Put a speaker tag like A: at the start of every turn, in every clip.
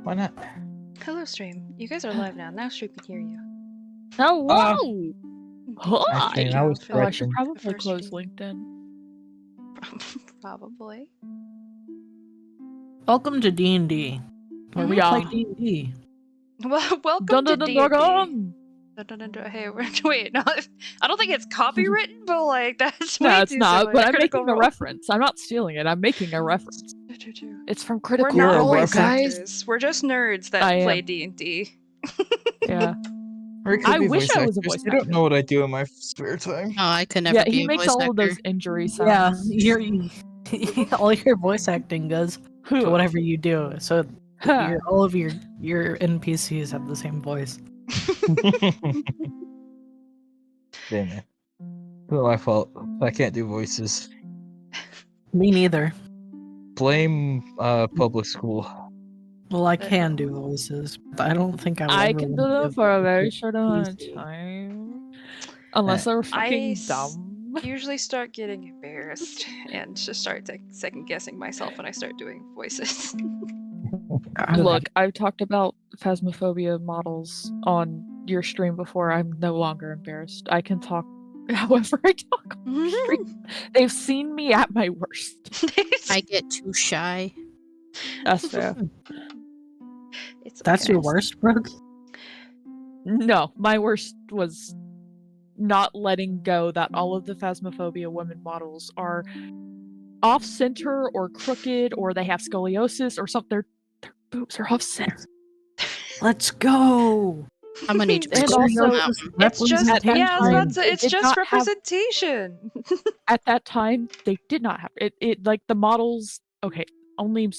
A: Why not?
B: Hello, stream. You guys are live now. Now stream can hear you.
C: Hello!
A: Nice stream.
C: Hi!
A: I was
C: Oh, I should
A: correcting.
C: probably
B: first
C: close
B: stream.
C: LinkedIn.
B: Probably.
D: Welcome to D&D, where we
C: Yeah.
D: play D&D.
B: Well, welcome
C: Dun
B: to
C: dun dun
B: D&D.
C: dun
B: Hey, wait, no, I don't think it's copywritten, but like that's way
C: No, it's
B: too
C: not,
B: similar
C: but
B: to
C: I'm
B: Critical
C: making a
B: Role.
C: reference. I'm not stealing it, I'm making a reference. It's from
B: We're
C: Critical
B: not
A: You're a
C: Role,
B: voice
A: reference.
B: actors. We're just nerds that
C: I
B: play
C: am.
B: D&D.
C: Yeah.
A: Or it could
C: I
A: be
C: wish
A: voice
C: I was a
A: actors.
C: voice
A: I don't
C: actor.
A: know what I do in my spare time.
E: Oh, I could never
C: Yeah,
E: be
C: he
E: a
C: makes
E: voice
C: all
E: actor.
C: of those injury
D: Yeah,
C: sounds.
D: all your voice acting goes to whatever you do. So all of your NPCs have the same voice.
A: Damn it. It's not my fault. I can't do voices.
D: Me neither.
A: Blame public school.
D: Well, I can do voices, but I don't think I will
C: I
D: ever
C: can
D: want
C: do
D: to
C: them
D: give
C: for a very
D: voices
C: short
D: to
C: amount of
D: PC.
C: time. Unless they're fucking dumb.
B: Usually start getting embarrassed and just start second guessing myself when I start doing voices.
C: Look, I've talked about Phasmophobia models on your stream before. I'm no longer embarrassed. I can talk however I talk on stream. They've seen me at my worst.
E: I get too shy.
C: That's fair.
D: That's
B: okay.
D: your worst, Brooke?
C: No, my worst was not letting go that all of the Phasmophobia women models are off-center or crooked or they have scoliosis or something. Their boobs are off-center.
D: Let's go!
E: I'm gonna need to
C: And
E: go
C: also,
E: on that one.
B: It's just
C: At that
B: yeah, I was about
C: time,
B: to say
C: they
B: it's
C: did
B: just
C: not have-
B: representation.
C: At that time, they did not have it. Like the models. Okay, only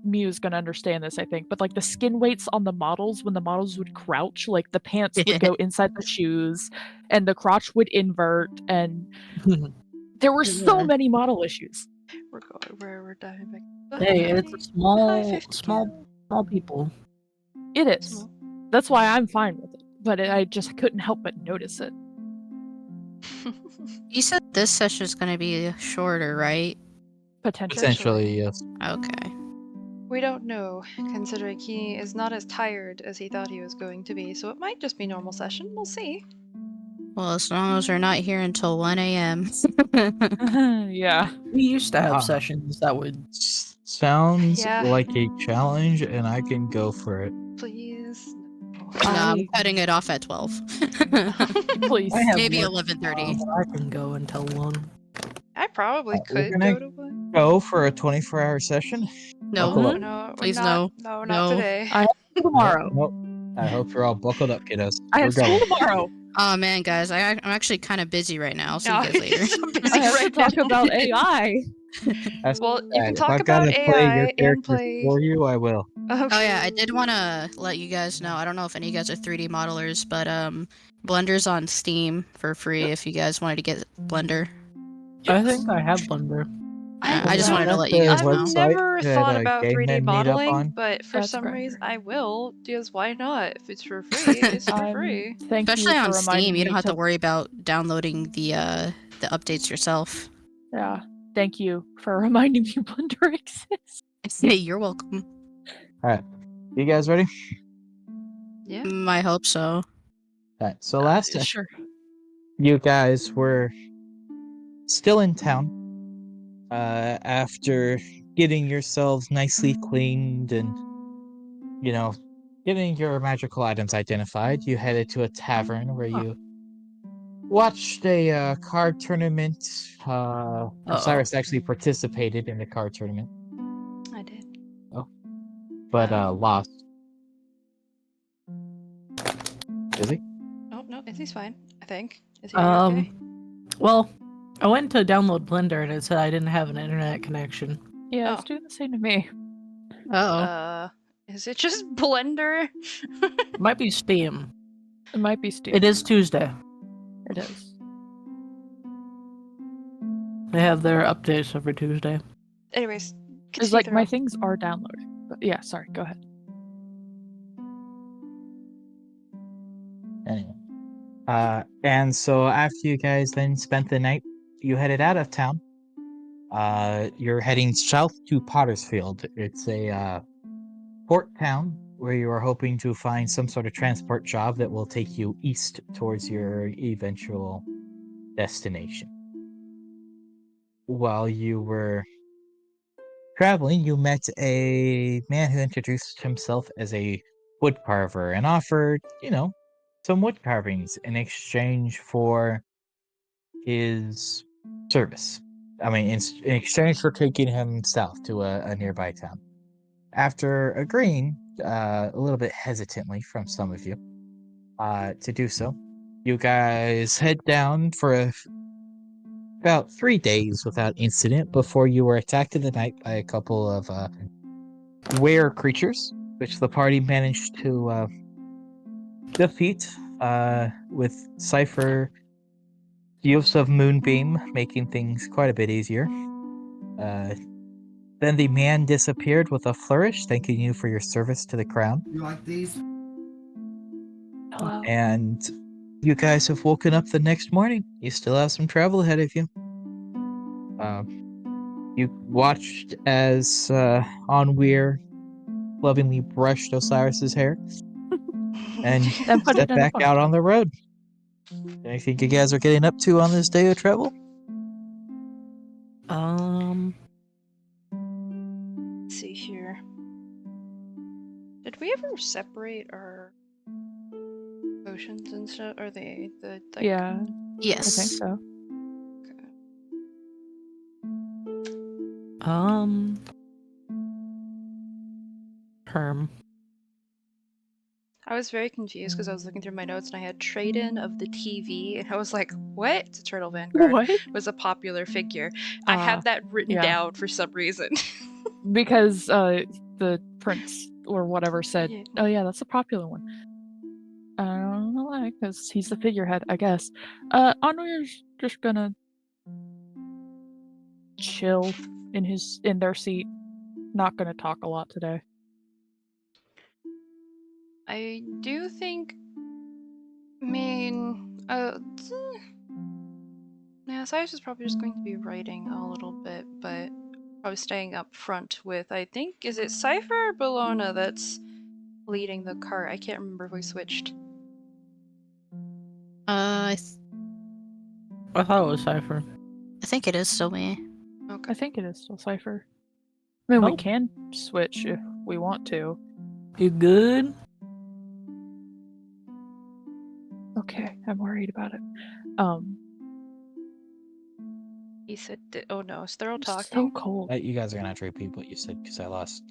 C: Mew's gonna understand this, I think. But like the skin weights on the models, when the models would crouch, like the pants would go inside the shoes, and the crotch would invert, and there were so many model issues.
B: We're going where we're diving back.
D: Hey, it's a
B: Hi,
D: small people.
C: It is. That's why I'm fine with it. But I just couldn't help but notice it.
E: You said this session is gonna be shorter, right?
A: Potentially, yes.
E: Okay.
B: We don't know, considering he is not as tired as he thought he was going to be, so it might just be normal session. We'll see.
E: Well, as long as we're not here until 1 a.m.
C: Yeah.
D: We used to have
A: Ah.
D: sessions that would...
A: Sounds
B: Yeah.
A: like a challenge, and I can go for it.
B: Please.
E: No, I'm cutting it off at 12.
C: Please.
D: I have
E: Maybe
D: work
E: 11:30.
D: tomorrow, I can go until 1.
B: I probably
A: we're
B: could
A: gonna
B: go to one.
A: Go for a 24-hour session?
E: No.
A: Buckle up.
B: No, we're
E: Please
B: not.
E: no.
B: No, not
E: No.
B: today.
C: Tomorrow.
A: Nope. I hope you're all buckled up, kiddos.
C: I
A: We're
C: have school
A: going.
C: tomorrow.
E: Oh man, guys, I'm actually kind of busy right now. I'll see
B: No,
E: you guys later.
B: he's so busy
C: I have to
B: right
C: talk
B: now.
C: about AI.
A: That's
B: Well, you can
A: bad.
B: talk
A: if I've
B: about
A: gotta play your
B: AI and
A: characters
B: play.
A: for you, I will.
E: Oh yeah, I did want to let you guys know. I don't know if any of you guys are 3D modelers, but Blender's on Steam for free if you guys wanted to get Blender.
D: I think I have Blender.
E: I just wanted to let you
A: The
E: guys know.
B: I've
A: website
B: never
A: that,
B: thought about
A: gay
B: 3D
A: men meet up
B: modeling,
A: on?
B: but for
C: That's
B: some
C: correct.
B: reason I will, because why not? If it's for free, it's for free.
C: Thank
E: Especially
C: you for
E: on
C: reminding
E: Steam, you don't
C: me
E: have to worry about downloading the updates yourself.
C: Yeah. Thank you for reminding me Blender exists.
E: You're welcome.
A: Alright. You guys ready?
B: Yeah.
E: I hope so.
A: Alright, so last session,
C: Sure.
A: you guys were still in town after getting yourselves nicely cleaned and, you know, getting your magical items identified. You headed to a tavern where you watched a card tournament. Osiris actually participated in the card tournament,
B: I did.
A: but lost. Is he?
B: Oh no, Izzy's fine. I think. Is he okay?
D: Well, I went to download Blender and it said I didn't have an internet connection.
C: Yeah,
B: Oh.
C: it's doing the same to me.
B: Is it just Blender?
D: It might be Steam.
C: It might be Steve.
D: It is Tuesday.
C: It is.
D: They have their updates every Tuesday.
B: Anyways,
C: It's like my things are downloaded. But yeah, sorry, go ahead.
A: Anyway. And so after you guys then spent the night, you headed out of town. You're heading south to Pottersfield. It's a port town where you are hoping to find some sort of transport job that will take you east towards your eventual destination. While you were traveling, you met a man who introduced himself as a wood carver and offered, some wood carvings in exchange for his service. I mean, in exchange for taking him south to a nearby town. After agreeing, a little bit hesitantly from some of you, to do so, you guys head down for about 3 days without incident before you were attacked in the night by a couple of were creatures, which the party managed to defeat with Cypher, use of Moonbeam, making things quite a bit easier. Then the man disappeared with a flourish, thanking you for your service to the crown.
F: You like these?
C: Hello.
A: And you guys have woken up the next morning. You still have some travel ahead of you. You watched as Onweir lovingly brushed Osiris's hair and
C: Then put it
A: stepped
C: in a
A: back out on the road. Anything you guys are getting up to on this day of travel?
B: Let's see here. Did we ever separate our potions and stuff? Are they the like,
C: Yeah,
E: Yes.
C: I think so.
D: Perm.
B: I was very confused because I was looking through my notes and I had trade-in of the TV and I was like, what? Turtle Vanguard
C: What?
B: was a popular figure. I have that written
C: yeah.
B: down for some reason.
C: Because the prince or whatever said,
B: Yeah.
C: "Oh yeah, that's a popular one." I don't know why, because he's the figurehead, I guess. Onweir's just gonna chill in their seat. Not gonna talk a lot today.
B: I do think, yeah, Cyrus is probably just going to be writing a little bit, but probably staying up front with, I think, is it Cypher or Bologna that's leading the cart? I can't remember if we switched.
E: I
D: I thought it was Cypher.
E: think it is still me.
B: Okay.
C: I think it is still Cypher. I mean, we
D: Oh.
C: can switch if we want to.
D: You good?
C: Okay, I'm worried about it.
B: He said, oh no, is Thurl
C: I'm so
B: talking?
C: cold.
A: You guys are gonna have to repeat what you said because I lost,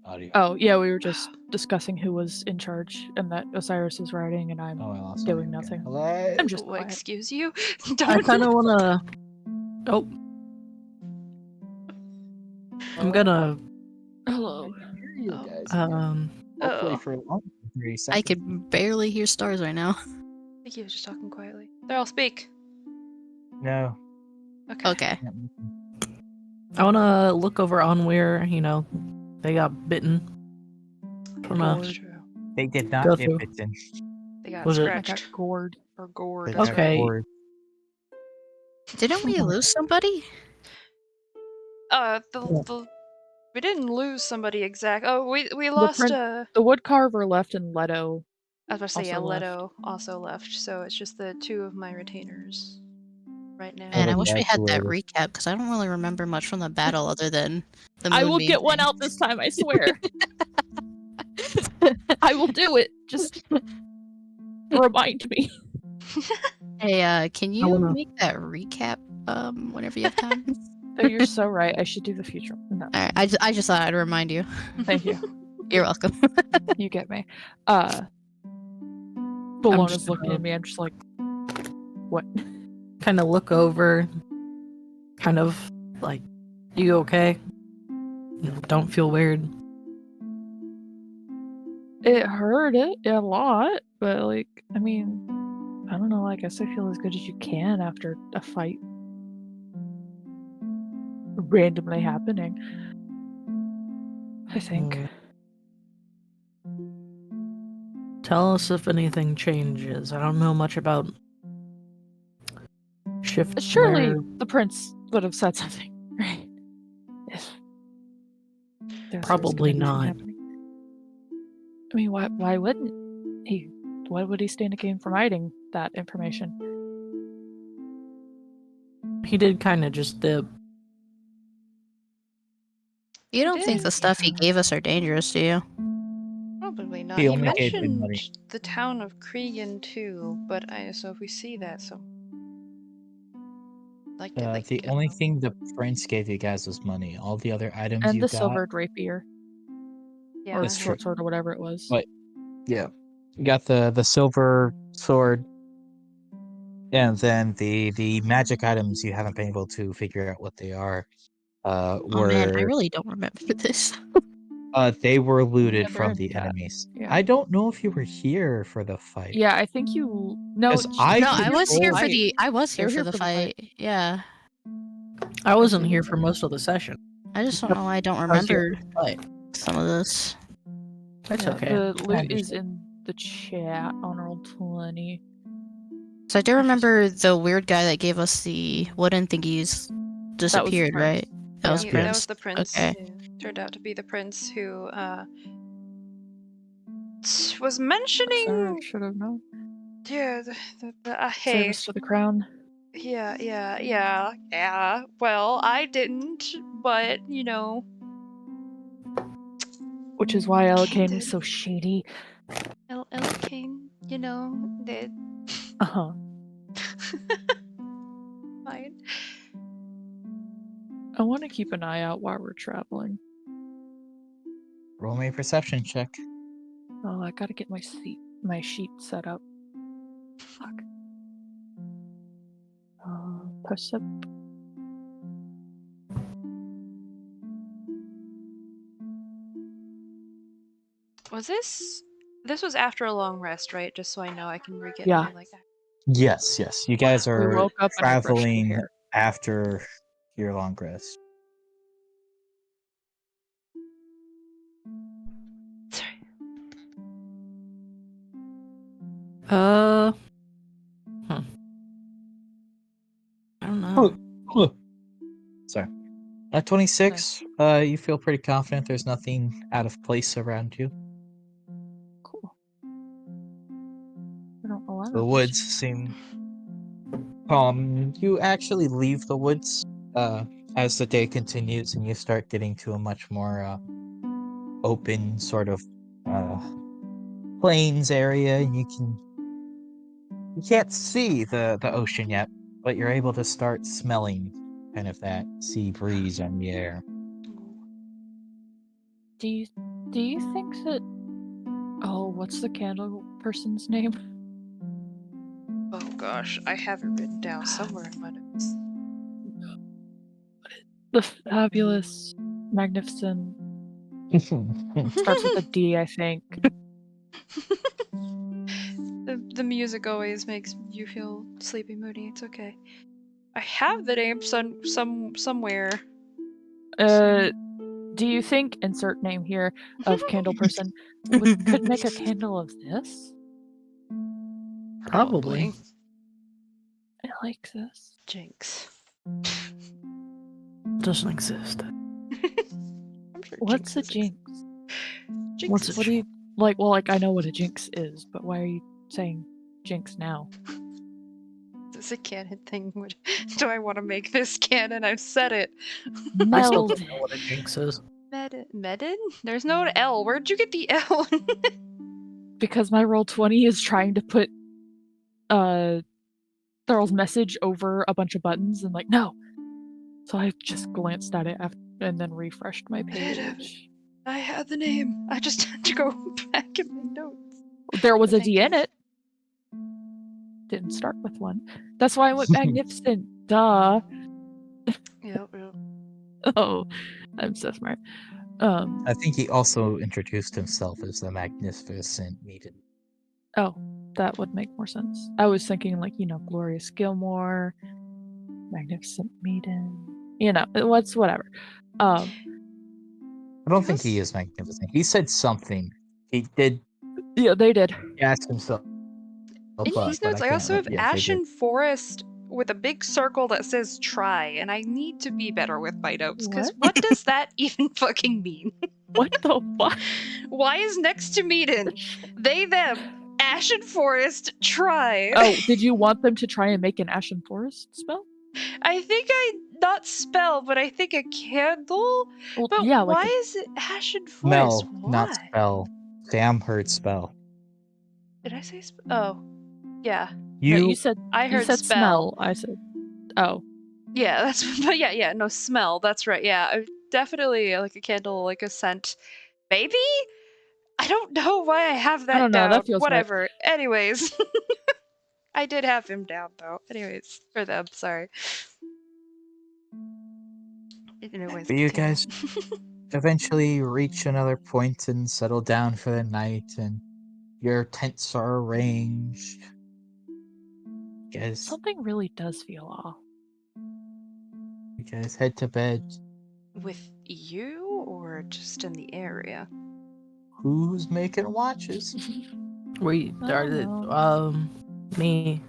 A: audio.
C: Oh yeah, we were just discussing who was in charge and that Osiris is writing and I'm
A: Oh, I lost
C: doing
A: audio again.
C: nothing.
A: Hello?
C: I'm just
B: Well,
C: quiet.
B: excuse you?
D: I
B: Don't.
D: kind of wanna. Oh, I'm gonna.
C: Hello.
A: I can hear you
B: Oh.
A: guys again. Hopefully
B: Oh.
A: for long. 30
E: I
A: seconds.
E: could barely hear stars right now.
B: I think he was just talking quietly. Thurl, speak.
A: No.
B: Okay.
E: Okay.
D: I wanna look over on where they got bitten. From
B: That's
D: a.
B: true.
A: They did not
D: Go
A: get
D: through.
A: bitten.
B: They got
D: Was it-
C: I
B: scratched.
C: got gored.
B: Or gored.
A: They
B: that's
A: got
B: right.
D: Okay.
A: bored.
E: Didn't we lose somebody?
B: We didn't lose somebody exact. Oh, we
C: The
B: lost.
C: print- The wood carver left and Leto.
B: I was about to say, yeah,
C: also left.
B: Leto also left. So it's just the two of my retainers right now.
E: Man, I
A: the
E: wish we had that
A: backstory.
E: recap because I don't really remember much from the battle other than the
C: I will
E: Moonbeam
C: get one
E: thing.
C: out this time, I swear. I will do it. Just remind me.
E: Hey, can you
D: wanna-
E: make that recap whenever you have time?
C: Oh, you're so right. I should do the future. No,
E: Alright, I just thought I'd remind you.
C: thank you.
E: You're welcome.
C: You get me. Bologna's
D: just
C: looking
D: gonna-
C: at me. I'm just like, what?
D: Kind of look over. Kind of like, you okay? Don't feel weird.
C: It hurt it a lot, but like, I mean, I don't know. I guess I feel as good as you can after a fight randomly happening. I think.
D: Tell us if anything changes. I don't know much about shift.
C: Surely
D: Flare.
C: the prince would have said something, right? If there was
D: Probably
C: gonna be something
D: not.
C: happening. I mean, why wouldn't he? Why would he stand to gain from hiding that information?
D: He did kind of just dip.
E: You don't think
B: did.
E: the stuff he gave us are dangerous, do you?
B: Probably not.
A: He
B: He
A: only gave good money.
B: mentioned the town of Cregan too, but so if we see that, like
A: The only thing the prince gave you guys was money. All the other items
C: And
A: you
C: the
A: got,
C: silver rapier.
B: yeah,
C: Or
A: That's
C: short
A: true.
C: sword or whatever it was.
A: But yeah, you got the silver sword, and then the magic items you haven't been able to figure out what they are.
E: Oh man, I
A: Were
E: really don't remember this.
A: they were looted
C: Yeah, they're
A: from
C: in
A: the
C: chat.
A: enemies.
C: Yeah.
A: I don't know if you were here for the fight.
C: Yeah, I think you. No,
A: 'Cause I
E: No, I was here for
A: control-
E: the. I was
C: They
E: here
C: were
E: for
C: here
E: the
C: for the fight.
E: fight. Yeah.
D: I wasn't here for most of the session.
E: I just don't know why I don't
D: I was here
E: remember
D: for the fight.
E: some of this.
D: That's
C: Yeah,
D: okay.
C: The loot
A: understand.
C: is in the chat on Roll20.
E: So I do remember the weird guy that gave us the wooden thingies disappeared,
C: prince.
E: right? That was
C: Yeah.
E: Prince.
B: that was the prince.
E: Okay.
B: Yeah. Turned out to be the prince who was mentioning.
C: Sarah should have known.
B: Yeah, hey,
C: Service to the crown.
B: yeah. Well, I didn't, but
C: Which is why Elikane
B: did.
C: was so shady.
B: Elikane, did.
C: Uh-huh.
B: Fine.
C: I want to keep an eye out while we're traveling.
A: Roll me a perception check.
C: Oh, I gotta get my sheet set up. Fuck. Percep.
B: Was this? This was after a long rest, right? Just so I know I can re-get
C: Yeah.
B: my like.
A: Yes. You guys
C: We
A: are
C: woke up and I brushed my
A: traveling
C: hair.
A: after your long rest.
B: Sorry.
D: I don't know.
A: Sorry. At 26, you feel pretty confident there's nothing out of place around you.
C: Cool. I don't know why.
A: The woods seem calm. You actually leave the woods as the day continues, and you start getting to a much more open sort of plains area. You can't see the ocean yet, but you're able to start smelling kind of that sea breeze on the air.
C: Do you think that? Oh, what's the candle person's name?
B: Oh gosh, I have it written down somewhere in my notes.
C: The fabulous, magnificent. Starts with a D, I think.
B: The music always makes you feel sleepy, moody. It's okay. I have the name somewhere.
C: Do you think, insert name here, of candle person, could make a candle of this?
D: Probably.
C: I like this.
B: Jinx.
D: Doesn't exist.
B: I'm sure
C: What's a
B: Jinx
C: jinx?
B: Jinx
D: What's
B: is-
C: What do you like? Well, like I know what a jinx is, but why are you saying jinx now?
B: Is this a canon thing? Do I want to make this canon? I've said it.
D: I still
C: Meld.
D: don't know what a jinx is.
B: Medin? There's no L. Where'd you get the L?
C: Because my Roll20 is trying to put Thurl's message over a bunch of buttons and like no. So I just glanced at it and then refreshed my page.
B: I had the name. I just had to go back in my notes.
C: There was a
B: Thank
C: D
B: you.
C: in it. Didn't start with one. That's why I went magnificent. Duh.
B: Yep.
C: Oh, I'm so smart.
A: I think he also introduced himself as the Magnificent Maiden.
C: Oh, that would make more sense. I was thinking like, Glorious Gilmore, Magnificent Maiden. Whatever.
A: I don't think he is magnificent. He said something. He did
C: Yeah, they did.
A: ask himself.
B: In these notes, I also have Ashen Forest with a big circle that says try, and I need to be better with my notes, because what does that even fucking mean?
C: What the fuck?
B: Why is next to Meaden? They, them. Ashen Forest, try.
C: Oh, did you want them to try and make an Ashen Forest spell?
B: I think not spell, but I think a candle.
C: Well,
B: But
C: yeah,
B: why
C: like
B: is it Ashen Forest?
A: Smell,
B: Why?
A: not spell. Sam heard spell.
B: Did I say Oh, yeah.
C: no,
A: You
C: you said
B: I heard
C: said
B: spell.
C: I said, oh,
B: Yeah, that's. But yeah, no smell. That's right. Yeah, definitely like a candle, like a scent. Maybe. I don't know why I have that
C: I don't know.
B: down.
C: That feels right.
B: Whatever. Anyways, I did have him down though. Anyways, for them. Sorry. Anyways,
A: But you
B: continue.
A: guys eventually reach another point and settle down for the night, and your tents are arranged.
C: Something really does feel off.
A: You guys head to bed.
B: With you or just in the area?
A: Who's making watches?
D: We
C: I
D: are
C: don't know.
D: me.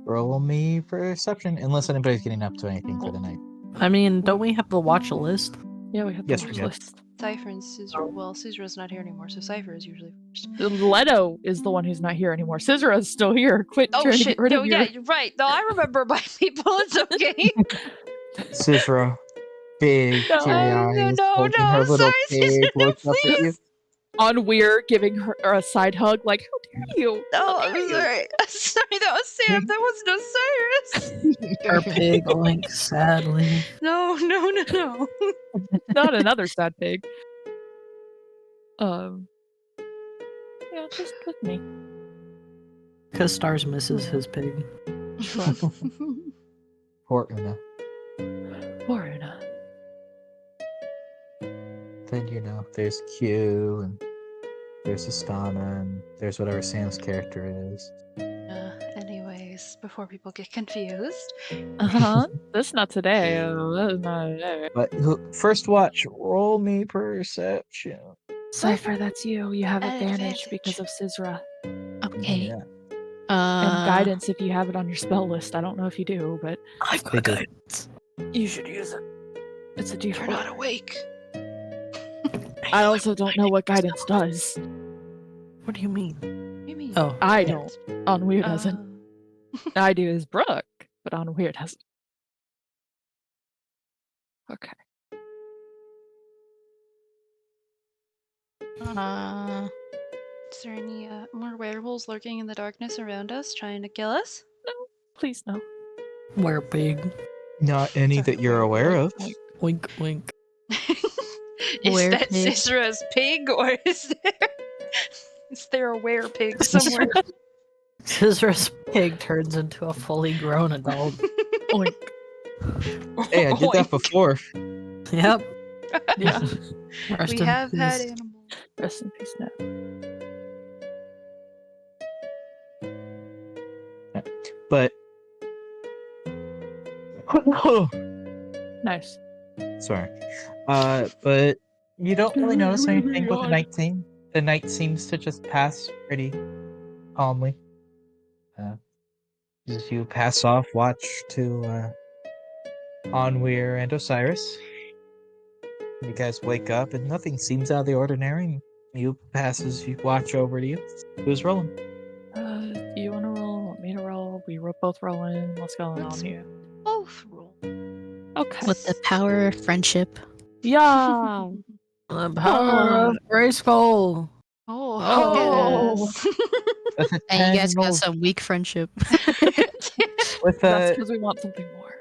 A: Roll me perception, unless anybody's getting up to anything for the night.
D: I mean, don't we have the watch list?
C: Yeah, we have
A: Yes,
C: the
A: we
C: watch
A: do.
C: list.
B: Cypher and Scissor. Well, Scissor's not here anymore, so Cypher is usually first.
C: Leto is the one who's not here anymore. Scissor is still here. Quit
B: Oh
C: trying to
B: shit!
C: get rid
B: No,
C: of
B: yeah,
C: your...
B: you're right. No, I remember my people. It's okay.
A: Cicero, big
C: No,
A: teary eyes, holding her little
B: sorry,
A: pig,
B: Cicero, no,
A: looks up at you.
B: please.
C: On Weir giving her a side hug, like, how dare you?
B: No,
C: How
B: I'm
C: dare you?"
B: sorry. Sorry, that was Sam. That was no Cyrus.
D: Our pig oinks sadly.
B: No.
C: Not another sad pig. Yeah, just with me.
D: Because Stars misses his pig.
A: Poor Una.
C: Poor Una.
A: Then, there's Q, and there's Astana, and there's whatever Sam's character is.
B: Anyways, before people get confused.
C: That's not today. That's not today.
A: But first watch, roll me perception.
C: Cypher, that's you. You have advantage
B: Advantage.
C: because of Sizra.
E: Okay.
A: Yeah.
C: And guidance if you have it on your spell list. I don't know if you do, but
D: I've
A: They
D: got
A: do.
D: guidance.
C: you should use it. It's a
B: You're not
C: D4.
B: awake.
C: I also don't know what guidance does.
D: What do you mean?
B: What do you mean?
D: Oh,
C: I don't. On Weir doesn't.
B: Uh,
C: I do is Brooke, but on Weir doesn't. Okay.
B: Is there any more werewolves lurking in the darkness around us, trying to kill us?
C: Please no.
D: we're pig.
A: Not any
B: Sorry,
A: that you're aware of.
D: Wink, wink.
B: Is
E: Were
B: that
E: pig.
B: Sisra's pig, or is there a were pig somewhere?
D: Scissor's pig turns into a fully grown adult.
C: Oink.
A: Hey, I did that
B: Oink.
A: before.
D: Yep.
C: Yeah.
D: Rest
B: We
D: in
B: have had
D: peace.
B: animals.
C: Rest in peace now.
A: But
C: Nice.
A: sorry. But you don't really notice anything with the
C: God.
A: night scene. The night seems to just pass pretty calmly. As you pass off watch to Onweir and Osiris. You guys wake up and nothing seems out of the ordinary. You passes you watch over to you. Who's rolling?
C: Do you want to roll? Want me to roll? We were both rolling. What's going
B: Let's-
C: on here?
B: Both roll.
C: Okay.
E: With the power of friendship.
C: Yeah.
D: The power of Grayskull.
B: Oh,
C: Oh.
B: yes.
A: With a
E: And you guys
A: 10
E: got some weak friendship.
A: with
C: That's
A: a
C: because we want something more.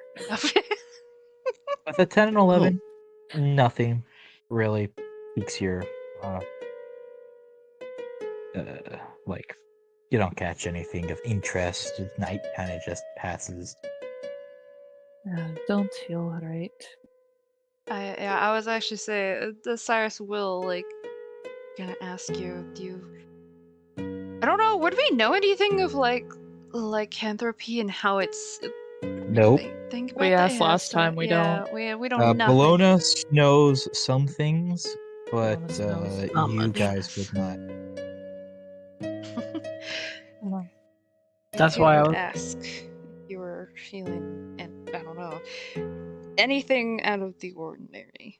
A: with a 10 and 11, nothing really piques your like you don't catch anything of interest. Night kind of just passes.
C: Don't feel right.
B: I was actually saying, Cyrus will gonna ask you, do you? I don't know. Would we know anything of lycanthropy and how it's?
A: Nope.
B: Think about
C: We
B: that?
C: asked
B: Yeah,
C: last time, we don't.
B: We don't know.
A: Bologna knows some things, but
C: Bologna knows.
D: Not
A: you
D: much.
A: guys would not.
D: That's why I was-
B: ask if you were feeling, and I don't know, anything out of the ordinary.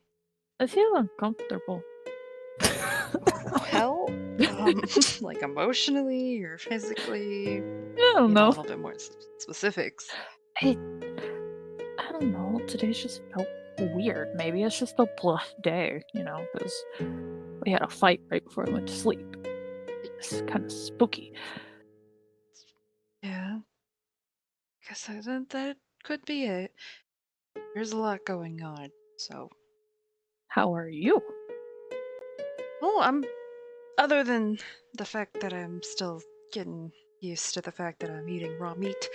C: I feel uncomfortable.
B: Well, like emotionally or physically,
C: I don't
B: need a
C: know.
B: little bit more specifics.
C: I don't know. Today's just felt weird. Maybe it's just a bluff day, because we had a fight right before I went to sleep. It's kind of spooky.
B: Yeah, guess that could be it. There's a lot going on, so.
C: How are you?
B: Well, other than the fact that I'm still getting used to the fact that I'm eating raw meat,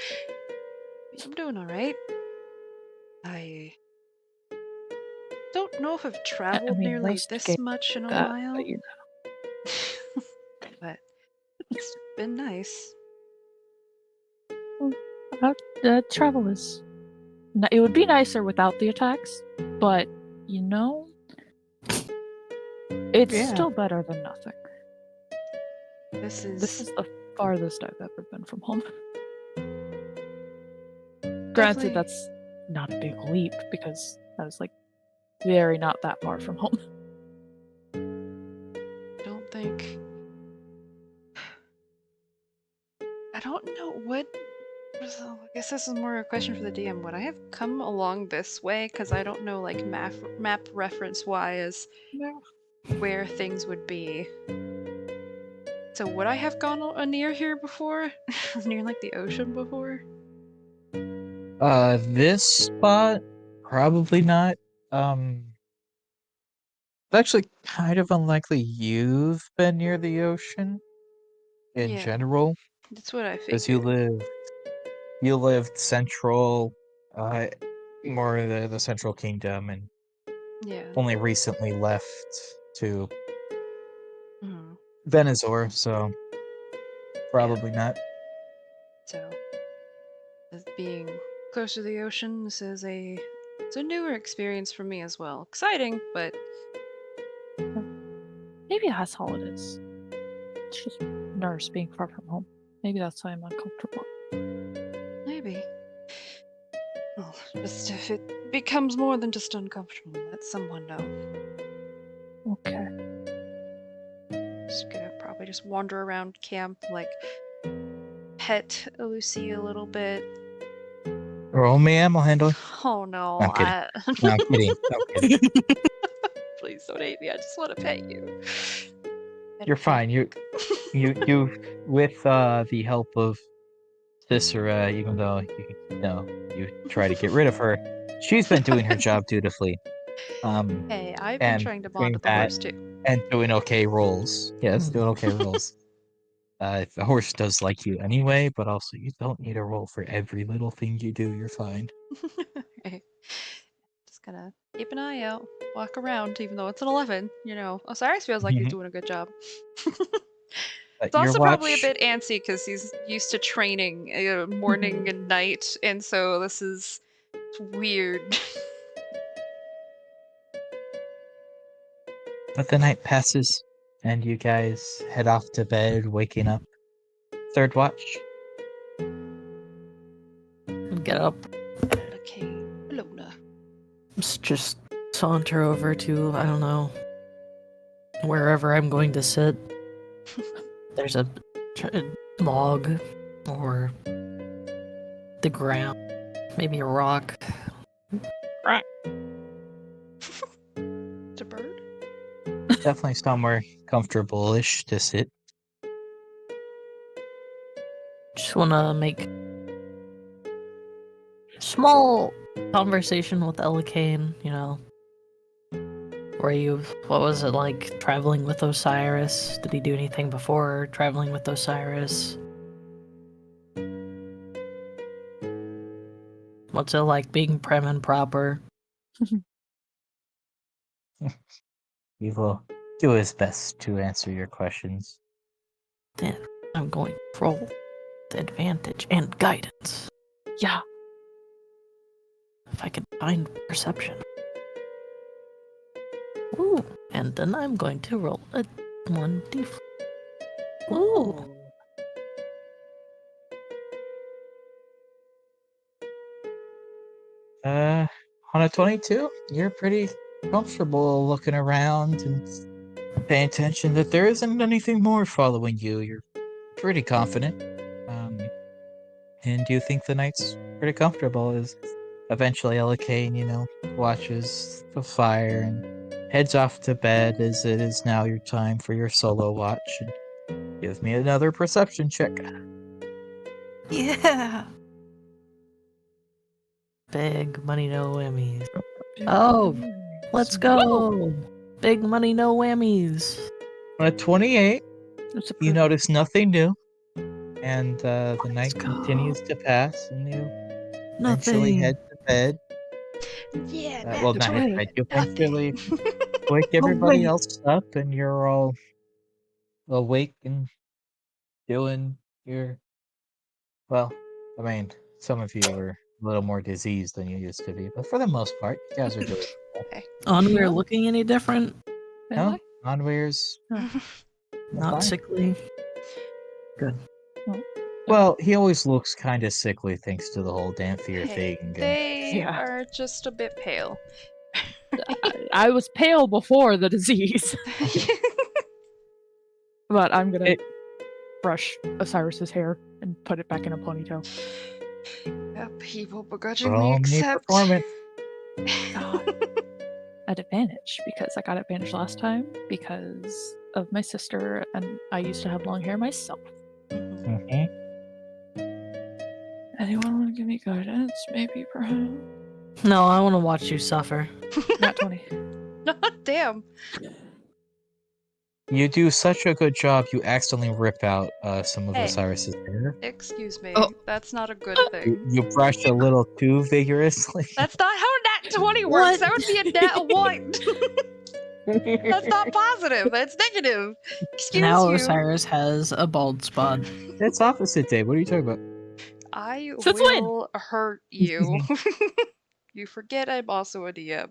B: I'm doing alright. I don't know if I've traveled nearly
C: most
B: this
C: games
B: much in a
C: that,
B: while,
C: but
B: but it's been nice.
C: travel is. It would be nicer without the attacks, but it's
A: Yeah.
C: still better than nothing.
B: This
C: This
B: is
C: is the farthest I've ever been from home.
B: definitely-
C: Granted, that's not a big leap because I was very not that far from home.
B: don't think. I don't know what. I guess this is more a question for the DM. Would I have come along this way? Because I don't know, like, map reference wise, where things would be. So would I have gone near here before? Near, like, the ocean before?
A: This spot probably not. It's actually kind of unlikely you've been near the ocean in
B: Yeah.
A: general,
B: That's what I
A: because
B: figured.
A: you lived central, more the Central Kingdom, and
B: Yeah.
A: only recently left to
B: Mhm.
A: Venizor, so probably not.
B: So, as being close to the ocean, it's a newer experience for me as well. Exciting, but
C: Maybe that's all it is. It's just nerves being far from home. Maybe that's why I'm uncomfortable.
B: maybe. Well, just if it becomes more than just uncomfortable, let someone know.
C: Okay.
B: Just gonna probably just wander around camp, like pet Lucy a little bit.
A: Roll me, I'll handle it.
B: Oh no,
A: I'm kidding. No, I'm kidding. I'm kidding.
B: Please don't hate me. I just want to pet you.
A: You're fine. You, with the help of Cicera, even though you try to get rid of her, she's been doing her job dutifully.
B: Hey, I've been
A: And
B: trying to
A: doing
B: bond with the
A: that
B: horse too.
A: and doing okay rolls. Yes, doing okay rolls. The horse does like you anyway, but also you don't need a roll for every little thing you do. You're fine.
B: Right. Just gonna keep an eye out, walk around, even though it's an 11. Osiris feels like he's doing a good job. It's
A: Your
B: also probably a
A: watch.
B: bit antsy because he's used to training morning and night, and so this is weird.
A: But the night passes, and you guys head off to bed, waking up. Third watch.
D: Get up.
B: Okay, Luna.
D: Just saunter over to, I don't know, wherever I'm going to sit. There's a log or the ground, maybe a rock.
B: It's a bird?
A: Definitely somewhere comfortable-ish to sit.
D: Just want to make small conversation with Elikane, what was it like traveling with Osiris? Did he do anything before traveling with Osiris? What's it like being prim and proper?
A: He will do his best to answer your questions.
D: Then I'm going to roll the advantage and guidance.
C: Yeah.
D: If I can find perception. Ooh, and then I'm going to roll a 1d4. Ooh.
A: On a 22, you're pretty comfortable looking around and pay attention that there isn't anything more following you. You're pretty confident. And you think the night's pretty comfortable as eventually Elacane, watches the fire and heads off to bed as it is now your time for your solo watch. And give me another perception check.
D: Yeah. Big money, no whammies. Oh, let's go. Big money, no whammies.
A: On a 28,
C: It's a
A: you
C: proof.
A: notice nothing new. And the night
D: go.
A: continues to pass, and you eventually
D: Nothing.
A: head to bed.
B: Yeah,
A: Well, not head to bed. You eventually wake everybody
D: wait.
A: else up, and you're all awake and doing your. Well, I mean, some of you are a little more diseased than you used to be, but for the most part, you guys are doing.
D: We're looking any different?
A: No, Onweir's
D: Not
A: fine.
D: sickly. Good.
A: Well, he always looks kind of sickly thanks to the whole Damphir thing. and-
B: They
C: Yeah.
B: are just a bit pale.
C: I was pale before the disease, but I'm gonna brush Osiris's hair and put it back in a ponytail.
B: People
A: For
B: begrudgingly
A: all me
B: accept.
A: performance.
C: At advantage because I got advantage last time because of my sister, and I used to have long hair myself.
A: Mhm.
C: Anyone want to give me guidance? Maybe, perhaps.
D: No, I want to watch you suffer.
C: Not 20.
B: Damn.
A: You do such a good job, you accidentally rip out some of
B: Hey.
A: Osiris's hair.
B: Excuse me.
E: Oh.
B: That's not a good
A: You,
B: thing.
A: you brush a little too vigorously.
B: That's not how nat 20 works.
D: What?
B: That would be a nat 1. That's not positive. That's negative. Excuse
D: Now
B: you.
D: Osiris has a bald spot.
A: That's opposite day. What are you talking about?
B: I
C: Since when?
B: will hurt you. You forget I'm also a DM.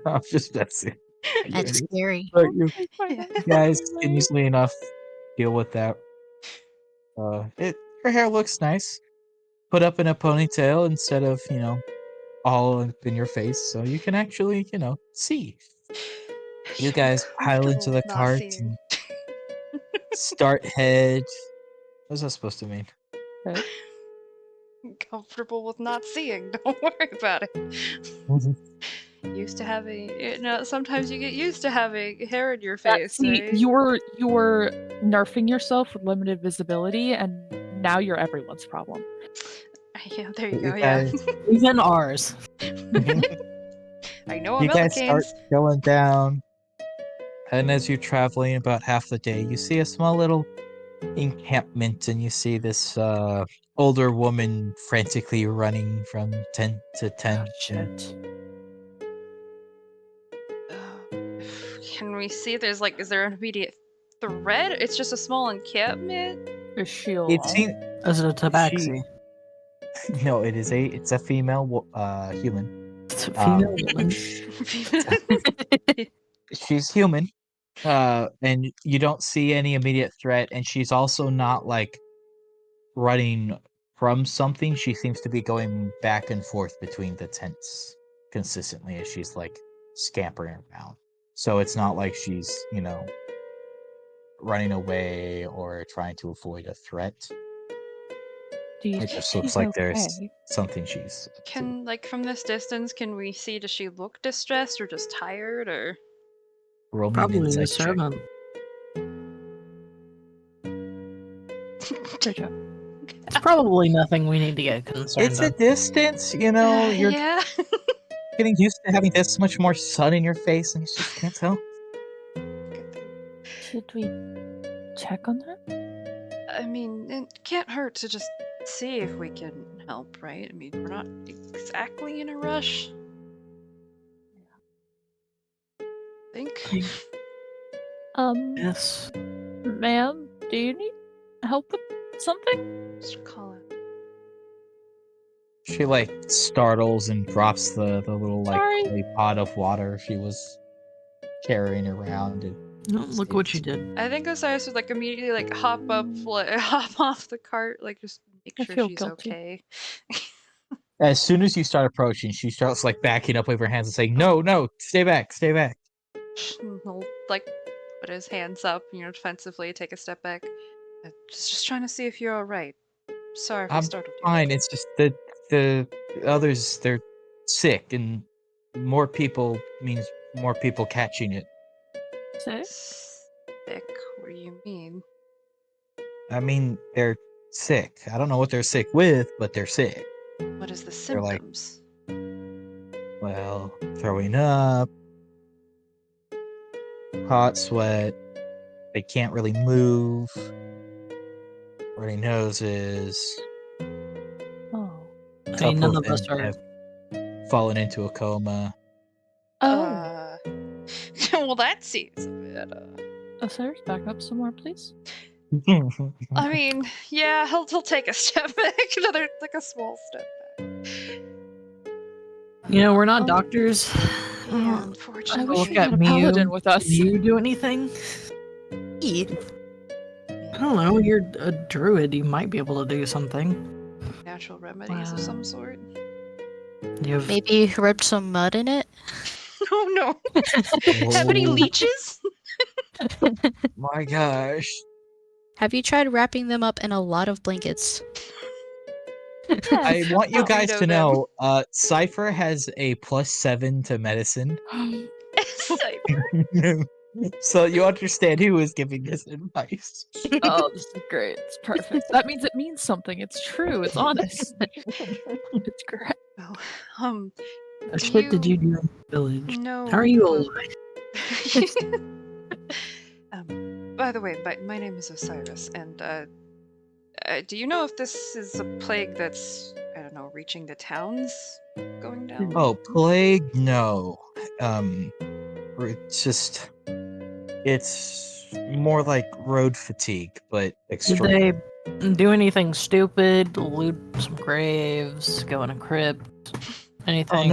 A: I'm just messing.
E: That's scary.
A: But you guys can easily enough deal with that. Her hair looks nice. Put up in a ponytail instead of, all up in your face, so you can actually, see. You guys pile into the
B: Comfortable not
A: cart
B: seeing.
A: and start head. What's that supposed to mean?
B: Comfortable with not seeing. Don't worry about it. Used to having, sometimes you get used to having hair in your face.
C: See,
B: right?
C: you were nerfing yourself with limited visibility, and now you're everyone's problem.
B: Yeah, there you
A: You
B: go. Yeah,
A: guys,
D: Even ours.
B: I know I'm
A: you guys start
B: Ellicane's.
A: going down, and as you're traveling about half the day, you see a small little encampment, and you see this older woman frantically running from tent to tent.
C: Shit.
B: Can we see if there's is there an immediate threat? It's just a small encampment.
C: Is she alone?
A: It seems
D: Is it a tabaxi?
A: no, it's a female human.
D: It's a female woman.
A: She's human, and you don't see any immediate threat, and she's also not running from something. She seems to be going back and forth between the tents consistently as she's scampering around. So it's not like she's, running away or trying to avoid a threat.
C: Do you
A: It
C: think
A: just looks
C: she's
A: like there's
C: okay?
A: something she's up to.
B: Can from this distance, can we see? Does she look distressed or just tired or?
A: Roll me an
D: Probably the
A: insight check.
D: servant.
C: Great job.
D: It's probably nothing we need to get concerned
A: It's a
D: about.
A: distance, you're
B: Yeah.
A: getting used to having this much more sun in your face, and you just can't tell.
C: Should we check on her?
B: I mean, it can't hurt to just see if we can help, right? I mean, we're not exactly in a rush. I think.
D: Yes.
C: Ma'am, do you need help with something?
B: Just call it.
A: She startles and drops the little
C: Sorry.
A: clay pot of water she was carrying around. And
D: Oh, look what you did.
B: I think Osiris would immediately hop up, hop off the cart, just make
C: I
B: sure
C: feel
B: she's
C: guilty.
B: okay.
A: as soon as you start approaching, she starts backing up with her hands and saying, "No, no, stay back, stay back."
B: I'll like put his hands up, defensively, take a step back. Just trying to see if you're all right. Sorry if I
A: I'm
B: startled you.
A: fine. It's just that the others, they're sick, and more people means more people catching it.
C: Sick?
B: Sick? What do you mean?
A: I mean, they're sick. I don't know what they're sick with, but they're sick.
B: What is the
A: They're like-
B: symptoms?
A: Well, throwing up, hot sweat, they can't really move, runny noses,
C: Oh.
D: I
A: couple
D: mean, none
A: of
D: of us
A: them
D: are.
A: have fallen into a coma.
C: Oh.
B: Well, that seems a bit.
C: Osiris, back up some more, please.
B: I mean, yeah, he'll take a step back, a small step back.
D: We're not doctors.
B: Yeah,
C: I
B: unfortunately.
C: wish
D: Look
C: we
D: at
C: had a
D: Mew.
C: paladin with us.
D: Can you do anything?
E: E.
D: I don't know. You're a druid. You might be able to do something.
B: Natural remedies of
C: Wow.
B: some sort.
D: You have
E: Maybe rub some mud in it?
B: Oh no. Have any
A: Oh.
B: leeches?
A: My gosh.
E: Have you tried wrapping them up in a lot of blankets?
A: I want you guys
B: Burrito
A: to
B: them.
A: know, Cypher has a +7 to medicine.
B: Cypher.
A: So you understand who is giving this advice.
C: Oh, this is great. It's perfect. That means it means something. It's true. It's honest. It's correct.
B: Well,
D: what
B: do
D: shit did
B: you-
D: you do in the village?
B: no.
D: How are you alive?
B: By the way, my name is Osiris, and do you know if this is a plague that's, I don't know, reaching the towns going down?
A: Oh, plague? No. It's more like road fatigue, but
D: Did
A: extreme.
D: they do anything stupid? Loot some graves? Go in a crypt?
A: Oh,
D: Anything?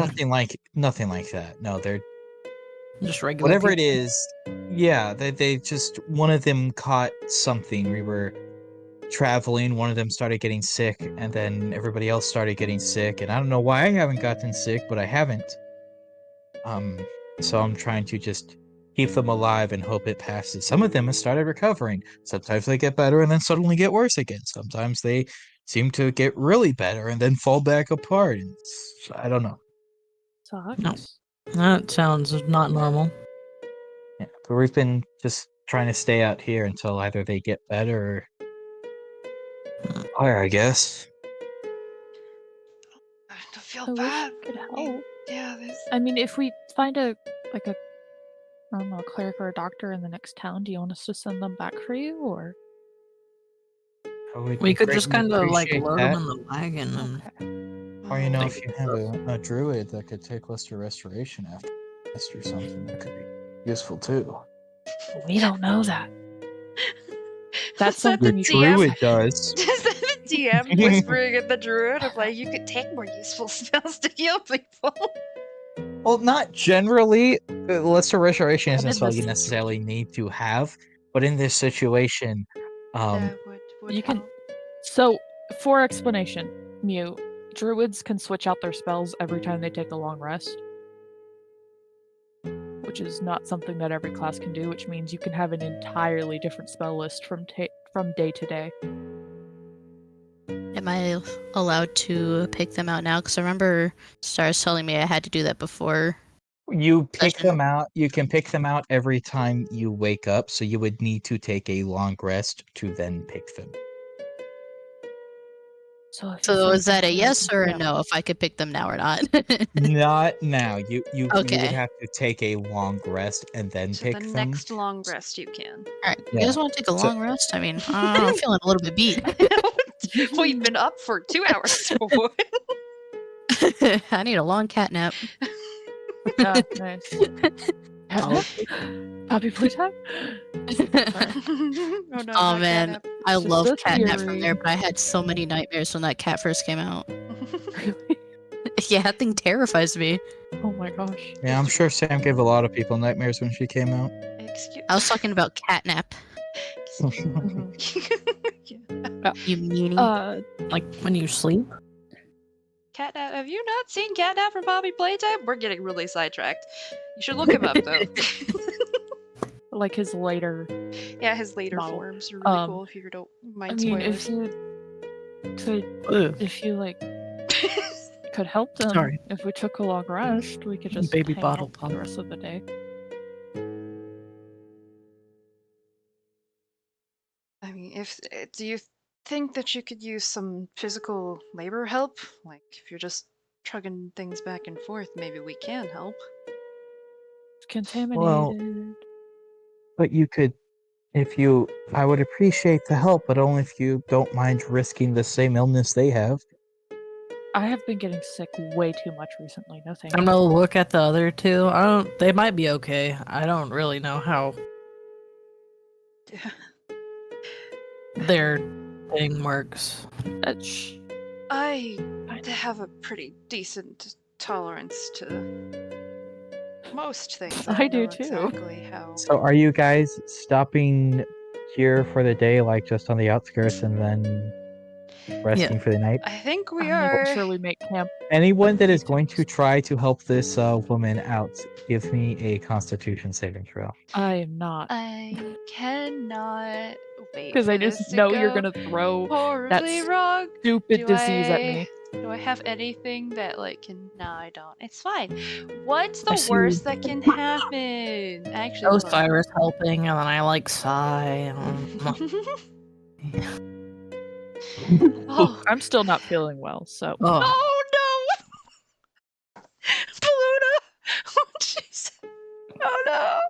A: nothing like that. No, they're
D: Just regular.
A: whatever it
D: people?
A: is. Yeah, they just one of them caught something. We were traveling, one of them started getting sick, and then everybody else started getting sick, and I don't know why I haven't gotten sick, but I haven't. So I'm trying to just keep them alive and hope it passes. Some of them have started recovering. Sometimes they get better and then suddenly get worse again. Sometimes they seem to get really better and then fall back apart. I don't know.
C: Sucks.
D: No. That sounds not normal.
A: Yeah, but we've been just trying to stay out here until either they get better or higher, I guess.
B: I don't feel
C: I wish
B: bad.
C: we could
B: I mean,
C: help.
B: yeah, there's.
C: I mean, if we find a I don't know, a cleric or a doctor in the next town, do you want us to send them back for you, or?
A: I would
D: We could just
A: greatly
D: kind of like
A: appreciate
D: load
A: that.
D: them in the wagon and
C: Okay.
A: Or, you know,
B: Oh,
A: if you have a druid that could take us to restoration after this or something, that could be useful too.
C: We don't know that. That's
B: Is that
A: The
C: something you can
A: druid does.
B: Is that the DM whispering at the druid of like, you could take more useful spells to heal people?
A: Well, not generally. Lesser restoration isn't a
C: in
A: spell
C: this
A: you necessarily need to have, but in this situation,
B: That would
C: you can-
B: help.
C: So, for explanation, Mew, druids can switch out their spells every time they take a long rest. Which is not something that every class can do, which means you can have an entirely different spell list from day to day.
E: Am I allowed to pick them out now? Because I remember Stars telling me I had to do that before.
A: you pick
E: Session.
A: them out. You can pick them out every time you wake up, so you would need to take a long rest to then pick them.
C: So, if you
E: So
C: find
E: is that a
C: something
E: yes or a
C: yeah.
E: no if I could pick them now or not?
A: Not now. You would
E: Okay.
A: have to take a long rest and then
B: So
A: pick
B: the
A: them.
B: next long rest you can.
E: Alright, you
A: Yeah.
E: guys want to take a
A: So-
E: long rest? I mean, I'm feeling a little bit beat.
B: We've been up for 2 hours. Boy.
E: I need a long cat nap.
C: Ah, nice. Puppy playtime?
B: Oh, no,
E: Oh
B: not
E: man,
B: catnap.
E: I
C: Just
E: love
C: a
E: catnap from
C: theory.
E: there, but I had so many nightmares when that cat first came out.
C: Really?
E: Yeah, that thing terrifies me.
C: Oh my gosh.
A: Yeah, I'm sure Sam gave a lot of people nightmares when she came out.
B: Excuse
E: I was talking about catnap.
B: Yeah.
E: You meanie.
D: like when you sleep.
B: Catnap, have you not seen Catnap from Poppy Playtime? We're getting really sidetracked. You should look him up though.
C: like his later.
B: Yeah, his later
C: model.
B: forms are really cool if you don't
C: I
B: mind
C: mean,
B: spoilers.
C: if you like could help them.
D: Sorry.
C: If we took a long rest, we could just
D: Baby
C: hang
D: bottle
C: out for
D: pop.
C: the rest of the day.
B: I mean, do you think that you could use some physical labor help? Like, if you're just trucking things back and forth, maybe we can help.
C: It's contaminated.
A: Well, but you could, I would appreciate the help, but only if you don't mind risking the same illness they have.
C: I have been getting sick way too much recently. No thank
D: I'm
C: you.
D: gonna look at the other two. They might be okay. I don't really know how their thing works.
B: I have a pretty decent tolerance to most things.
C: I
B: don't
C: do
B: know
C: too.
B: Exactly how.
A: So are you guys stopping here for the day, like just on the outskirts, and then resting for the night?
B: I think we
C: I'm making
B: are.
C: sure we make camp.
A: Anyone that is going to try to help this woman out, give me a Constitution saving throw.
C: I am not.
B: I cannot wait.
C: Because I
B: for this
C: just
B: to
C: know you're
B: go
C: gonna throw
B: horribly wrong.
C: stupid
B: Do
C: disease at
B: I-
C: me.
B: Do I have anything that like can? No, I don't. It's fine. What's
D: I
B: the
D: see-
B: worst that can happen? Actually, hold on.
D: Osiris helping, and then I like sigh.
B: Oh,
C: I'm still not feeling well, so
D: Oh,
B: oh no! Paluna! Oh jeez! Oh no!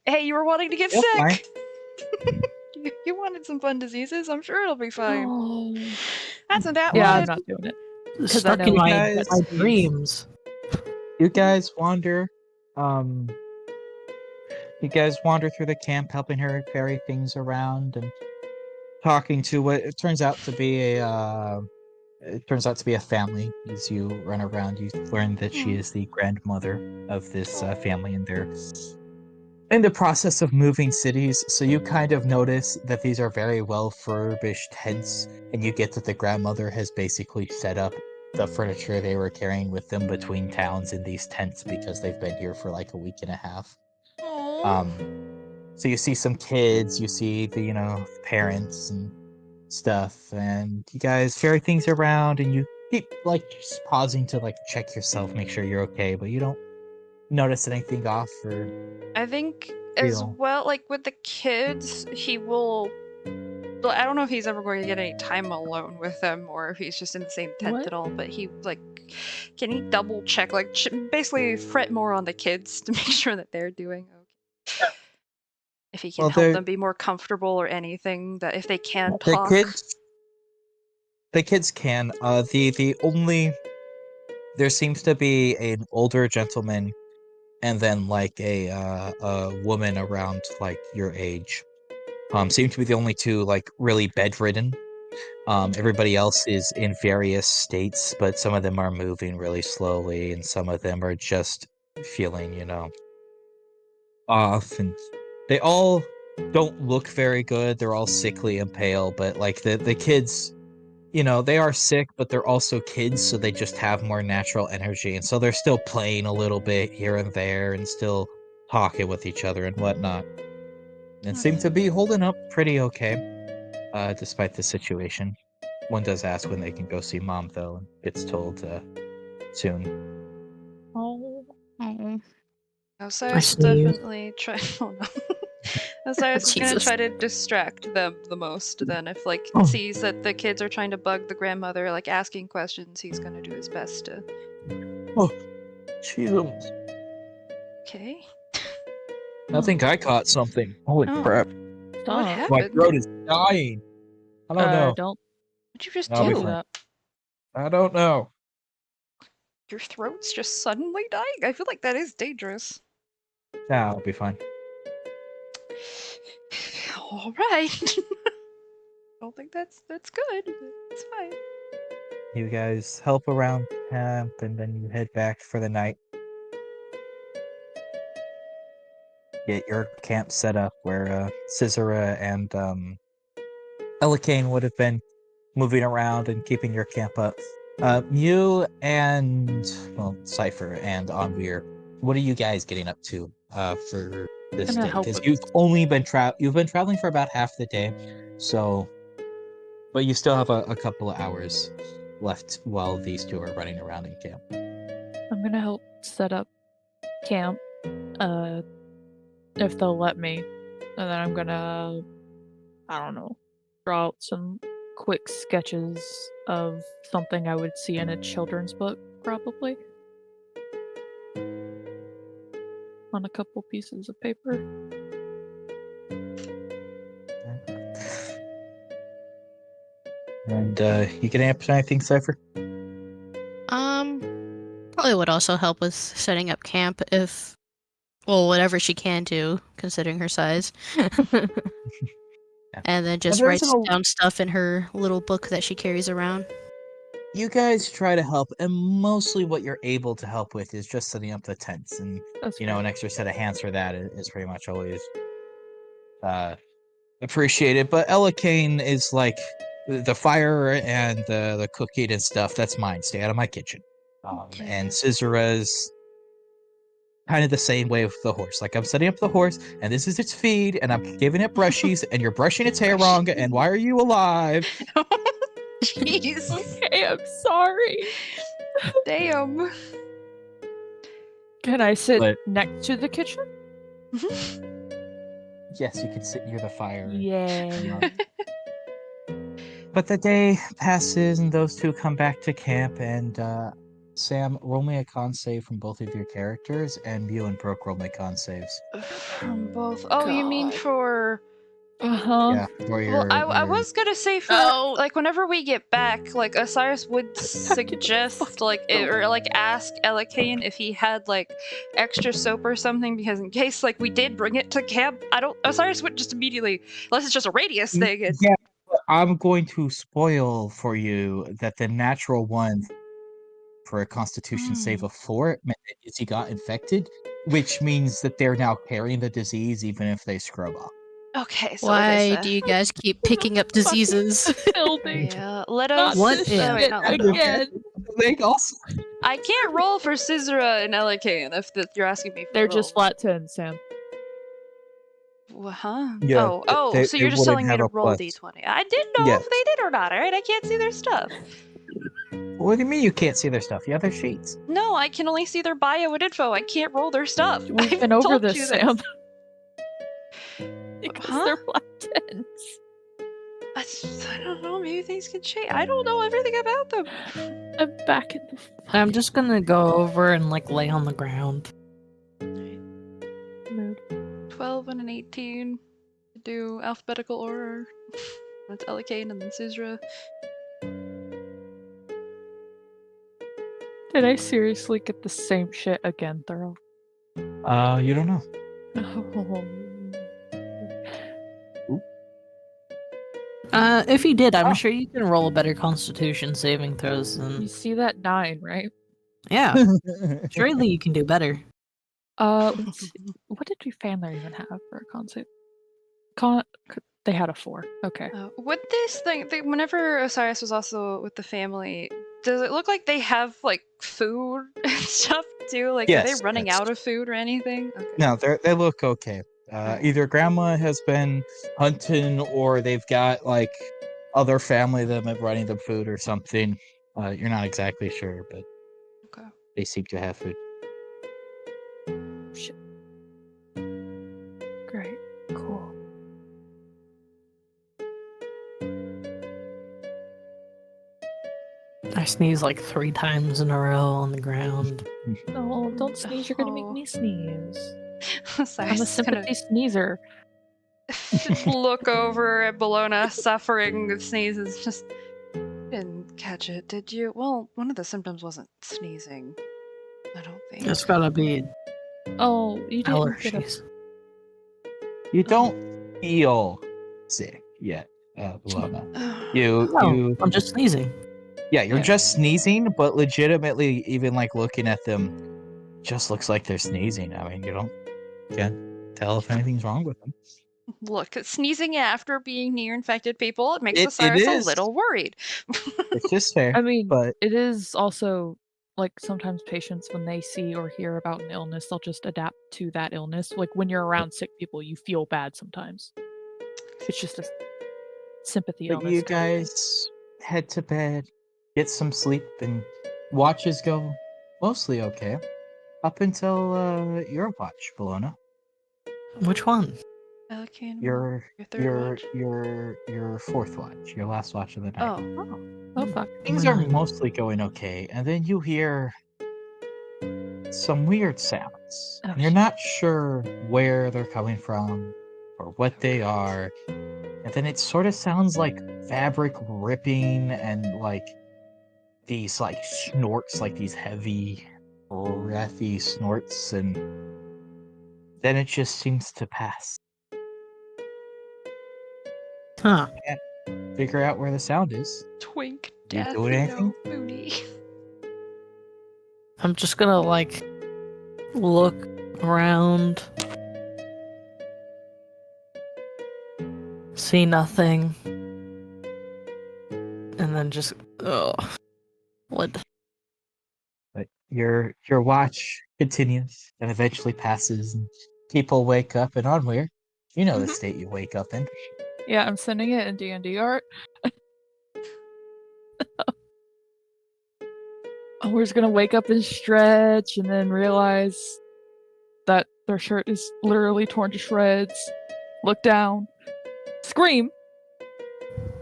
B: Hey, you were wanting to get
A: You're fine.
B: sick. You wanted some fun diseases. I'm sure it'll be fine.
C: Oh.
B: That's not that
C: Yeah, I'm
B: one.
C: not doing it.
D: stuck
C: I
D: in
C: know
D: my,
A: guys-
D: my dreams.
A: You guys wander through the camp, helping her carry things around and talking to what it turns out to be a family. As you run around, you learn that she is the grandmother of this family, and they're in the process of moving cities. So you kind of notice that these are very well furbished tents, and you get that the grandmother has basically set up the furniture they were carrying with them between towns in these tents because they've been here for like a week and a half.
B: Aw.
A: So you see some kids, you see the parents and stuff, and you guys carry things around, and you keep like just pausing to like check yourself, make sure you're okay, but you don't notice anything off or
B: I think as
A: Feel.
B: well, like with the kids, he will. Well, I don't know if he's ever going to get any time alone with them, or if he's just in the same tent
C: What?
B: at all. But can he double check, like basically fret more on the kids to make sure that they're doing okay. If he can
A: Well,
B: help
A: they're-
B: them be more comfortable or anything, that if they can
A: the
B: talk.
A: kids can. There seems to be an older gentleman and then like a woman around like your age. Seem to be the only two like really bedridden. Everybody else is in various states, but some of them are moving really slowly, and some of them are just feeling, off. And they all don't look very good. They're all sickly and pale, but like the kids, they are sick, but they're also kids, so they just have more natural energy, and so they're still playing a little bit here and there, and still talking with each other and whatnot. And seem to be holding up pretty okay, despite the situation. One does ask when they can go see Mom, though, and gets told soon.
C: Oh.
E: Oh.
B: Osiris
D: see you.
B: definitely try. Oh no. Osiris is gonna
E: Jesus.
B: try to distract them the most. Then, if
D: Oh.
B: sees that the kids are trying to bug the grandmother, like asking questions, he's gonna do his best to.
A: Jeez,
B: Okay.
A: I think I caught something. Holy
B: Oh.
A: crap!
B: What
C: Stop.
A: My
B: happened?
A: throat is dying. I don't know.
C: Don't
B: What'd you just
A: I'll be
C: do
B: do?
A: fine.
C: that.
A: I don't know.
B: Your throat's just suddenly dying? I feel like that is dangerous.
A: Nah, I'll be fine.
B: All right. Don't think that's good. But it's fine.
A: You guys help around camp, and then you head back for the night. Get your camp set up where Caesara and Elikane would have been moving around and keeping your camp up. You and Cypher and Onweir, what are you guys getting up to for this
C: Gonna
A: day
C: help
A: because
C: with-
A: you've been traveling for about half the day, so but you still have a couple of hours left while these two are running around in camp.
C: I'm gonna help set up camp, if they'll let me, and then I'm gonna, I don't know, draw out some quick sketches of something I would see in a children's book, probably, on a couple pieces of paper.
A: And you can answer anything, Cypher?
E: Probably would also help with setting up camp if, well, whatever she can do, considering her size. And then just
A: there's
E: writes
A: no-
E: down stuff in her little book that she carries around.
A: You guys try to help, and mostly what you're able to help with is just setting up the tents, and
C: That's
A: you know,
C: fair.
A: an extra set of hands for that is pretty much always appreciated. But Ella Kane is like the fire and the cooking and stuff. That's mine. Stay out of my kitchen.
B: Okay.
A: And Scissura's kind of the same way with the horse. Like, I'm setting up the horse, and this is its feed, and I'm giving it brushies, and you're brushing its hair wrong. And why are you alive?
B: Jeez.
C: Okay, I'm sorry.
B: Damn.
C: Can I sit
A: But-
C: next to the kitchen?
A: Yes, you can sit near the fire.
C: Yeah.
A: But the day passes, and those two come back to camp. And Sam, roll me a con save from both of your characters, and Mew and Brooke roll me con saves.
B: From both. Oh, you mean
C: God.
B: for?
C: Uh-huh.
A: Yeah, for your.
B: Well, I
A: your-
B: was gonna say for
C: Oh.
B: like whenever we get back, like Osiris would suggest like or like ask Ella Kane if he had like extra soap or something, because in case like we did bring it to camp, Osiris would just immediately, unless it's just a radius thing. It's,
A: Yeah, but I'm going to spoil for you that the natural one for a Constitution save of 4 meant that Izzy got infected, which means that they're now carrying the disease even if they scrub off.
B: okay. So
E: Why do you guys keep picking up diseases?
C: Building.
B: Yeah, let
C: Not
B: us.
D: What
C: this
D: if-
B: Oh, wait,
C: shit
B: not let us.
C: again.
A: They also.
B: I can't roll for Scissora and Ella Kane if you're asking me. For
C: They're just
B: roll.
C: flat 10, Sam.
B: Huh?
A: Yeah,
B: Oh,
A: they-
B: so
A: they
B: you're just
A: wouldn't
B: telling me
A: have
B: to
A: a
B: roll
A: plus.
B: d20. I didn't know
A: Yes.
B: if they did or not. All right, I can't see their stuff.
A: What do you mean you can't see their stuff? You have their sheets.
B: No, I can only see their bio and info. I can't roll their stuff.
C: We've
B: I've
C: been over
B: told
C: this,
B: you
C: Sam. Because
B: Huh?
C: they're flat 10s.
B: I don't know. Maybe things can change. I don't know everything about them.
C: I'm back in the
D: I'm just gonna go over and like lay on the ground.
C: mood.
B: 12 and an 18 to do alphabetical order. That's Ella Kane and then Sizra.
C: Did I seriously get the same shit again, Thorough?
A: You don't know.
D: If you did, I'm
A: Oh.
D: sure you can roll a better Constitution saving throws
C: You
D: than.
C: see that 9, right?
D: Yeah, surely you can do better.
C: Let's see. What did your family even have for a concept? They had a 4. Okay.
B: With this thing, whenever Osiris was also with the family, does it look like they have like food and stuff too? Like, are
A: Yes,
B: they running
A: yes.
B: out of food or anything? Okay.
A: No, they look okay. Either grandma has been hunting, or they've got like other family that have been running them food or something. You're not exactly sure, but
B: Okay.
A: they seem to have food.
C: Shit. Great. Cool.
D: I sneezed like 3 times in a row on the ground.
C: No, don't sneeze. You're gonna make
B: Oh.
C: me sneeze.
B: Osiris
C: I'm a
B: is gonna
C: sympathy sneezer.
B: look over at Bologna suffering with sneezes. Just didn't catch it, did you? Well, one of the symptoms wasn't sneezing. I don't think.
D: It's gotta be
C: Oh, you didn't get a
D: allergies.
A: You don't feel sick yet, Luna.
B: Ugh.
A: You
D: I'm just sneezing.
A: Yeah, you're
B: Yeah.
A: just sneezing, but legitimately, even like looking at them, just looks like they're sneezing. I mean, can't tell if anything's wrong with them.
B: Look, sneezing after being near infected people, it makes
A: It
B: Osiris a
A: is.
B: little worried.
A: It's just fair.
C: I mean,
A: but
C: it is also like sometimes patients, when they see or hear about an illness, they'll just adapt to that illness. Like when you're around sick people, you feel bad sometimes. It's just a sympathy
A: But
C: illness.
A: you
C: type thing.
A: guys head to bed, get some sleep, and watches go mostly okay. Up until your watch, Bologna.
D: Which one?
B: Pelican.
A: Your
B: third watch.
A: your fourth watch, your last watch of the night.
C: Oh fuck.
A: Things are mostly going okay, and then you hear some weird sounds.
C: Oh,
A: And you're not sure where they're coming from or what they are. And then it sort of sounds like fabric ripping and like these like snorts, like these heavy, breathy snorts, and then it just seems to pass.
D: Huh.
A: Figure out where the sound is.
B: Twink.
A: You
B: Death.
A: doing anything?
B: No, Mooney.
D: I'm just gonna like look around. See nothing. And then just what?
A: But your watch continues and eventually passes, and people wake up, and Onweir, you know the state you wake up in.
C: Yeah, I'm sending it in D&D art. We're just gonna wake up and stretch, and then realize that their shirt is literally torn to shreds. Look down, scream,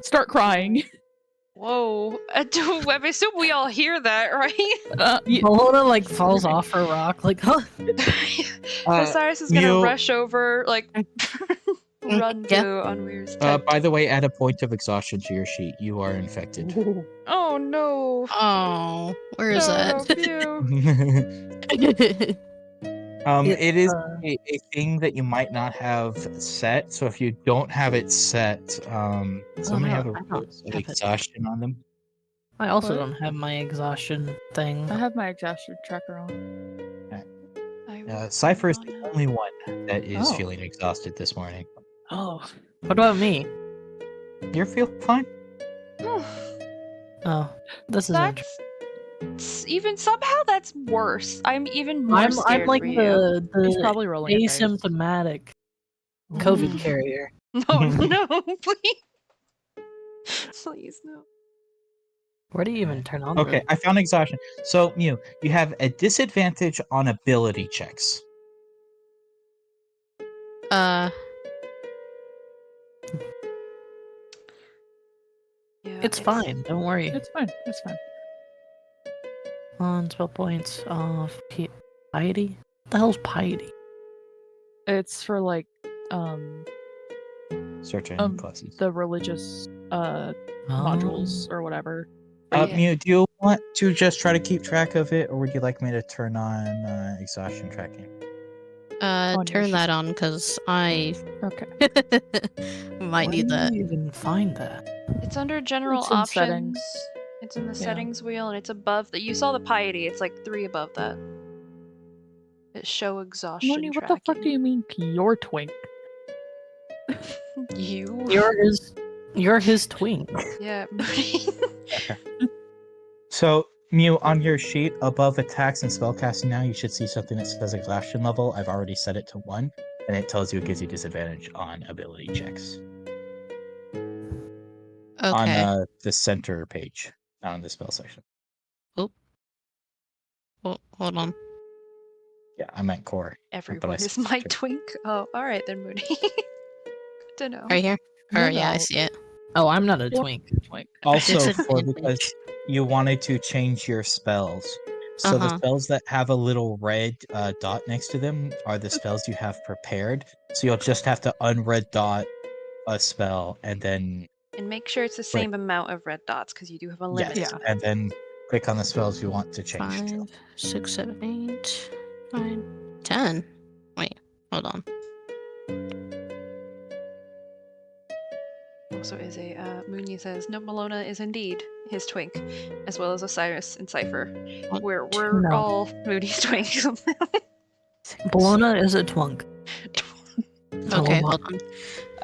C: start crying.
B: Whoa. I assume we all hear that, right?
D: Bologna like falls off her rock, like, huh?
B: Osiris is gonna
A: Mule-
B: rush over, like, run
E: Yeah.
B: to Onweir's tent.
A: By the way, add a point of exhaustion to your sheet. You are infected.
B: Oh no.
E: Oh, where is
B: No,
E: that?
B: phew.
A: It is a thing that you might not have set. So if you don't have it set, so many
D: no,
A: other
D: I don't
A: rules of
D: have it.
A: exhaustion on them.
D: I also
C: What?
D: don't have my exhaustion thing.
C: I have my exhaustion tracker on.
A: Cypher is the only one that is
D: Oh.
A: feeling exhausted this morning.
C: Oh,
D: What about me?
A: You feel fine?
D: Oh, this is interesting.
B: Even somehow that's worse. I'm even more
D: I'm
B: scared
D: like
B: for you.
C: he's
D: the
C: probably rolling a dice.
D: asymptomatic COVID carrier.
B: No, no, please. Please, no.
D: Where do you even turn on?
A: Okay, I found exhaustion. So, Mew, you have a disadvantage on ability checks.
B: Yeah,
D: It's fine. Don't worry.
C: It's fine. It's fine.
D: On spell points of piety. What the hell's piety?
C: It's for like
A: Search classes.
C: the religious modules or whatever.
B: Yeah.
A: Mew, do you want to just try to keep track of it, or would you like me to turn on exhaustion tracking?
C: On your
E: Turn
C: sheet.
E: that on, because I
C: Okay.
E: might
D: Where
E: need
D: do
E: that.
D: you even find that?
B: It's under general
C: It's in
B: options.
C: settings.
B: It's in the
C: Yeah.
B: settings wheel, and it's above that. You saw the piety. It's like 3 above that. It show exhaustion
C: Mooney, what
B: tracking.
C: the fuck do you mean pure twink?
B: You?
D: You're his twink.
B: Yeah.
A: So, Mew, on your sheet above attacks and spellcasting now, you should see something that says exhaustion level. I've already set it to 1, and it tells you it gives you disadvantage on ability checks. On
E: Okay.
A: the center page, not on the spell section.
E: Hold on.
A: Yeah, I meant core.
B: Everyone
A: said
B: is my
A: center.
B: twink. Oh, all right then, Mooney. Good to know.
E: Right here?
C: No,
E: Or yeah, I
C: no.
E: see it.
D: Oh, I'm not a
C: Well-
D: twink.
C: Twink.
A: Also, for
E: Disadvantage.
A: because you wanted to change your spells. So the
E: Uh-huh.
A: spells that have a little red dot next to them are the spells you have prepared. So you'll just have to unred dot a spell and then
B: And make sure it's the same amount of red dots because you do have a limit.
A: yes,
C: Yeah.
A: and then click on the spells you want to change to.
E: 5, 6, 7, 8, 9, 10. Wait, hold on.
B: Also, is Mooney says no, Malona is indeed his twink, as well as Osiris and Cypher. We're
D: No.
B: all Mooney's twinks.
D: Bologna is a twunk.
E: Okay,
D: Oh,
E: hold on.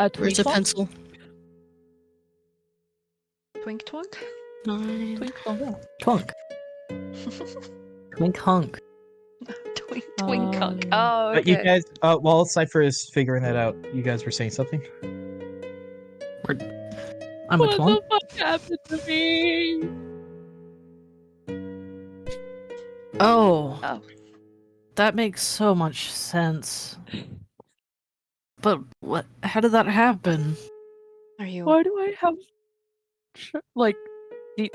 C: Twink
E: Where's the
C: twunk?
E: pencil?
B: Twink twunk?
E: 9.
C: Twink twunk.
D: Twunk. Twink hunk.
B: Twink hunk. Oh,
A: But you
B: okay.
A: guys, while Cypher is figuring that out, you guys were saying something?
D: I'm a
C: What
D: twunk.
C: the fuck happened to me?
D: Oh.
B: Oh.
D: That makes so much sense. But what? How did that happen?
B: Are you?
C: Why do I have like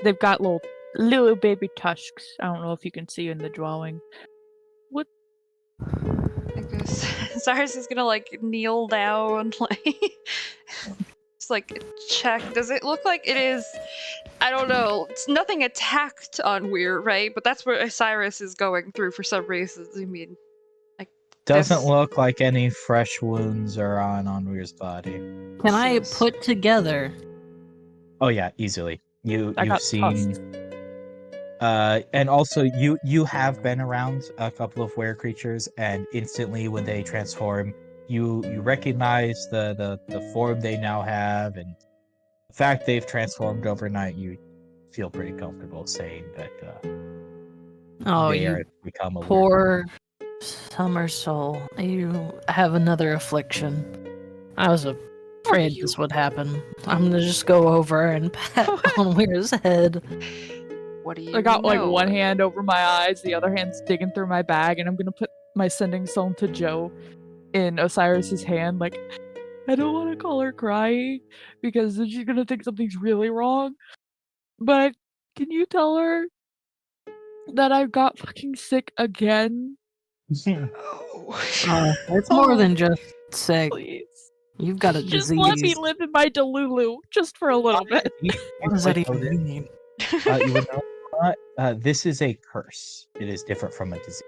C: they've got little baby tusks? I don't know if you can see in the drawing. What?
B: I guess Cyrus is gonna like kneel down, like just like check. Does it look like it is? I don't know. It's nothing attacked on Weir, right? But that's what Cyrus is going through for some reasons. I mean, like
A: Doesn't
B: this-
A: look like any fresh wounds are on Weir's body.
D: Can I
B: Sus.
D: put together?
A: Oh yeah, easily.
C: I
A: You've
C: got
A: seen,
C: tusks.
A: and also you have been around a couple of were creatures, and instantly when they transform, you recognize the form they now have, and the fact they've transformed overnight. You feel pretty comfortable saying that
D: Oh,
A: they
D: you
A: are become a were.
D: poor summer soul. You have another affliction. I was afraid
C: you-
D: this would happen. I'm gonna just go over and pat on Weir's head.
B: what do you?
C: I got like
B: know?
C: one hand over my eyes, the other hand's digging through my bag, and I'm gonna put my sending stone to Joe in Osiris's hand. Like, I don't want to call her crying because then she's gonna think something's really wrong. But can you tell her that I got fucking sick again?
B: Oh.
D: It's more than just sick.
C: Please,
D: You've got a
C: just
D: disease.
C: let me live in my Delulu just for a little bit.
D: What does that even mean?
A: You would know what? This is a curse. It is different from a disease.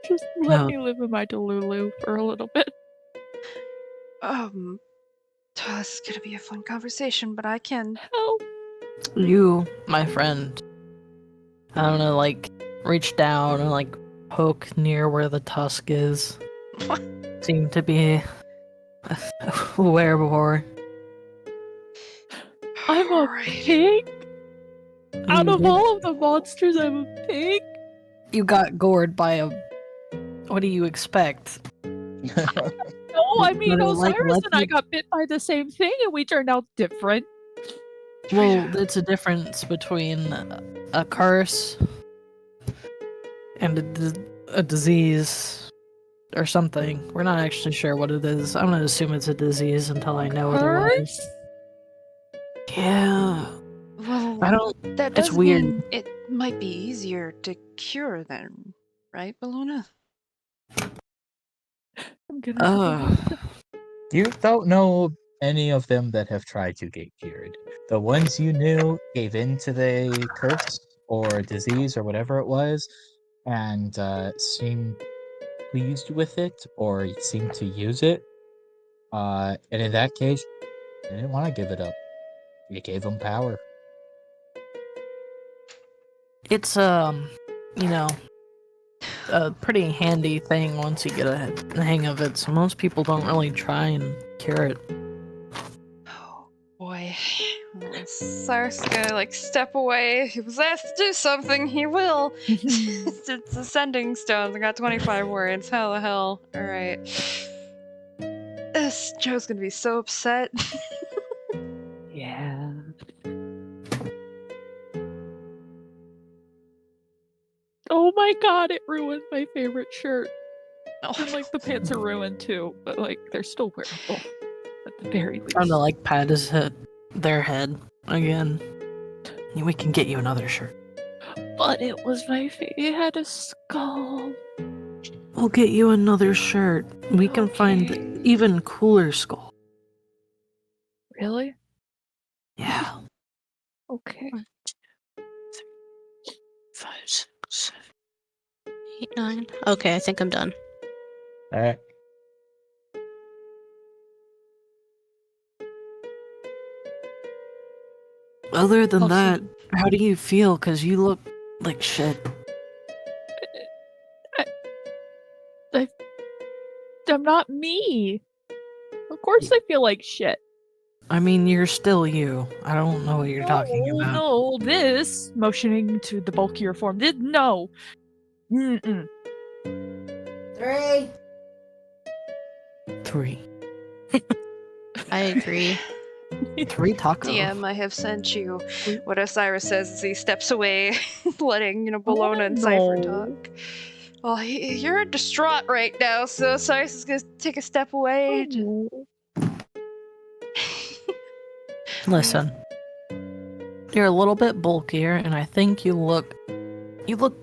C: Just let
D: No.
C: me live in my Delulu for a little bit.
B: This is gonna be a fun conversation, but I can.
C: Help.
D: You, my friend, I don't know, like, reach down and, like, poke near where the tusk is. Seem to be a werebore.
C: I'm a
B: Alright.
C: pig? Out of
D: You-
C: all of the monsters, I'm a pig?
D: You got gored by a. What do you expect?
C: No, I mean,
D: Well, like,
C: Osiris and I
D: lucky-
C: got bit by the same thing and we turned out different.
D: Well, it's a difference between a curse and a disease or something. We're not actually sure what it is. I'm gonna assume it's a disease until I know otherwise.
C: Curse?
D: Yeah.
B: Well,
D: I don't.
B: that
D: it's
B: does
D: weird.
B: mean it might be easier to cure then, right, Baluna?
C: I'm gonna
A: You don't know any of them that have tried to get cured. The ones you knew gave in to the curse or disease or whatever it was, and seemed pleased with it or seemed to use it. And in that case, they didn't want to give it up. You gave them power.
D: It's you know, a pretty handy thing once you get the hang of it. So most people don't really try and cure it.
B: Oh boy. Well, Cyrus is gonna like step away. He was asked to do something, he will. It's ascending stones. I got 25 words. How the hell? Alright. This Joe's gonna be so upset.
C: Yeah. Oh my god, it ruined my favorite shirt. And like the pants are ruined too, but like they're still wearable. At the very least.
D: Trying to like pat his head, their head again. We can get you another shirt.
C: But it was my favorite. It had a skull.
D: We'll get you another shirt. We can
C: Okay.
D: find even cooler skull.
C: Really?
D: Yeah.
C: Okay.
E: 5, 6, 7, 8, 9. Okay, I think I'm done.
A: All right.
D: Other than
C: Also-
D: that, how do you feel? Because you look like shit.
C: I'm not me. Of course I feel like shit.
D: I mean, you're still you. I don't know what you're talking about.
C: No, this motioning to the bulkier form. No. Mm-mm.
E: 3. I agree.
D: 3 taco.
B: DM, I have sent you what Osiris says as he steps away, letting Bologna and Cypher talk. Well, you're distraught right now, so Osiris is gonna take a step away.
D: Listen, you're a little bit bulkier, and I think you look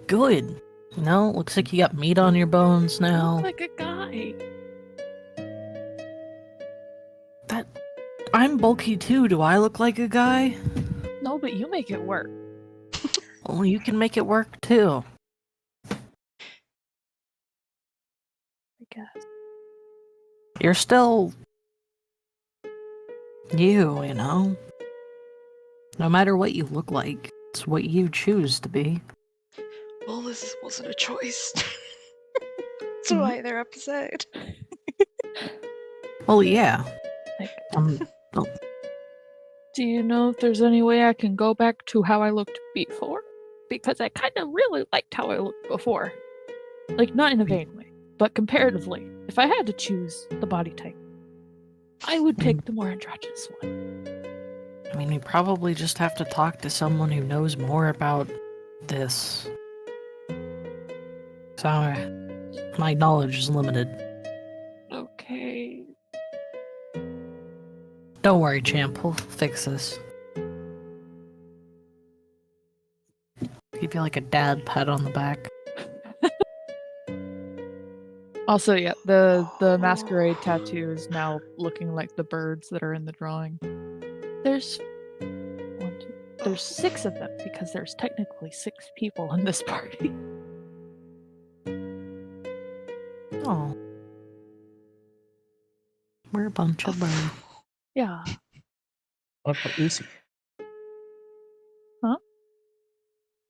D: good. You know, looks like you got meat on your bones now.
C: Like a guy.
D: I'm bulky too. Do I look like a guy?
C: No, but you make it work.
D: Well, you can make it work too.
C: I guess.
D: You're still you know? No matter what you look like, it's what you choose to be.
B: Well, this wasn't a choice. That's why they're upset.
D: Well, yeah.
C: Do you know if there's any way I can go back to how I looked before? Because I kind of really liked how I looked before. Like, not in a vain way, but comparatively, if I had to choose the body type, I would pick the more androgynous one.
D: I mean, you probably just have to talk to someone who knows more about this. So, my knowledge is limited.
C: Okay.
D: Don't worry, champ. We'll fix this. Give you like a dad pat on the back.
C: Also, yeah, the masquerade tattoo is now looking like the birds that are in the drawing. There's 6 of them because there's technically 6 people in this party.
D: Oh. We're a bunch of birds.
C: Yeah.
A: What about Lucy?
C: Huh?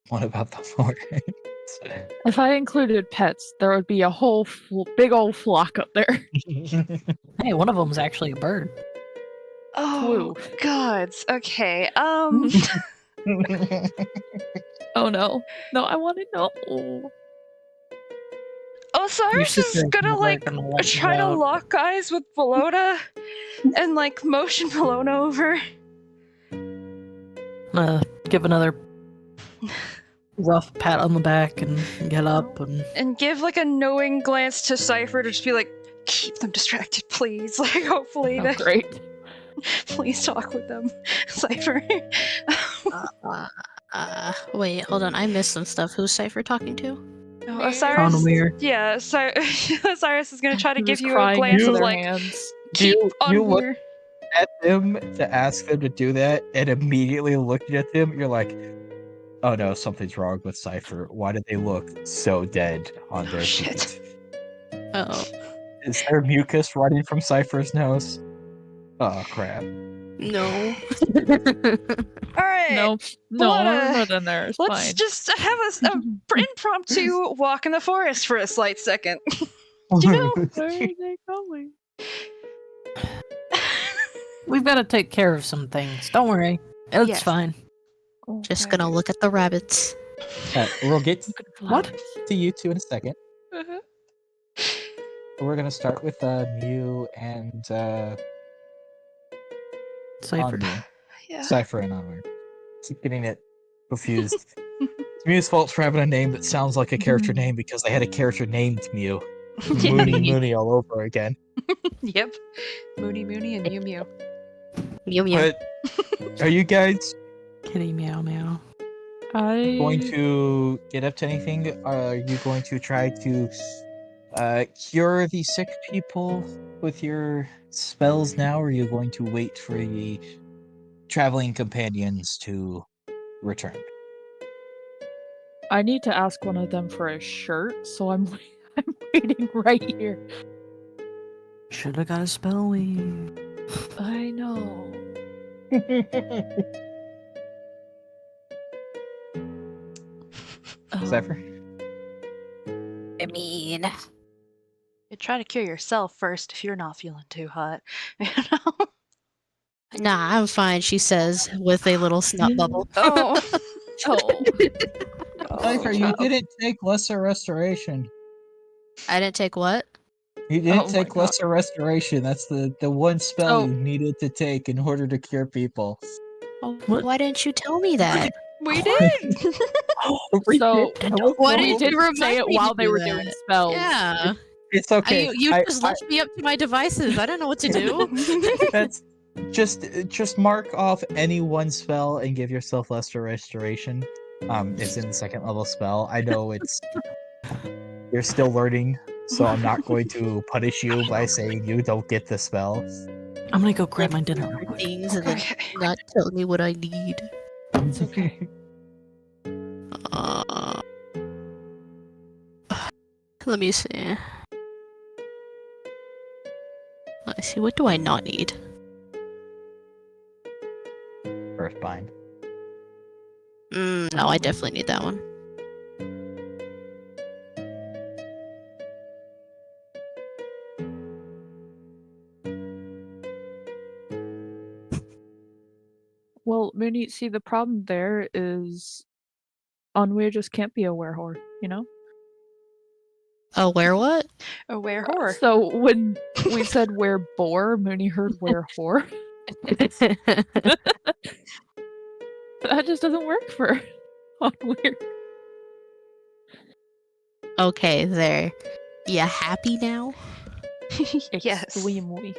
A: What about the forest?
C: If I included pets, there would be a whole big old flock up there.
D: Hey, one of them's actually a bird.
B: Oh, gods. Okay.
C: Oh no. No, I want to know.
B: Osiris is gonna try to lock eyes with Bologna and motion Bologna over.
D: Give another rough pat on the back and get up
B: and give a knowing glance to Cypher to just be like, keep them distracted, please. Hopefully
C: Oh, great.
B: Please talk with them, Cypher.
E: Wait, hold on. I missed some stuff. Who's Cypher talking to?
B: No, Osiris.
D: Conwir.
B: Yeah, Osiris is gonna try to
C: He
B: give
C: was
B: you a
C: crying
B: glance
C: into
B: of
C: their hands.
B: keep on
A: you look
B: Weir.
A: at them to ask them to do that, and immediately looking at them, you're like, oh no, something's wrong with Cypher. Why do they look so dead on their
B: Shit.
A: feet?
E: Oh.
A: Is there mucus running from Cypher's nose? Oh crap.
E: No.
B: Alright.
C: No,
B: Bologna,
C: more than there. It's
B: Let's
C: fine.
B: just have an impromptu walk in the forest for a slight second.
C: Where are they going?
D: We've got to take care of some things. Don't worry. It's
B: Yes.
D: fine.
E: Just gonna look at the rabbits.
A: We'll get
C: What?
A: to you two in a second.
B: Uh-huh.
A: We're gonna start with Mew and
D: Cypher.
A: Onward.
B: Yeah.
A: Cypher and Onward. Keep getting it confused. It's Mew's fault for having a name that sounds like a character name because they had a character named Mew. Mooney all over again.
B: Yep. Mooney and Mew Mew.
E: Mew mew.
A: But are you guys
D: Kitty meow meow.
A: going to get up to anything? Are you going to try to cure the sick people with your spells now, or are you going to wait for the traveling companions to return?
C: I need to ask one of them for a shirt, so I'm waiting right here.
D: Should have got a spell weave.
C: I know.
A: Cypher?
E: I mean,
B: You try to cure yourself first if you're not feeling too hot. You know?
E: Nah, I'm fine, she says, with a little snot bubble.
B: Oh.
C: Oh.
A: Cypher, you didn't take Lesser Restoration.
E: I didn't take what?
A: You didn't
C: Oh my
A: take
C: God.
A: Lesser Restoration. That's the one spell
C: So-
A: you needed to take in order to cure people.
D: What?
E: Why didn't you tell me that?
B: We did.
C: So
E: Why
C: we
E: didn't
C: did
E: you remind
C: say it
E: me to
C: while they
E: do
C: were
E: that?
C: doing spells.
E: Yeah.
A: It's okay.
E: You just left me up to my devices. I don't know what to do.
A: That's just mark off any one spell and give yourself Lesser Restoration. It's in the second level spell. I know you're still learning, so I'm not going to punish you by saying you don't get the spell.
D: I'm gonna go grab my dinner real quick.
E: Things and then
B: Okay.
E: not tell me what I need.
B: It's okay.
E: Let me see. Let me see. What do I not need?
A: First bind.
E: No, I definitely need that one.
C: Well, Mooney, see the problem there is Onweir just can't be a werehor, you know?
E: Oh, where what?
B: A were-whore.
C: So when we said were-boar, Mooney heard were-whore. That just doesn't work for Onweir.
E: Okay, there. You happy now?
B: Yes.
C: Extremely.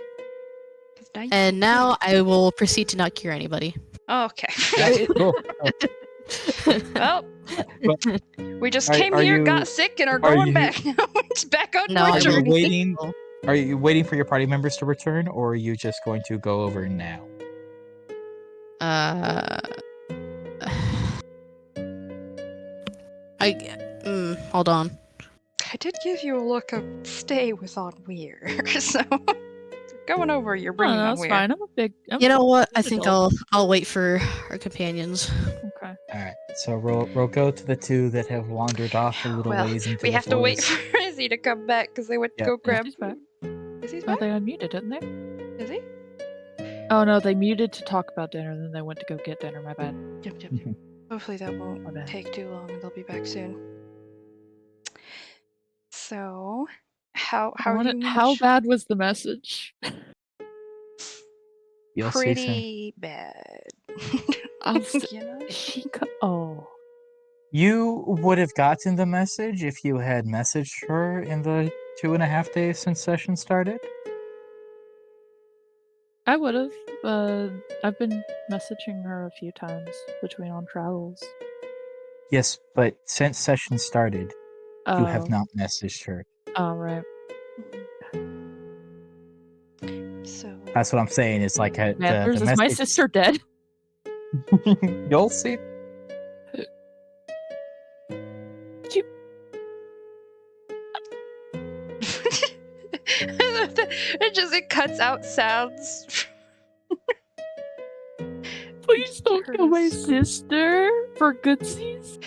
E: And now I will proceed to not cure anybody.
B: Okay.
A: That's cool.
B: Well, we just
A: Are-
B: came
A: are
B: here,
A: you-
B: got sick, and are
A: are
B: going
A: you-
B: back. It's back on
E: No,
B: our
A: Are you
B: journey.
A: waiting? Are you waiting for your party members to return, or are you just going to go over now?
E: Hold on.
B: I did give you a look of stay with Onweir, so we're going over. You're bringing
C: that's
B: Onweir.
C: fine.
E: You know what? I
C: an
E: think
C: adult.
E: I'll wait for our companions.
C: Okay.
A: All right. So we'll go to the two that have wandered off a little
B: Well,
A: ways into
B: we
A: the
B: have to wait
A: forest.
B: for Izzy to come back because they went to
A: Yep.
B: go grab.
C: Izzy's back.
B: Izzy's
C: Oh,
B: back.
C: they unmuted, didn't they?
B: Is he?
C: Oh no, they muted to talk about dinner, then they went to go get dinner. My bad.
B: Yep, yep, yep. Hopefully that won't
C: My bad.
B: take too long, and they'll be back soon. So, how
C: How bad was the message?
A: You'll see soon.
B: pretty bad.
C: I'll s-
B: You know?
C: Oh.
A: You would have gotten the message if you had messaged her in the 2.5 days since session started.
C: I would have. I've been messaging her a few times between on travels.
A: Yes, but since session started, you have
C: Oh.
A: not messaged her.
C: Oh, right.
B: So,
A: That's what I'm saying. It's like the
C: Manners, is my
A: message.
C: sister dead?
A: You'll see.
B: it cuts out sounds.
C: Please don't kill my
B: Curtis.
C: sister for goodsies.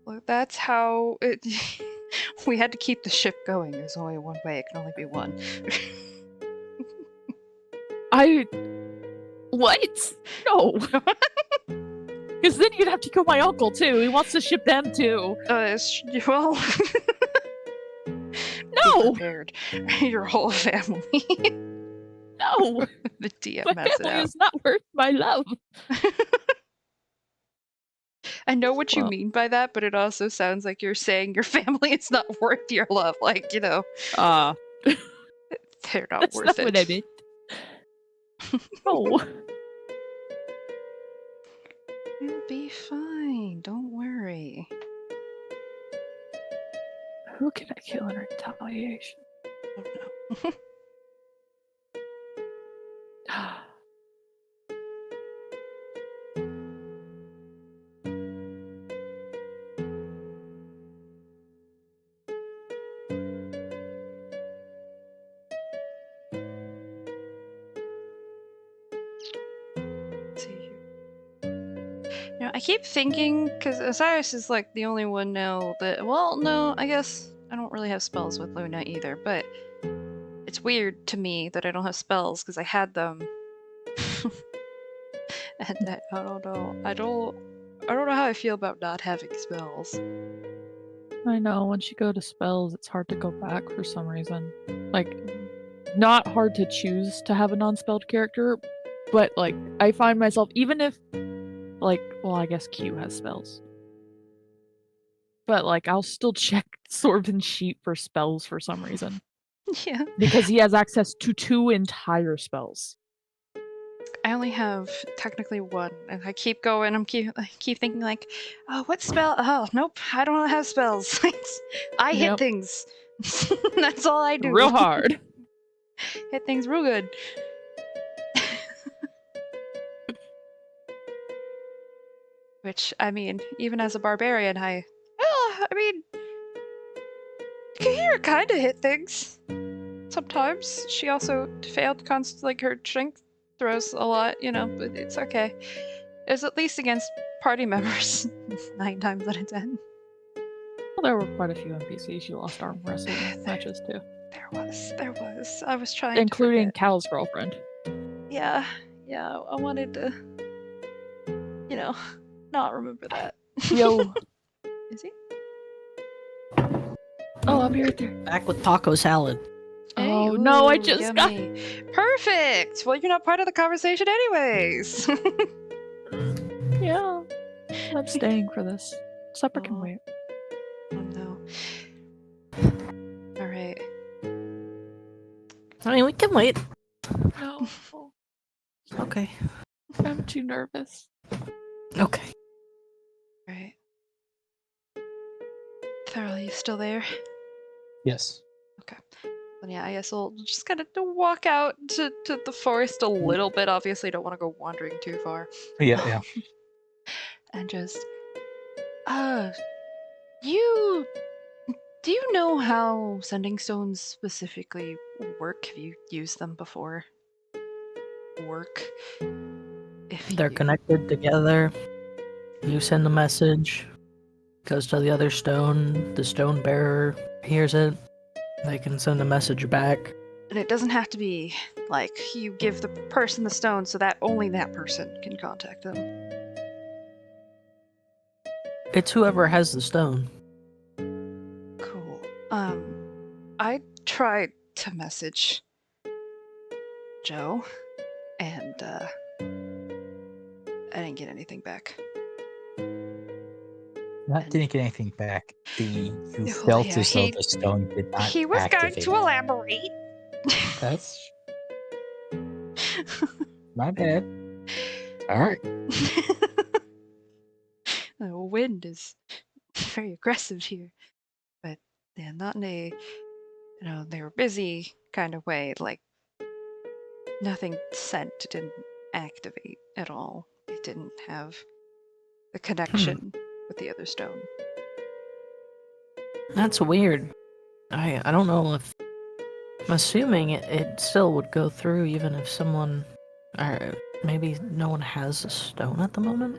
B: Well, that's how it. We had to keep the ship going. There's only one way. It can only be one.
C: What? No. Because then you'd have to kill my uncle too. He wants to ship them too.
B: Well.
C: No.
B: Be prepared. Your whole family.
C: No.
B: The DM
C: My
B: has it
C: family
B: out.
C: is not worth my love.
B: I know what you
C: Well-
B: mean by that, but it also sounds like you're saying your family is not worth your love. Like, you know, they're not
C: That's
B: worth
C: not
B: it.
C: what I meant. No.
B: You'll be fine. Don't worry.
C: Who can I kill in retaliation?
B: Oh no. Let's see here. You know, I keep thinking, because Osiris is like the only one now that, well, no, I guess I don't really have spells with Luna either, but it's weird to me that I don't have spells because I had them And I don't know. I don't know how I feel about not having spells.
C: I know, once you go to spells, it's hard to go back for some reason. Like, not hard to choose to have a non-spelled character, but like, I find myself, even if, like, well, I guess Q has spells. But like, I'll still check Sorbin's sheet for spells for some reason.
B: Yeah.
C: Because he has access to 2 entire spells.
B: I only have technically 1, and I keep going. I keep thinking like, oh, what spell? Oh, nope, I don't have spells. I hit
C: Yep.
B: things. That's all I do.
C: Real hard.
B: Hit things real good. Which, I mean, even as a barbarian, I mean, Kahira kind of hit things. Sometimes. She also failed constantly, like, her strength throws a lot, you know, but it's okay. It's at least against party members 9 times out of 10.
C: Well, there were quite a few NPCs you lost arm wrestling matches to.
B: There was. I was trying
C: Including
B: to forget.
C: Cal's girlfriend.
B: Yeah, I wanted to, you know, not remember that.
C: Yo.
B: Is he?
C: Oh, I'll be right there.
D: Back with taco salad.
C: Oh, no, I
B: Ooh,
C: just got-
B: yummy. Perfect! Well, you're not part of the conversation anyways.
C: Yeah. I'm staying for this. Supper can
B: Oh.
C: wait.
B: Oh no. Alright.
D: I mean, we can wait.
C: No.
D: Okay.
C: I'm too nervous.
D: Okay.
B: Right. Thurl, you still there?
A: Yes.
B: Then yeah, I guess we'll just kind of walk out to the forest a little bit. Obviously, don't want to go wandering too far.
A: Yeah.
B: And just, do you know how sending stones specifically work? Have you used them before? If
D: They're
B: you-
D: connected together. You send a message, goes to the other stone, the stone bearer hears it, they can send a message back.
B: And it doesn't have to be like you give the person the stone so that only that person can contact them.
D: It's whoever has the stone.
B: Cool. I tried to message Joe, and I didn't get anything back.
A: Not didn't get anything back. You
B: Oh,
A: felt
B: yeah,
A: as though
B: he-
A: the stone did not
B: He was
A: activate.
B: going to elaborate.
A: That's my bad. All right.
B: The wind is very aggressive here, but yeah, not in a, they were busy kind of way. Like nothing sent didn't activate at all. It didn't have a connection with the other stone.
D: That's weird. I don't know if... I'm assuming it still would go through even if someone... Or maybe no one has a stone at the moment?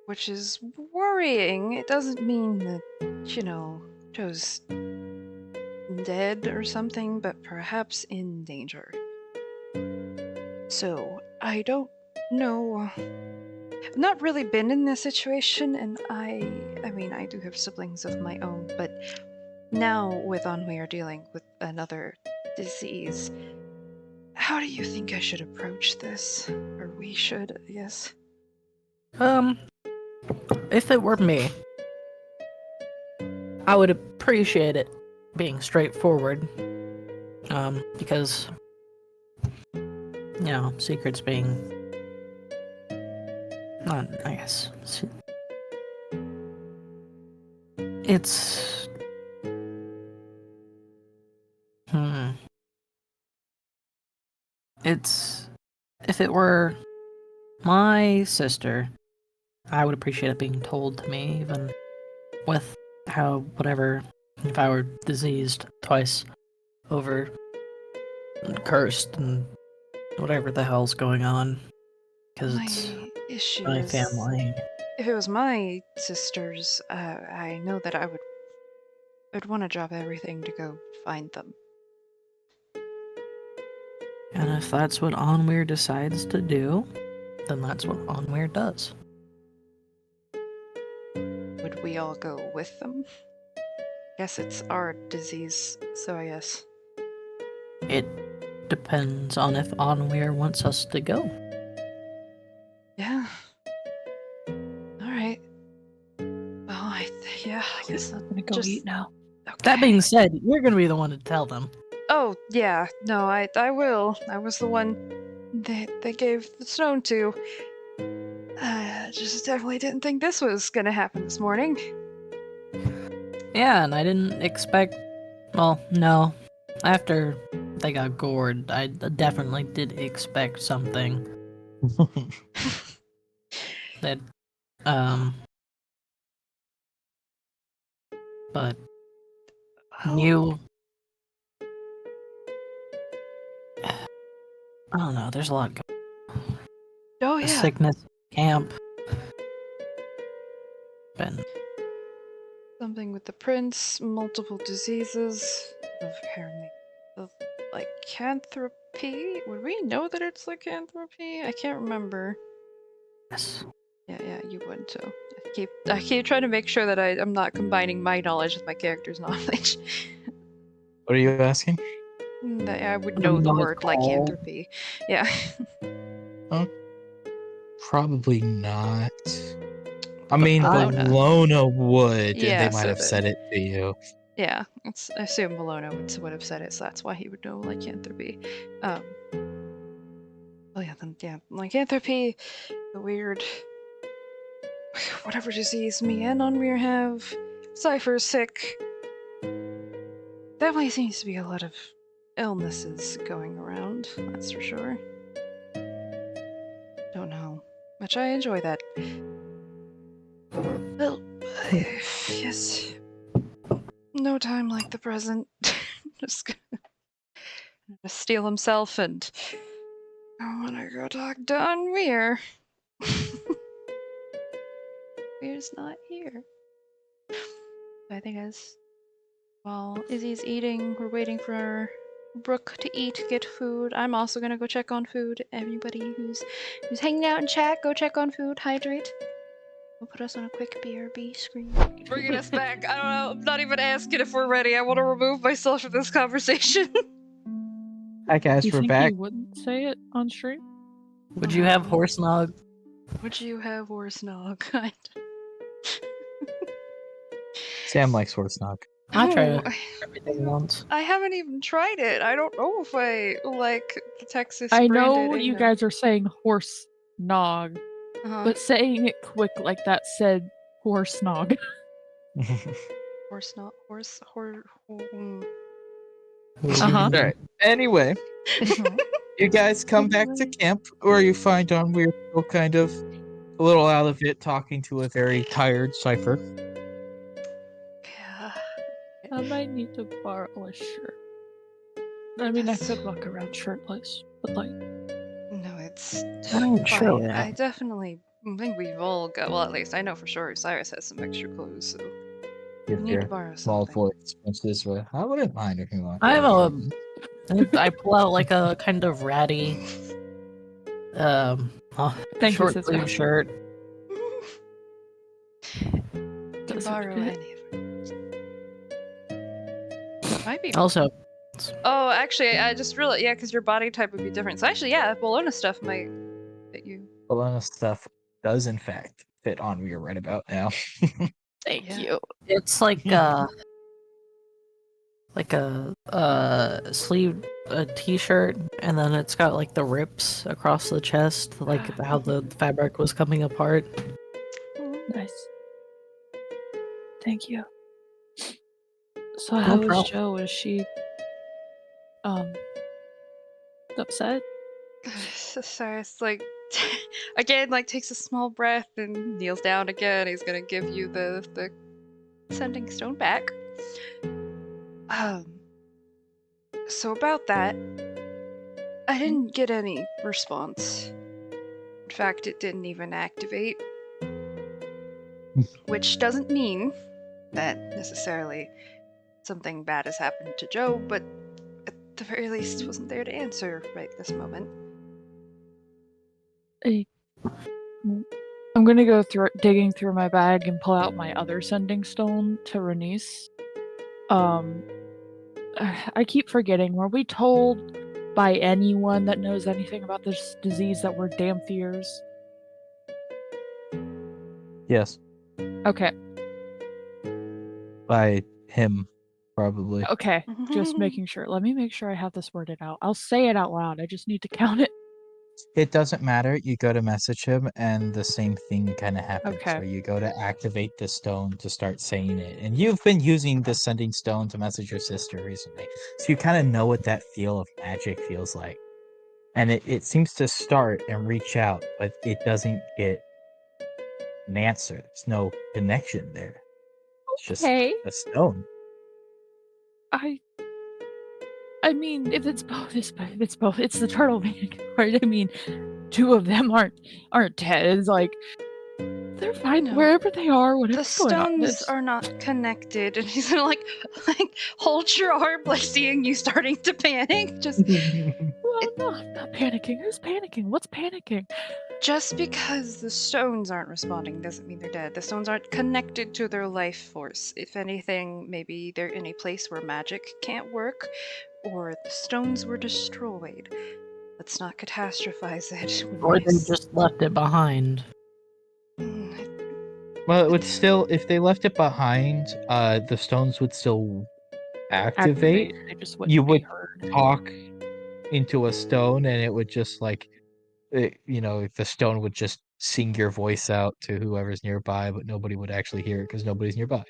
B: Which is worrying. It doesn't mean that, Joe's dead or something, but perhaps in danger. So, I don't know. I've not really been in this situation, and I mean, I do have siblings of my own, but now with On we are dealing with another disease. How do you think I should approach this? Or we should, I guess.
D: If it were me, I would appreciate it being straightforward. Because, secrets being... Not, I guess... It's... It's... If it were my sister, I would appreciate it being told to me, even with how, whatever, if I were diseased twice over, and cursed, and whatever the hell's going on, because it's
B: My issue
D: my
B: is,
D: family.
B: if it was my sisters, I know that I'd want to drop everything to go find them.
D: And if that's what Onweir decides to do, then that's what Onweir does.
B: Would we all go with them? Guess it's our disease, so I guess.
D: It depends on if Onweir wants us to go.
B: Yeah. Alright. Well, I guess
C: I'm gonna go
B: just-
C: eat now.
D: That
B: okay.
D: being said, you're gonna be the one to tell them.
B: Oh, yeah. No, I will. I was the one they gave the stone to. I just definitely didn't think this was gonna happen this morning.
D: Yeah, and I didn't expect. Well, no. After they got gored, I definitely did expect something that, But you. I don't know, there's a lot going on.
B: Oh,
D: The
B: yeah.
D: sickness, camp. Been
B: Something with the prince, multiple diseases, apparently of lycanthropy. Would we know that it's lycanthropy? I can't remember.
D: yes.
B: Yeah, you would too. I keep trying to make sure that I'm not combining my knowledge with my character's knowledge.
A: What are you asking?
B: That I would
D: I
B: know
D: don't
B: the
D: know
B: word
D: it's called.
B: lycanthropy. Yeah.
A: Probably not. I mean,
B: Bologna.
A: Bologna would,
B: Yeah,
A: and they might
B: so
A: have said it to you.
B: Yeah, I assume Bologna would have said it, so that's why he would know lycanthropy. Well, yeah, lycanthropy, the weird, whatever disease me and Onweir have, Cypher's sick. Definitely seems to be a lot of illnesses going around, that's for sure. Don't know. Much I enjoy that. Well, yes. No time like the present. Just gonna steal himself and I wanna go talk to Onweir. Weir's not here. I think as while Izzy's eating, we're waiting for Brooke to eat, get food. I'm also gonna go check on food. Everybody who's hanging out in chat, go check on food, hydrate. We'll put us on a quick BRB screen. Bringing us back. I don't know. I'm not even asking if we're ready. I want to remove myself from this conversation.
A: Hi guys,
C: You
A: we're
C: think
A: back.
C: you wouldn't say it on stream?
D: Would you have horse nog?
B: Would you have Warsnog?
A: Sam likes horse nog.
D: I try
B: Oh,
D: everything once.
B: I haven't even tried it. I don't know if I like the Texas.
C: I know
B: branded
C: you
B: ale.
C: guys are saying horse nog,
B: Uh-huh.
C: but saying it quick like that said horse nog. Uh-huh.
A: Alright. Anyway, you guys come back to camp, where you find Onweir still kind of a little out of it, talking to a very tired Cypher.
B: Yeah.
C: I might need to borrow a shirt. I mean, I could walk around shirtless, but like,
B: No, it's
D: Oh,
B: fine.
D: sure.
B: I definitely think we've all got. Well, at least I know for sure Cyrus has some extra clothes, so we
A: If
B: need
A: you're
B: to borrow
A: small
B: something.
A: for expenses, but I wouldn't mind if you want.
D: I have I pull out like a kind of ratty,
C: Thank you,
D: short
C: sister.
D: sleeve shirt.
B: To
C: Doesn't
B: borrow
C: fit.
B: any of it. Might be.
D: Also,
B: Oh, actually, I just realized. Yeah, because your body type would be different. So actually, yeah, Bologna stuff might fit you.
A: Bologna stuff does in fact fit Onweir right about now.
C: Thank
B: Yeah.
C: you.
D: it's like a sleeve a t-shirt, and then it's got like the rips across the chest, like how the fabric was coming apart.
C: Nice. Thank you. So
D: No
C: how is
D: problem.
C: Joe? Is she upset?
B: Cyrus, like, again, like, takes a small breath and kneels down again. He's gonna give you the sending stone back. So about that, I didn't get any response. In fact, it didn't even activate. Which doesn't mean that necessarily something bad has happened to Joe, but the very least, wasn't there to answer right this moment.
C: I'm gonna go digging through my bag and pull out my other sending stone to Renice. I keep forgetting. Were we told by anyone that knows anything about this disease that we're Damphiers?
A: Yes,
C: Okay.
A: by him, probably.
C: Okay. Just making sure. Let me make sure I have this worded out. I'll say it out loud. I just need to count it.
A: It doesn't matter. You go to message him, and the same thing kind of happens.
C: Okay.
A: Where you go to activate the stone to start saying it, and you've been using the sending stone to message your sister recently, so you kind of know what that feel of magic feels like. And it seems to start and reach out, but it doesn't get an answer. There's no connection there. It's just
C: Okay.
A: a stone.
C: I mean, if it's both, it's both. It's the turtle vanguard. I mean, two of them aren't dead. It's like they're fine
B: No.
C: wherever they are.
B: The
C: Whatever's going on.
B: stones are not connected, and he's gonna like hold your arm, like seeing you starting to panic. Just
C: Well, no, I'm not panicking. Who's panicking? What's panicking?
B: just because the stones aren't responding doesn't mean they're dead. The stones aren't connected to their life force. If anything, maybe they're in a place where magic can't work, or the stones were destroyed. Let's not catastrophize it.
D: Or they just left it behind.
A: Well, it would still, if they left it behind, the stones would still activate.
C: They just wouldn't
A: You
C: be
A: would
C: heard.
A: talk into a stone, and it would just like, the stone would just sing your voice out to whoever's nearby, but nobody would actually hear it because nobody's nearby.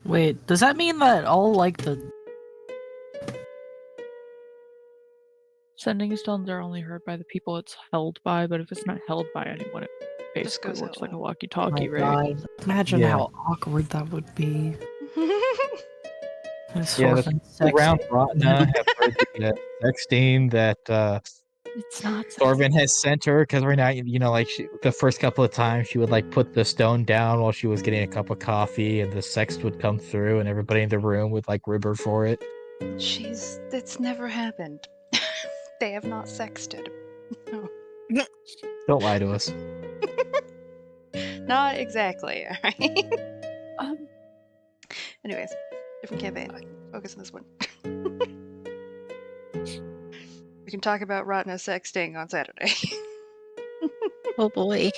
D: Wait, does that mean that all like the
C: Sending stones are only heard by the people it's held by, but if it's not held by anyone, it
B: Just
C: basically
B: goes
C: works
B: out
C: like a
B: loud.
C: walkie-talkie,
D: my
C: right?
D: God. Imagine
A: Yeah.
D: how awkward that would be. This
A: Yeah,
D: fucking
A: Around
D: sex-
A: Rotna have heard the sexting that
C: It's not.
A: Thorvin has sent her, because right now, the first couple of times she would like put the stone down while she was getting a cup of coffee, and the sext would come through, and everybody in the room would like rib her for it.
B: It's never happened. They have not sexted.
A: Don't lie to us.
B: Not exactly, alright?
C: Um,
B: Anyways, different campaign. Focus on this one. We can talk about Rotna sexting on Saturday.
E: Oh boy.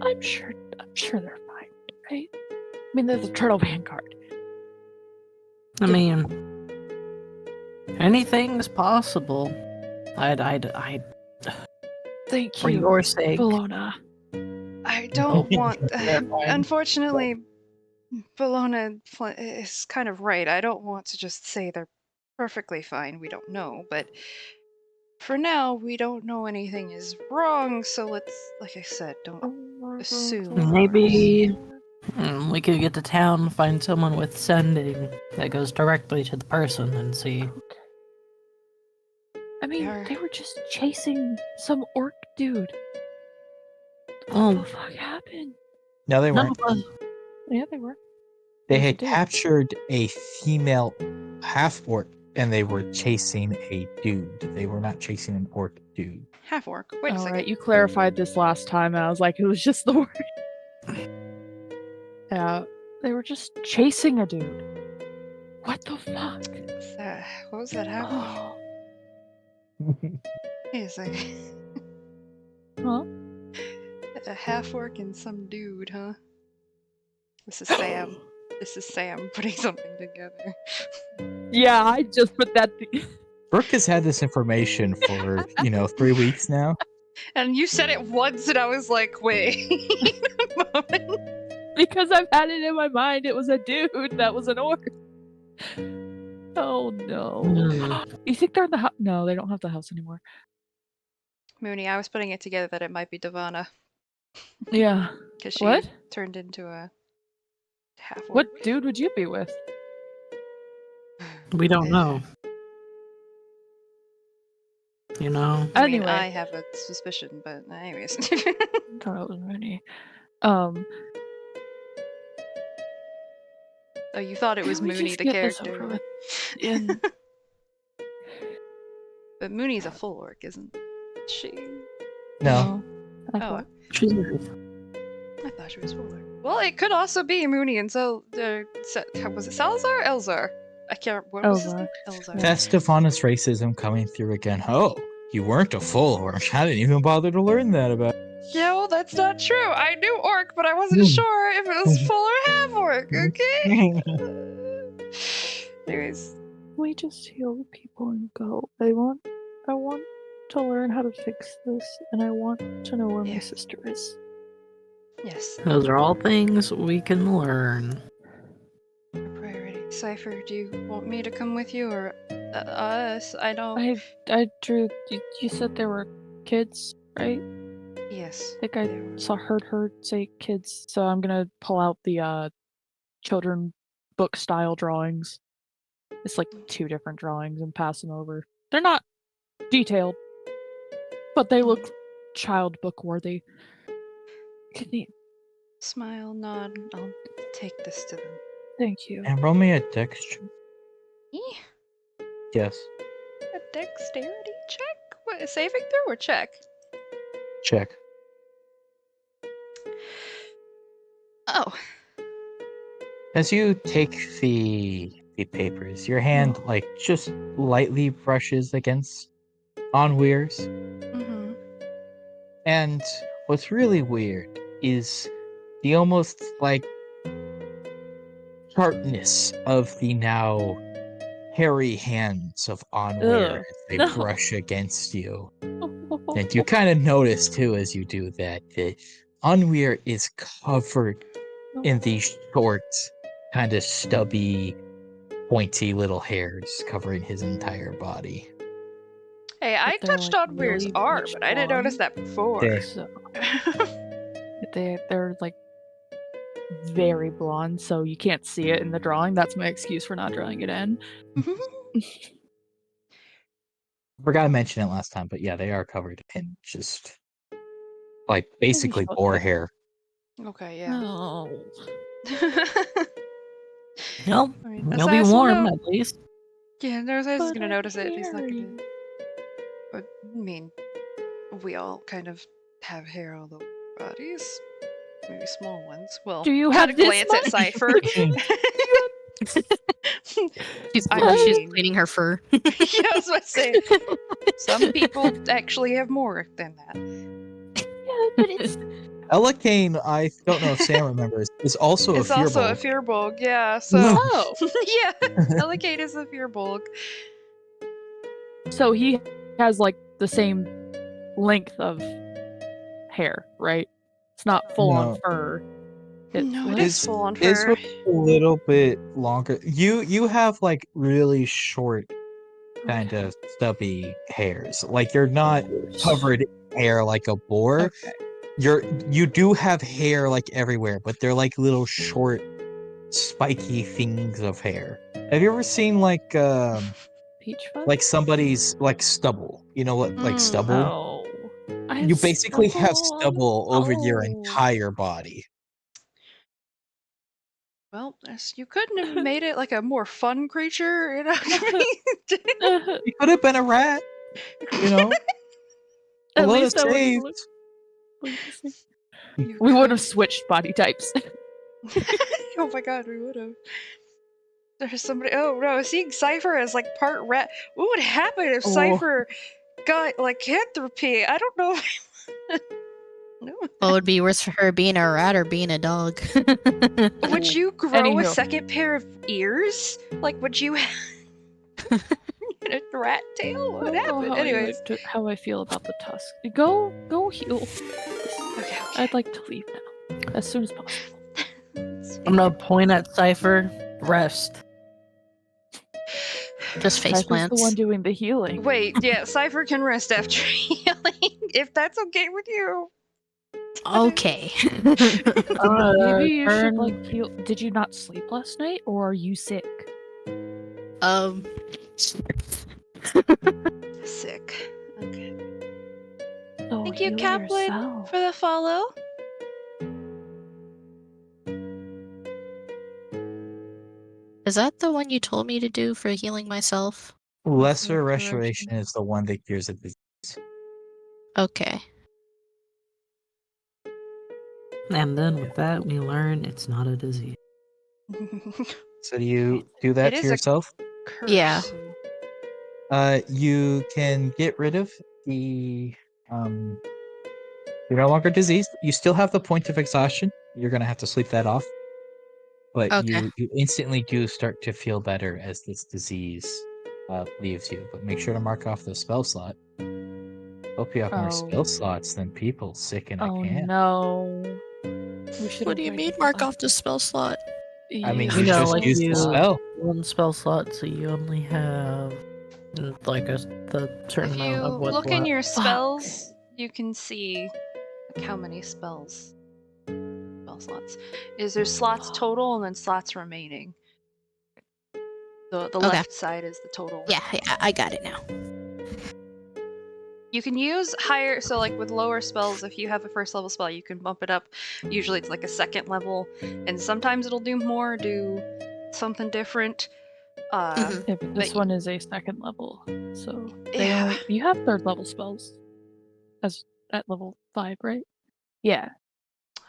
C: I'm sure they're fine, right? I mean, they're the Turtle Vanguard.
D: I mean, anything's possible. I'd
C: Thank
D: for
C: you,
D: your sake.
C: Bologna.
B: I don't
A: Oh.
B: want.
D: They're fine.
B: Unfortunately, Bologna is kind of right. I don't want to just say they're perfectly fine. We don't know, but for now, we don't know anything is wrong. So let's, like I said, don't assume.
D: Maybe we could get to town, find someone with sending that goes directly to the person and see.
C: I mean,
B: Are-
C: they were just chasing some orc dude. What
D: Oh,
C: the fuck happened?
A: No, they
D: none
A: weren't.
D: of us.
C: Yeah, they were.
A: They
C: Yes,
A: had
C: they did.
A: captured a female half-orc, and they were chasing a dude. They were not chasing an orc dude.
B: Half orc. Wait a
C: All
B: second.
C: right, you clarified this last time, and I was like, it was just the word. Yeah, they were just chasing a dude. What the fuck?
B: What was that happening?
C: Oh,
B: Wait a second.
C: huh?
B: A half orc and some dude, huh? This is Sam. This is Sam putting something together.
C: Yeah, I just put that.
A: Brooke has had this information for 3 weeks now.
B: And you said it once, and I was like, wait a moment.
C: Because I've had it in my mind. It was a dude that was an orc. Oh no.
D: Hmm.
C: You think they're in the house? No, they don't have the house anymore.
B: Mooney, I was putting it together that it might be Devana.
C: Yeah.
B: Because she
C: What?
B: turned into a half orc.
C: What dude would you be with?
D: We don't know. You know?
B: I mean,
C: Anyway.
B: I have a suspicion, but anyways.
C: Thought it was Mooney.
B: Oh, you thought it was
C: Can we
B: Mooney,
C: just
B: the
C: get this
B: character.
C: over with? And
B: But Mooney's a full orc, isn't she?
A: No.
C: I
B: Oh,
C: thought-
D: She's
B: I thought she was full orc. Well, it could also be Mooney and was it Salazar? Elzar? I can't. What was his
C: Elzar.
B: name? Elzar.
A: Festive honest racism coming through again. Oh, you weren't a full orc. I didn't even bother to learn that about.
B: Yeah, well, that's not true. I knew orc, but I wasn't sure if it was full or half orc. Okay. Anyways,
C: We just heal the people and go. I want to learn how to fix this, and I want to know where
B: Yeah.
C: my sister is.
B: yes.
D: Those are all things we can learn.
B: Priority. Cypher, do you want me to come with you or us? I know.
C: I drew. You said there were kids, right?
B: Yes.
C: I think I heard her say kids, so I'm gonna pull out the children book style drawings. It's like 2 different drawings and pass them over. They're not detailed, but they look child book worthy.
B: Smile, nod. I'll take this to them.
C: Thank you.
A: And roll me a dex check.
B: Eeh,
A: Yes.
B: a dexterity check? What, saving throw or check?
A: Check.
B: Oh.
A: As you take the papers, your hand like just lightly brushes against on Weir's.
B: Mm-hmm.
A: And what's really weird is the almost like sharpness of the now hairy hands of Onweir
C: Ugh,
A: as they
C: no.
A: brush against you. And you kind of notice too as you do that Onweir is covered in these short, kind of stubby, pointy little hairs covering his entire body.
B: Hey, I
C: they're,
B: touched
C: like,
B: on Weir's
C: really
B: arm,
C: bleached
B: but I didn't notice
C: blonde.
B: that before.
A: There.
C: So they're like very blonde, so you can't see it in the drawing. That's my excuse for not drawing it in.
A: Forgot to mention it last time, but yeah, they are covered in just like basically
C: fuck
A: boar
C: that.
A: hair.
B: Okay, yeah.
C: Oh.
D: Well,
B: I mean,
D: you'll be
B: Asas will
D: warm
B: know.
D: at least.
B: Yeah, Narcissus is
C: But
B: gonna
C: I'm
B: notice it. He's not
C: hairy.
B: gonna. But I mean, we all kind of have hair all over our bodies. Maybe small ones. Well,
C: Do you
B: had
C: have
B: a
C: this
B: glance at
C: much?
B: Cypher.
E: She's,
B: I
E: she's
B: mean-
E: cleaning her fur.
B: Yeah, I was about to say. Some people actually have more than that.
C: Yeah, but it's
A: Elikane, I don't know if Sam remembers, is also
B: It's
A: a
B: also a
A: Fearbolg.
B: Fearbolg, yeah. So
C: oh.
B: yeah, Elikane is a Fearbolg.
C: So he has like the same length of hair, right? It's not full on
A: No.
C: fur. It's
B: No, it
C: what?
B: is full on
A: It's
B: fur.
A: a little bit longer. You have like really short, kind
C: Okay.
A: of stubby hairs. Like you're not covered in hair like a boar.
C: Okay.
A: You do have hair like everywhere, but they're like little short, spiky things of hair. Have you ever seen like
C: Peach fuzz?
A: like somebody's like stubble? You know what like
B: Mm.
A: stubble?
C: Oh. I
A: You basically have
C: on-
A: stubble over your
C: oh.
A: entire body.
B: Well, you couldn't have made it like a more fun creature, you know?
A: It could have been a rat, you know.
C: At
A: Let
C: least
A: us
C: I would've
A: save.
C: looked-
B: You
C: We would have
B: could-
C: switched body types.
B: Oh my god, we would have. There's somebody. Oh no, seeing Cypher as like part rat. What would happen if
C: Oh.
B: Cypher got lycanthropy? I don't know. No.
E: What would be worse for her, being a rat or being a dog?
B: Would you grow a
C: Anywho.
B: second pair of ears? Like, would you have a rat tail? What would happen? Anyways.
C: How I feel about the tusk. Go heal.
B: Okay, okay.
C: I'd like to leave now, as soon as possible.
D: I'm gonna point at Cypher. Rest.
E: Just face
C: Cypher's
E: plants.
C: the one doing the healing.
B: Wait, yeah, Cypher can rest after healing, if that's okay with you.
E: Okay.
C: Maybe you should
D: turn-
C: like heal. Did you not sleep last night, or are you sick?
B: Sick. Okay.
C: So
B: Thank you,
C: heal
B: Kaplan,
C: yourself.
B: for the follow.
E: Is that the one you told me to do for healing myself?
A: Lesser
C: restoration.
A: restoration is the one that cures a disease.
E: Okay.
D: And then with that, we learn it's not a disease.
A: So do you do that
B: It
A: to
B: is a
A: yourself?
B: curse.
E: Yeah.
A: You can get rid of the you're no longer diseased. You still have the point of exhaustion. You're gonna have to sleep that off. But
E: Okay.
A: you instantly do start to feel better as this disease leaves you. But make sure to mark off the spell slot. Hope you have more spell
C: Oh.
A: slots than people sick in a
C: Oh
A: camp.
C: no. We should
E: What do you mean mark off the spell slot?
A: I mean,
D: You
A: you
D: know,
A: just
D: like
A: used the
D: you
A: spell.
D: one spell slot, so you only have like the certain
B: If you
D: amount of what's
B: look in
D: left.
B: your
C: Fuck.
B: spells, you can see like how many spell slots. There's slots total and then slots remaining. The
E: Okay.
B: left side is the total.
E: Yeah, I got it now.
B: You can use higher, so like with lower spells, if you have a first level spell, you can bump it up. Usually it's like a second level, and sometimes it'll do more, do something different.
E: Mhm.
C: Yeah, but this
B: But-
C: one is a second level, so they
B: Yeah.
C: only you have third level spells as at level 5, right? Yeah.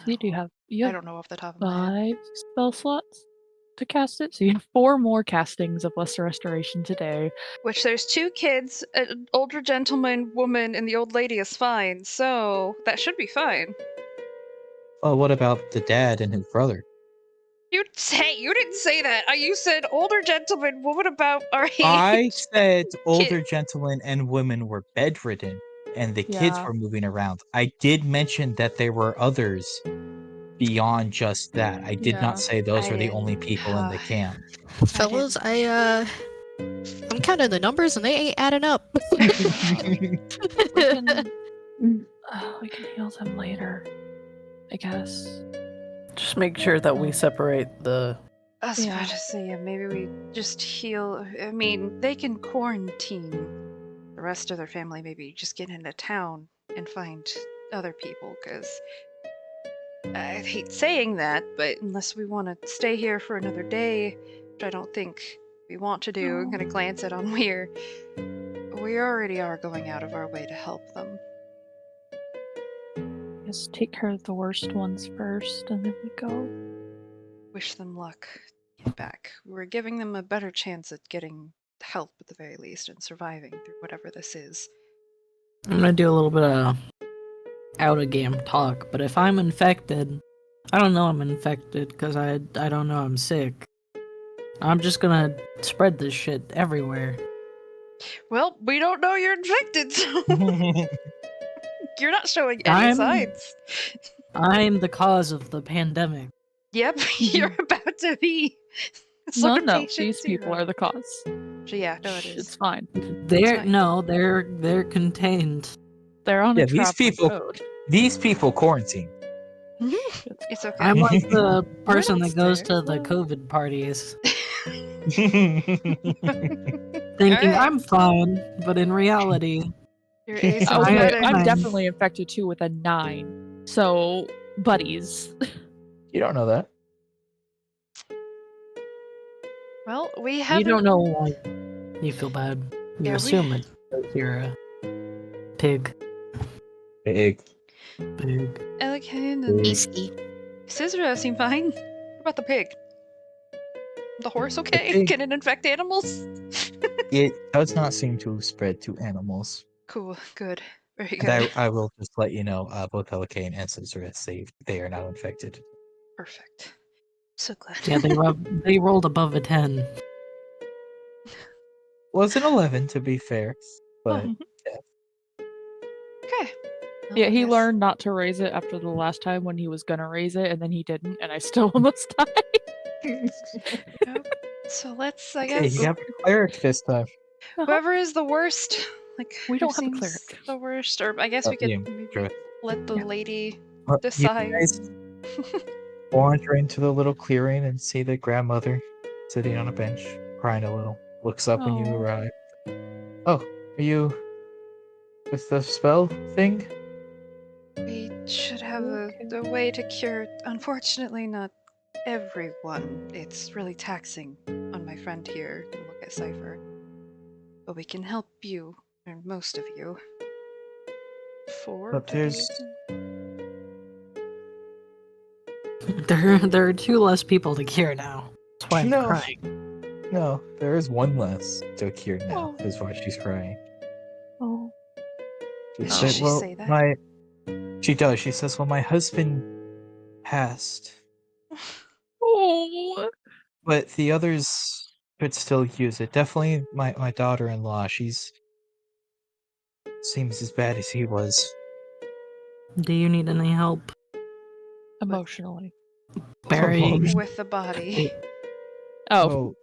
C: So you do have
B: I don't know off the top of my head.
C: 5 spell slots to cast it. So you have 4 more castings of Lesser Restoration today.
B: Which there's 2 kids, an older gentleman, woman, and the old lady is fine, so that should be fine.
A: Well, what about the dad and his brother?
B: You didn't say that. You said older gentleman, woman about our age.
A: I said older gentlemen and women were bedridden and the kids
C: Yeah.
A: were moving around. I did mention that there were others beyond just that. I did
C: Yeah.
A: not say those were the only people in the camp.
E: Fellas, I'm counting the numbers and they ain't adding up.
C: We can heal them later, I guess.
D: Just make sure that we separate the.
B: I was
C: Yeah.
B: about to say, maybe we just heal. I mean, they can quarantine the rest of their family, maybe just get into town and find other people, because I hate saying that, but unless we want to stay here for another day, which I don't think we want to do, I'm going to glance at Onweir. We already are going out of our way to help them.
C: Just take care of the worst ones first, and then we go.
B: Wish them luck. Get back. We're giving them a better chance at getting help at the very least and surviving through whatever this is.
D: I'm gonna do a little bit of out of game talk, but if I'm infected, I don't know I'm infected because I don't know I'm sick. I'm just gonna spread this shit everywhere.
B: Well, we don't know you're infected, so you're not showing any
D: I'm-
B: signs.
D: I'm the cause of the pandemic.
B: Yep, you're about to be.
C: No,
B: sort
C: no,
B: of
C: these
B: patient
C: people
B: zero.
C: are the cause.
B: So yeah, no, it
C: Shh,
B: is.
C: It's fine.
D: They're
B: fine.
D: no, they're contained.
C: They're on
A: Yeah,
C: a
A: these
C: traveling
A: people-
C: road.
A: These people quarantine.
B: It's okay.
D: I'm like the person
C: not
D: that goes to
C: scared.
D: the COVID parties,
B: Alright.
D: thinking I'm fine, but in reality,
B: You're
C: Okay,
B: asymptomatic.
C: I'm
D: Fine.
C: definitely infected too with a 9. So, buddies.
A: You don't know that.
B: Well, we
D: you
B: haven't.
D: don't know why you feel bad. You
B: Yeah, we-
D: assume it's because you're a pig.
A: Big.
D: Pig.
B: Elican and
E: Easy.
B: Scissor seem fine. What about the pig? The horse okay?
A: pig-
B: Can it infect animals?
A: It does not seem to spread to animals.
B: Cool, good. Very
A: And
B: good.
A: I will just let you know, both Helicane and Scissor saved. They are not infected.
B: Perfect. So glad.
D: Yeah, they rolled above a 10.
A: Was an 11 to be fair, but
B: Okay.
C: Yeah, he
B: Yes.
C: learned not to raise it after the last time when he was gonna raise it, and then he didn't, and I still almost died.
B: So let's, I
A: okay,
B: guess,
A: you got the cleric this time.
B: whoever is the worst, like
C: We
B: who
C: don't have a
B: seems
C: cleric.
B: the worst, or I guess
A: Oh,
B: we could
A: yeah,
B: maybe
A: true.
B: let the
C: Yeah.
B: lady
A: Well,
B: decide.
A: You guys wander into the little clearing and see the grandmother sitting on a bench, crying a little. Looks up when you
C: Oh.
A: arrive. Oh, are you with the spell thing?
B: We should have a way to cure it. Unfortunately, not everyone. It's really taxing on my friend here. Look at Cypher. but we can help you, or most of you. For
A: But there's
D: There are 2 less people to cure now. That's why I'm
A: No.
D: crying.
A: no, there is one less to cure now.
C: Oh.
A: Is why she's crying.
C: Oh.
A: She
B: Does
A: said,
B: she
A: "Well,
B: say that?
A: my." She does. She says, "Well, my husband passed,
C: Oh.
A: but the others could still use it. Definitely my daughter-in-law. She's seems as bad as he was."
D: Do you need any help
C: Emotionally.
D: burying?
B: With the body.
C: Oh.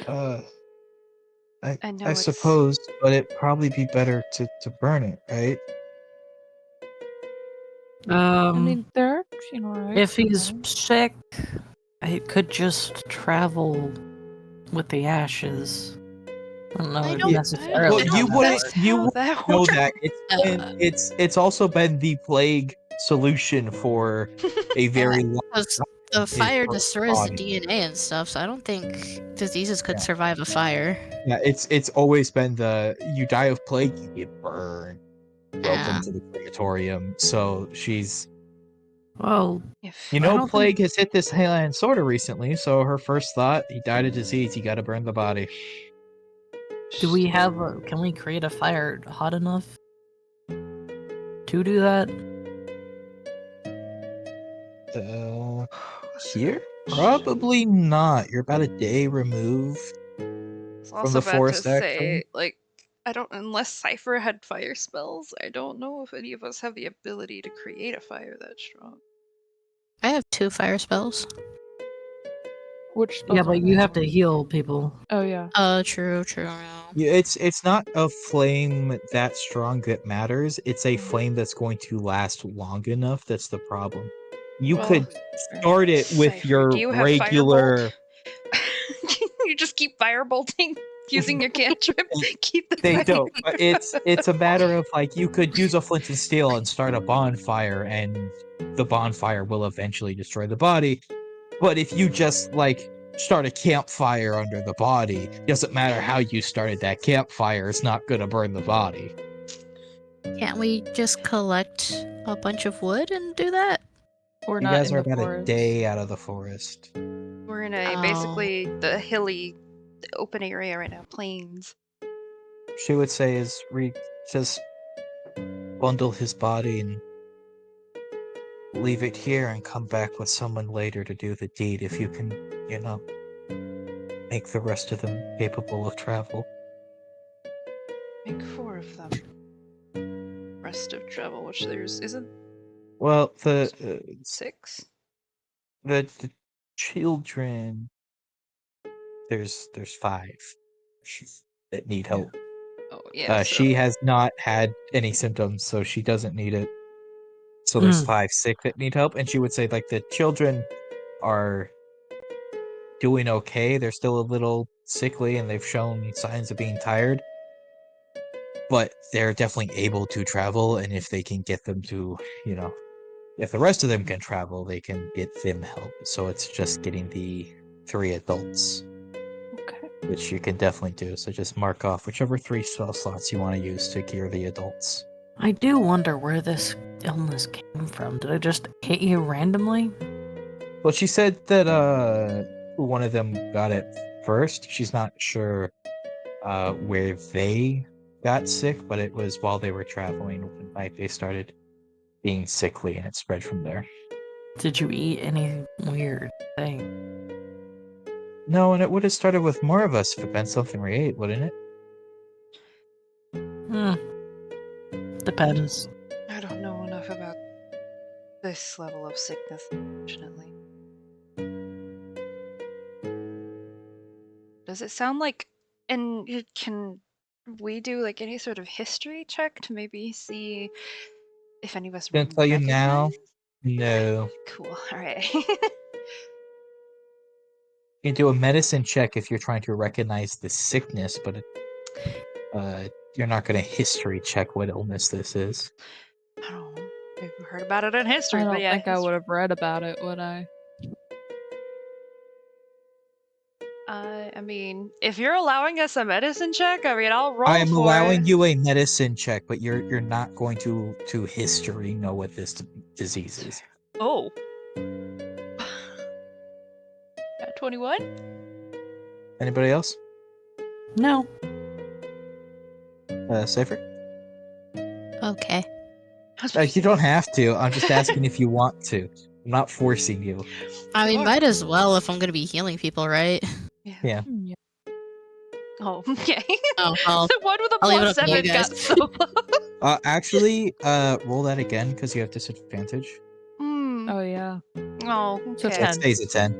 A: Oh,
B: I know
A: I
B: it's-
A: suppose, but it'd probably be better to burn it, right?
C: I mean, there are rights
D: If
C: for
D: he's
C: burning.
D: sick, it could just travel with the ashes. I don't know
E: I
D: if
E: don't-
D: necessarily.
A: Well,
E: I don't
A: you
E: think
A: wouldn't
B: that's
A: you
B: how
A: wouldn't
B: that
A: know
B: works.
A: that. It's also been the plague solution for a very long
E: Because
A: time.
E: the fire
A: burn
E: destroys the
A: body.
E: DNA and stuff, so I don't think diseases could
A: Yeah.
E: survive a fire.
A: Yeah, it's always been the you die of plague, you get burned. Welcome
E: Yeah.
A: to the crematorium. So she's
D: Well,
B: If
A: you
D: I
A: know
D: don't
A: plague has hit this land sort of recently, so her first thought, he died of disease, you gotta burn the body.
D: do we have a? Can we create a fire hot enough to do that?
A: Here? Probably not. You're about a day removed.
B: I was
A: from
B: also
A: the
B: about
A: forest
B: to
A: action?
B: say, like, I don't, unless Cypher had fire spells, I don't know if any of us have the ability to create a fire that strong.
E: I have 2 fire spells.
C: Which
D: Yeah,
C: spells
D: but
C: are
D: you
C: they?
D: have to heal people.
C: Oh yeah.
E: True. Yeah.
A: Yeah, it's not a flame that strong that matters. It's a flame that's going to last long enough. That's the problem. You
B: Well,
A: could start it with
B: Cypher,
A: your
B: do you have
A: regular.
B: Firebolt? You just keep firebolting using your cantrip. Keep the
A: They
B: fire.
A: don't. But it's a matter of like you could use a flint and steel and start a bonfire, and the bonfire will eventually destroy the body. But if you just like start a campfire under the body, doesn't matter how you started that campfire, it's not gonna burn the body.
E: Can't we just collect a bunch of wood and do that?
C: We're
A: You
C: not
A: guys
C: in
A: are
C: the
A: about
C: forest.
A: a day out of the forest.
B: We're in a
E: Oh.
B: basically the hilly, open area right now, plains.
A: She would say is just bundle his body and leave it here and come back with someone later to do the deed if you can, make the rest of them capable of travel.
B: Make 4 of them. Rest of travel, which there's isn't
A: Well, the
B: 6.
A: the children there's 5 that need help.
B: Oh yeah.
A: She has not had any symptoms, so she doesn't need it. So there's 5 sick that need help, and she would say like the children are doing okay. They're still a little sickly, and they've shown signs of being tired, but they're definitely able to travel. And if they can get them to, if the rest of them can travel, they can get them help. So it's just getting the 3 adults,
C: Okay.
A: which you can definitely do. So just mark off whichever 3 spell slots you want to use to gear the adults.
D: I do wonder where this illness came from. Did it just hit you randomly?
A: Well, she said that one of them got it first. She's not sure where they got sick, but it was while they were traveling. One night they started being sickly, and it spread from there.
D: Did you eat any weird thing?
A: No, and it would have started with more of us if it'd been something we ate, wouldn't it?
D: Depends.
B: I don't know enough about this level of sickness, unfortunately. Does it sound like, and can we do like any sort of history check to maybe see if any of us
A: Gonna tell you now.
B: recognize?
A: No.
B: Cool. All right.
A: You can do a medicine check if you're trying to recognize the sickness, but you're not going to history check what illness this is.
B: I don't know. Maybe we heard about it in history,
C: I
B: but
C: don't
B: yeah.
C: think I would have read about it, would I?
B: I I mean, if you're allowing us a medicine check, I mean, I'll roll
A: I'm
B: for
A: allowing
B: it.
A: you a medicine check, but you're not going to history know what this disease is.
B: Oh. 21?
A: Anybody else?
D: No.
A: Safer?
E: Okay.
A: You don't have to. I'm just asking if you want to. I'm not forcing you.
E: I mean,
B: Sure.
E: might as well if I'm gonna be healing people, right?
A: Yeah.
C: Yeah.
B: Oh, okay.
E: Oh, well,
B: The one with a
E: I'll leave it
B: plus
E: up to you
B: 7
E: guys.
B: got so low.
A: Actually, roll that again because you have disadvantage.
B: Hmm.
C: Oh yeah.
B: Oh,
C: So
B: okay.
A: It
C: 10.
A: stays at 10.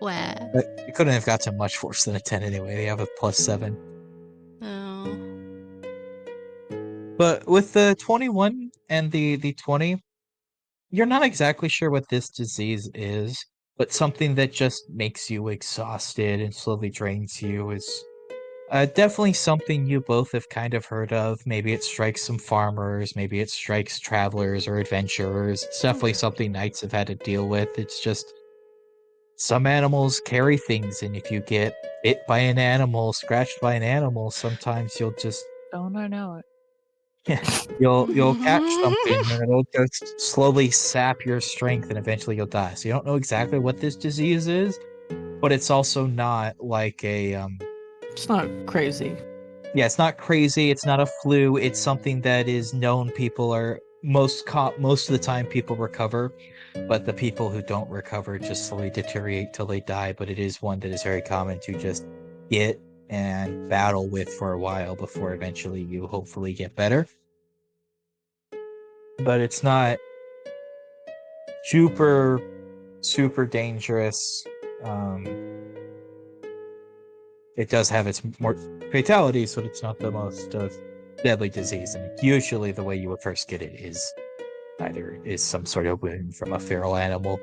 E: Wow.
A: But you couldn't have gotten much worse than a 10 anyway. They have a plus 7.
E: Oh.
A: But with the 21 and the 20, you're not exactly sure what this disease is, but something that just makes you exhausted and slowly drains you is definitely something you both have kind of heard of. Maybe it strikes some farmers, maybe it strikes travelers or adventurers. It's definitely
B: Okay.
A: something knights have had to deal with. It's just some animals carry things, and if you get bit by an animal, scratched by an animal, sometimes you'll just
C: Don't I know it?
A: you'll catch something and it'll just slowly sap your strength and eventually you'll die. So you don't know exactly what this disease is, but it's also not like a
D: It's not crazy.
A: yeah, it's not crazy, it's not a flu, it's something that is known. People are most of the time people recover, but the people who don't recover just slowly deteriorate till they die. But it is one that is very common to just get and battle with for a while before eventually you hopefully get better. But it's not super dangerous. It does have its more fatalities, but it's not the most deadly disease. And usually the way you would first get it is either some sort of wound from a feral animal.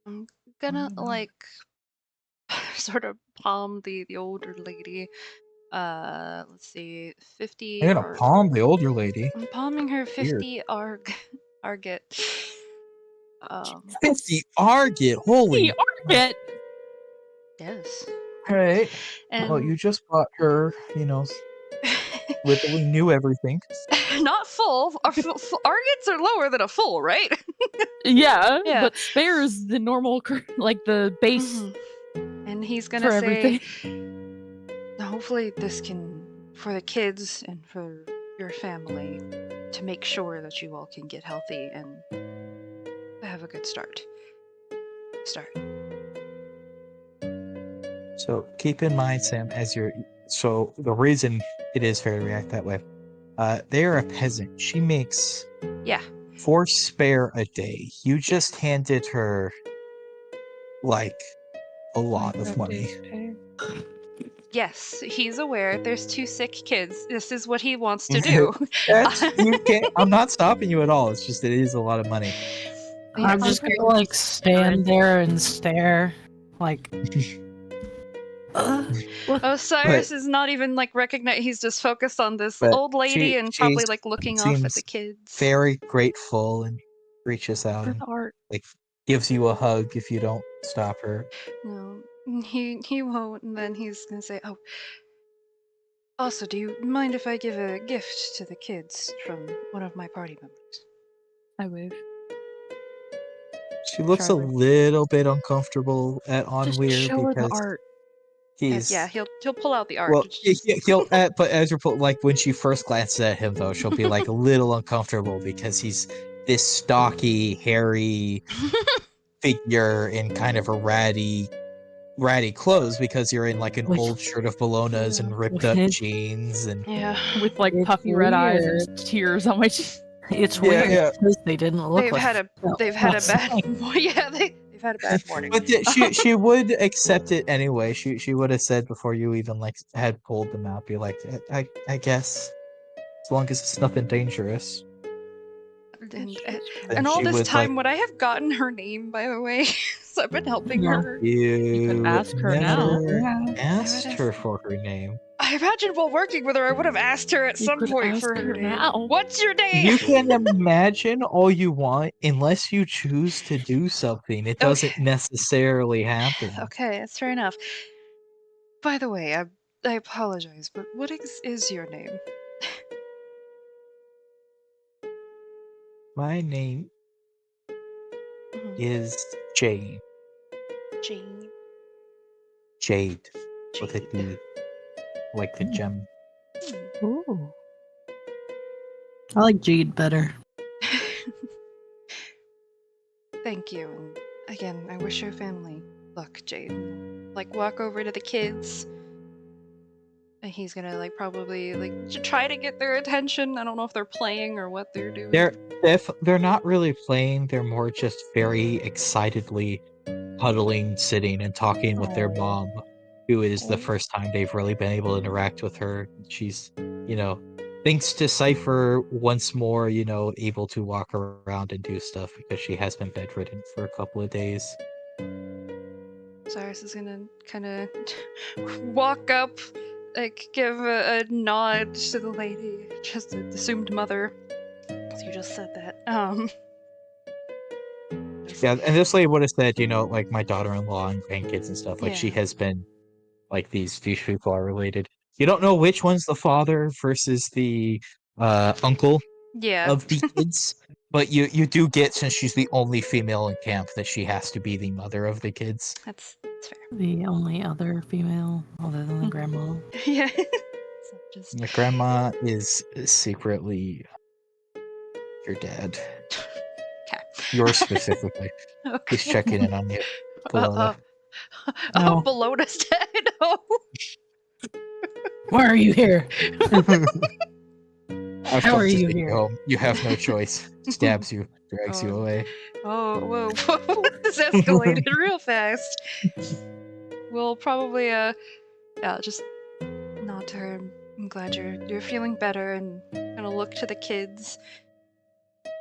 B: I'm gonna like sort of palm the older lady. Let's see, 50
A: I'm gonna
B: or
A: palm the older lady.
B: I'm palming her
A: Weird.
B: 50 argot.
A: 50 argot, holy.
C: Arget!
B: Yes.
A: Alright.
B: And
A: Well, you just bought her, literally knew everything.
B: not full. Argots are lower than a full, right?
C: Yeah,
B: Yeah.
C: but spare is the normal, like the base
B: Mhm. And he's gonna
C: for
B: say,
C: everything.
B: hopefully this can, for the kids and for your family, to make sure that you all can get healthy and have a good start.
A: So keep in mind, Sam, so the reason it is fair to react that way, they are a peasant. She makes
B: Yeah.
A: 4 spare a day. You just handed her like a lot of money.
B: Yes, he's aware there's 2 sick kids. This is what he wants to do.
A: You can't. I'm not stopping you at all. It's just it is a lot of money.
D: I'm just gonna like stand there and stare, like.
B: Osiris is not even like recognize. He's just focused on this
A: But
B: old lady and probably
A: she's-
B: like looking off at
A: seems
B: the kids.
A: Very grateful and reaches out
C: For
A: and
C: the art.
A: gives you a hug if you don't stop her.
B: No, he won't. And then he's gonna say, "Oh, also, do you mind if I give a gift to the kids from one of my party members?"
C: I wave.
A: She looks
C: Charlie.
A: a little bit uncomfortable at
C: Just
A: Onweir
C: show her the
A: because
C: art.
A: he's
B: Yeah, he'll pull out the art.
A: well.
B: It's just-
A: He'll but as you're like when she first glances at him though, she'll be like a little uncomfortable because he's this stocky, hairy figure in kind of a ratty clothes because you're in like an
D: With-
A: old shirt of Bolognas and ripped
D: With
A: up
D: his-
A: jeans and
B: yeah.
C: With like
D: It's
C: puffy red eyes
D: weird.
C: and tears on my cheek.
D: It's
A: Yeah,
D: weird
A: yeah.
D: because they didn't look
B: They've
D: like.
B: had a bad yeah, they've had a bad morning.
A: But she would accept it anyway. She would have said before you even like had pulled them out, be like, I guess as long as it's nothing dangerous.
B: And
A: Then
B: all
A: she
B: this
A: would,
B: time,
A: like,
B: would I have gotten her name, by the way? So I've been helping
D: No.
B: her.
A: You
C: could ask her now.
A: never
B: I
A: asked
B: would've-
A: her for her name.
B: I imagine while working with her, I would have asked her at
C: You
B: some
C: could
B: point
C: ask
B: for her
C: her
B: name.
C: now.
B: What's your name?
A: You can imagine all you want, unless you choose to do something. It doesn't
B: Okay.
A: necessarily happen.
B: Okay, that's fair enough. By the way, I apologize, but what is your name?
A: My name is Jade.
B: Jane.
A: Jade. With a
B: Jade.
A: D. Like the gem.
C: Ooh.
D: I like Jade better.
B: Thank you. And again, I wish your family luck, Jade. Like, walk over to the kids. And he's gonna, like, probably, like, try to get their attention. I don't know if they're playing or what they're doing.
A: They're not really playing, they're more just very excitedly huddling, sitting, and talking with their
C: Aw.
A: mom, who is the
B: Oh.
A: first time they've really been able to interact with her. She's, thanks to Cypher, once more, able to walk around and do stuff because she has been bedridden for a couple of days.
B: Cyrus is gonna kind of walk up, like, give a nod to the lady, just the assumed mother. Because you just said that. Just
A: Yeah,
B: like,
A: and this lady would have said, like my daughter-in-law and grandkids and stuff. Like she
B: Yeah.
A: has been, like these people are related. You don't know which one's the father versus the uncle
B: yeah.
A: of the kids, but you do get, since she's the only female in camp, that she has to be the mother of the kids.
B: That's fair.
D: The only other female other than the grandma.
B: Yeah. So just
A: The grandma is secretly your dad.
B: okay.
A: Yours specifically. He's
B: Okay.
A: checking in on you. Bologna.
D: No.
B: Belowna's dead. Oh.
D: Why are you here?
A: I've
D: How
A: come
D: are
A: to
D: you
A: take
D: here?
A: home. You have no choice. Stabs you, drags you
B: Oh.
A: away.
B: Oh, whoa. This escalated real fast. We'll probably, just nod to her. I'm glad you're feeling better, and gonna look to the kids.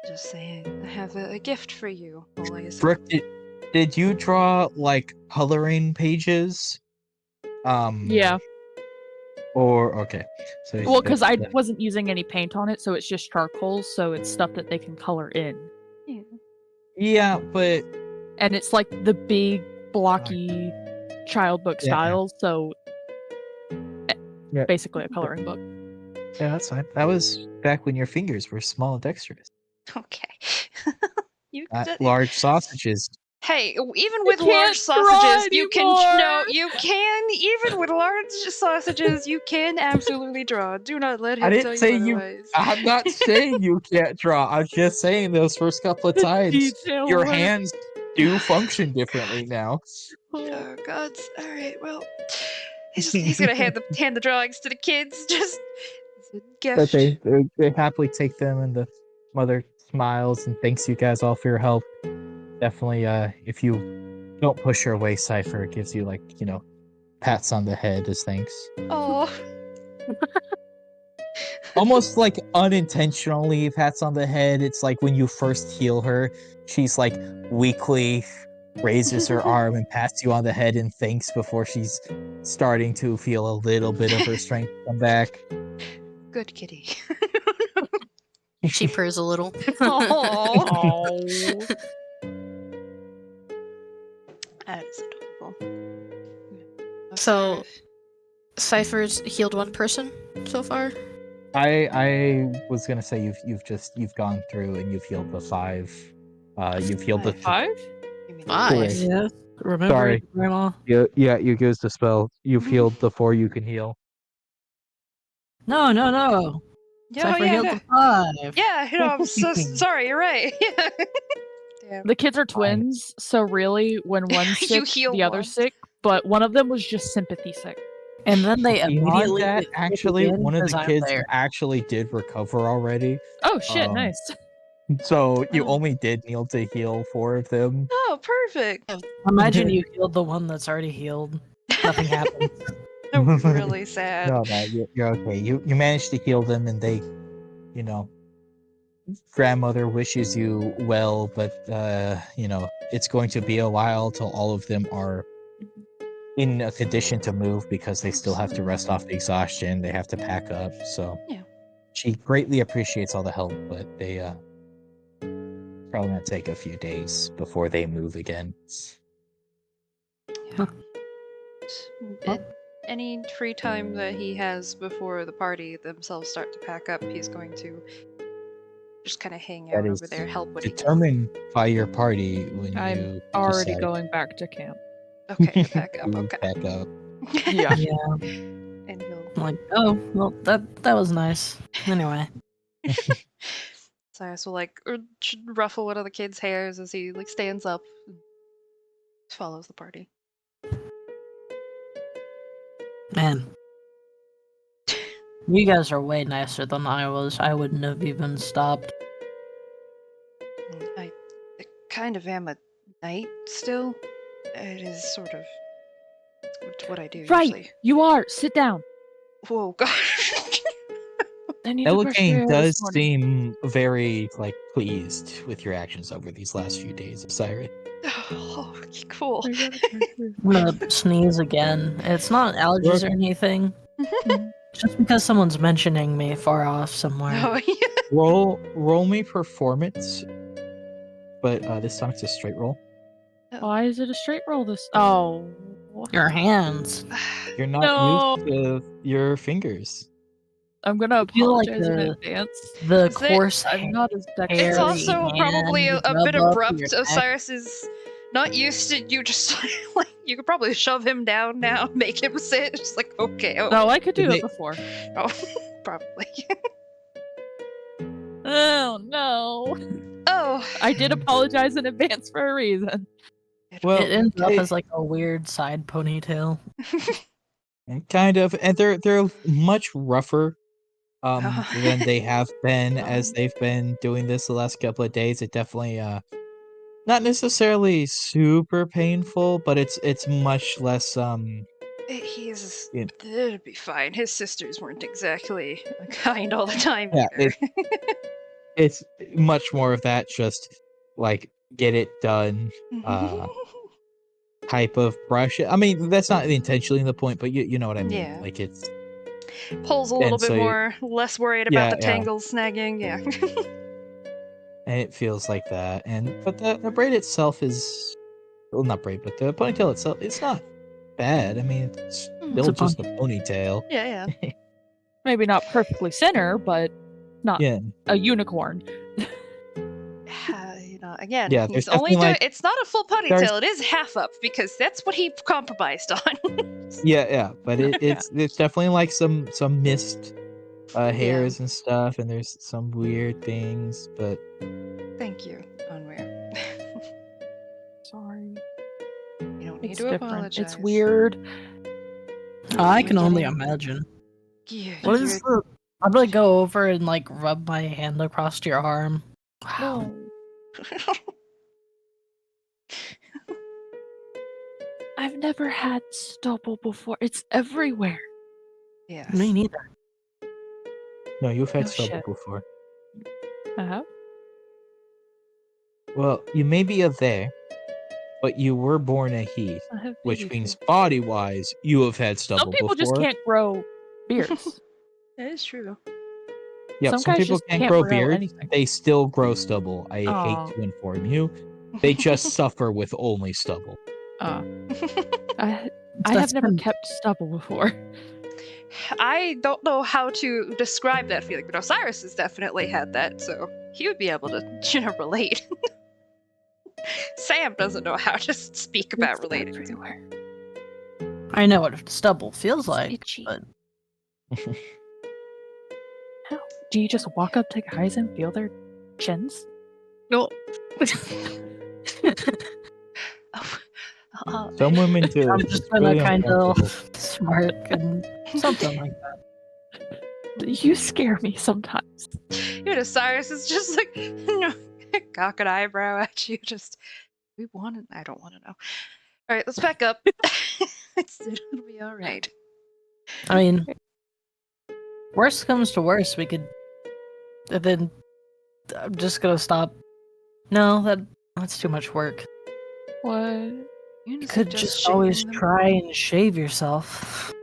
B: Just say, I have a gift for you. Well, I assume-
A: Brooke, did you draw like coloring pages?
C: Yeah.
A: Or okay. So
C: Well, because I
A: that-
C: wasn't using any paint on it, so it's just charcoal, so it's stuff that they can color in.
B: Yeah.
A: Yeah, but
C: And it's like the big, blocky child book
A: Yeah.
C: style, so
A: Yeah.
C: basically a coloring book.
A: yeah, that's fine. That was back when your fingers were small and dexterous.
B: Okay. You
A: Not
B: did-
A: large sausages.
B: Hey, even with
C: can't
B: large
C: draw
B: sausages, you can
C: anymore.
B: you can even with large sausages, you can absolutely draw. Do not let him
A: I
B: tell
A: didn't say you.
B: otherwise.
A: I'm not saying you can't draw. I'm just saying those first couple of times,
C: Detail
A: your
C: work.
A: hands do function differently now.
B: Oh gods. All right. Well, he's gonna hand the drawings to the kids. Just as a gift.
A: But they happily take them, and the mother smiles and thanks you guys all for your help. Definitely, if you don't push her away, Cypher gives you pats on the head as thanks.
B: Oh.
A: Almost like unintentionally pats on the head. It's like when you first heal her, she's like weakly raises her arm and pats you on the head and thanks before she's starting to feel a little bit of her strength come back.
B: Good kitty.
E: She purrs a little.
B: Oh.
C: Oh.
B: That is adorable.
E: So, Cypher's healed one person so far.
A: I was gonna say you've gone through and you've healed the 5. You've healed the
C: 5?
B: You mean-
E: Five.
D: Yes. Remember
A: Sorry.
D: it, Grandma?
A: Yeah, you used the spell. You've healed the 4 you can heal.
D: No.
B: Yeah,
D: Cypher
B: yeah,
D: healed
B: yeah.
D: the 5.
B: Yeah, I'm so sorry. You're right. Yeah. Damn.
C: The kids are twins, so really, when one's
B: You
C: sick,
B: heal
C: the
B: one.
C: other's sick. But one of them was just sympathy sick.
D: And then they
A: Beyond
D: immediately
A: that,
D: get sick
A: actually,
D: again
A: one of
D: 'cause
A: the
D: I'm
A: kids
D: there.
A: actually did recover already.
C: Oh shit!
A: Um,
C: Nice.
A: So you
B: Oh.
A: only did kneel to heal 4 of them.
B: Oh, perfect.
D: Imagine you healed the one that's already healed. Nothing happened.
B: I'm really sad.
A: No, you're okay. You managed to heal them, and they, grandmother wishes you well, but it's going to be a while till all of them are in a condition to move because they still have to rest off the exhaustion. They have to pack up. So
B: Yeah.
A: she greatly appreciates all the help, but they probably gonna take a few days before they move again.
B: Yeah. Any free time that he has before the party themselves start to pack up, he's going to just kind of hang
A: That
B: out
A: is
B: over there, help what he can.
A: determined by your party when
C: I'm
A: you
C: already
A: decide
C: going back to camp.
B: Okay, to pack up.
A: to
B: Okay.
A: pack up.
C: Yeah.
D: Yeah.
B: And he'll.
D: I'm like, oh, well, that was nice. Anyway.
B: Cyrus will like ruffle one of the kids' hairs as he like stands up, and follows the party.
D: Man. You guys are way nicer than I was. I wouldn't have even stopped.
B: I kind of am a knight still. It is sort of what I do
C: Right.
B: usually.
C: You are. Sit down.
B: Whoa, gosh.
C: I need to brush your
A: Elegane
C: hair
A: does
C: this morning.
A: seem very pleased with your actions over these last few days, Cyrus.
B: Oh, cool.
C: I gotta brush your-
D: I'm gonna sneeze again. It's not allergies or anything. Just because someone's mentioning me far off somewhere.
B: Oh, yeah.
A: Roll me performance, but this time it's a straight roll.
C: Why is it a straight roll this? Oh.
D: Your hands.
A: You're not
C: No.
A: used to your fingers.
C: I'm gonna
D: I feel like
C: apologize in
D: the-
C: advance.
D: The
B: Is it-
D: coarse
C: I'm not as dexterous.
B: It's
D: hairy
B: also probably
D: hand
B: a
D: you
B: bit
D: rub up
B: abrupt.
D: your
B: Of
D: neck.
B: Cyrus is not used to you just like you could probably shove him down now, make him sit. It's just like okay, oh,
C: No, I could do
A: They-
C: it before.
B: oh probably.
C: Oh no.
B: Oh,
C: I did apologize in advance for a reason.
A: Well,
D: It ends up
A: it-
D: as like a weird side ponytail.
A: kind of, and they're much rougher than they have been as they've been doing this the last couple of days. It definitely not necessarily super painful, but it's much less
B: he's
A: Yeah.
B: it'll be fine. His sisters weren't exactly kind all the time
A: Yeah,
B: either.
A: it's much more of that just like get it done type of brush. I mean, that's not intentionally the point, but you know what I mean.
B: Yeah.
A: Like it's
B: Pulls a little
A: and
B: bit
A: so you-
B: more, less worried
A: Yeah,
B: about the
A: yeah.
B: tangles snagging. Yeah.
A: and it feels like that. But the braid itself is well, not braid, but the ponytail itself, it's not bad. I mean, it's still
D: a
A: just a ponytail.
B: Yeah, yeah.
C: Maybe not perfectly center, but not
A: Yeah,
C: a unicorn.
B: You know, again,
A: Yeah,
B: he's
A: there's
B: only
A: definitely,
B: doing.
A: like-
B: It's not a full
A: there's-
B: ponytail. It is half up because that's what he compromised on.
A: yeah. But it's definitely like some mist hairs and stuff, and there's some weird things, but
B: Thank you, Unwear.
C: Sorry.
B: You don't need
C: It's
B: to
C: different.
B: apologize.
C: It's weird.
D: I can only
B: getting-
D: imagine.
B: Yeah,
D: What is the? I'm gonna go over and like rub my hand across your arm. Wow.
C: No. I've never had stubble before. It's everywhere.
B: Yes.
D: Me neither.
A: no, you've had
C: Oh,
A: stubble
C: shit.
A: before.
C: Uh-huh.
A: Well, you may be a they, but you were born a he,
C: I have
A: which
C: baby
A: means
C: feet.
A: body-wise, you have had stubble
C: Some people
A: before.
C: just can't grow beards.
B: That is true.
A: Yeah,
C: some
A: some
C: guys
A: people
C: just
A: can't
C: can't
A: grow
C: grow
A: beards.
C: anything.
A: They still grow stubble. I
C: Aw.
A: hate to inform you. They just suffer with only stubble.
C: I have
D: That's
C: never
D: kind-
C: kept stubble before.
B: I don't know how to describe that feeling, but Osiris has definitely had that, so he would be able to, relate. Sam doesn't know how to speak about
C: It's
B: relating.
C: everywhere.
D: I know what stubble feels
C: It's
D: like,
C: itchy.
D: but
C: How? Do you just walk up to guys and feel their chins?
D: no.
A: Some women do.
D: I'm
A: It's
D: just gonna
A: really
D: kind of
A: uncomfortable.
D: smirk and something like that.
C: You scare me sometimes.
B: Osiris is just like, cock an eyebrow at you. Just, we want it. I don't want to know. All right, let's back up. It'll be all right.
D: I mean, worst comes to worst, we could. And then I'm just gonna stop. No, that's too much work.
C: What?
B: You
D: You could just always try and shave yourself.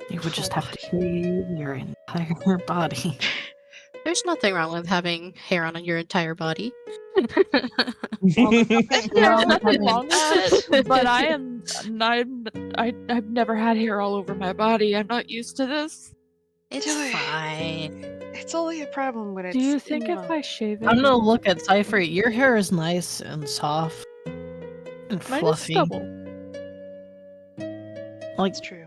D: You would just have to shave your entire body.
E: There's nothing wrong with having hair on your entire body.
C: There's nothing wrong with it, but I've never had hair all over my body. I'm not used to this.
E: It's
B: Joey.
E: fine.
B: It's only a problem when it's.
C: Do you think if I shave it,
D: I'm gonna look at Cypher. Your hair is nice and soft and
C: mine is
D: fluffy.
C: stubble?
D: Like,
B: It's true.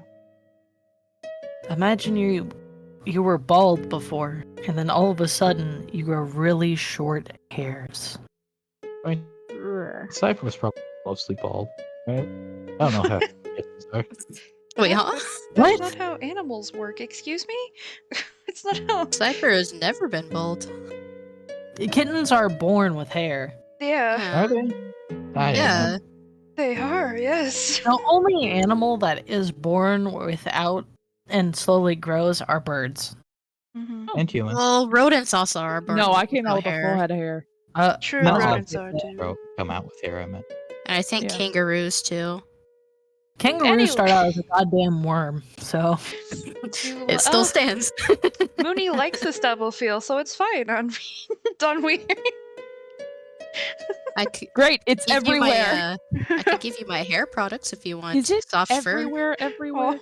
D: imagine you were bald before, and then all of a sudden you grow really short hairs.
A: Cypher was probably mostly bald, right? I don't know how kittens are.
E: Wait, huh?
B: That's
D: What?
B: not how animals work. Excuse me? It's not how.
E: Cypher has never been bald.
D: Kittens are born with hair.
B: Yeah,
A: Are they? I don't
E: Yeah.
A: know.
B: they are. Yes.
D: The only animal that is born without and slowly grows are birds.
B: Mm-hmm.
A: And humans.
E: Well, rodents also are born.
C: No, I came out with
E: without
C: a full head of hair.
B: True,
A: Mouse
B: rodents
A: have
B: are
A: full
B: too.
A: throat come out with hair, I meant.
E: And I think
C: Yeah.
E: kangaroos too.
D: Kangaroos
B: Anyway.
D: start out as a goddamn worm, so
E: It still stands.
B: Mooney likes the stubble feel, so it's fine on on weird.
E: I could
C: Great, it's
E: give you my,
C: everywhere.
E: I could give you my hair products if you want.
C: Is it
E: soft fur?
C: everywhere?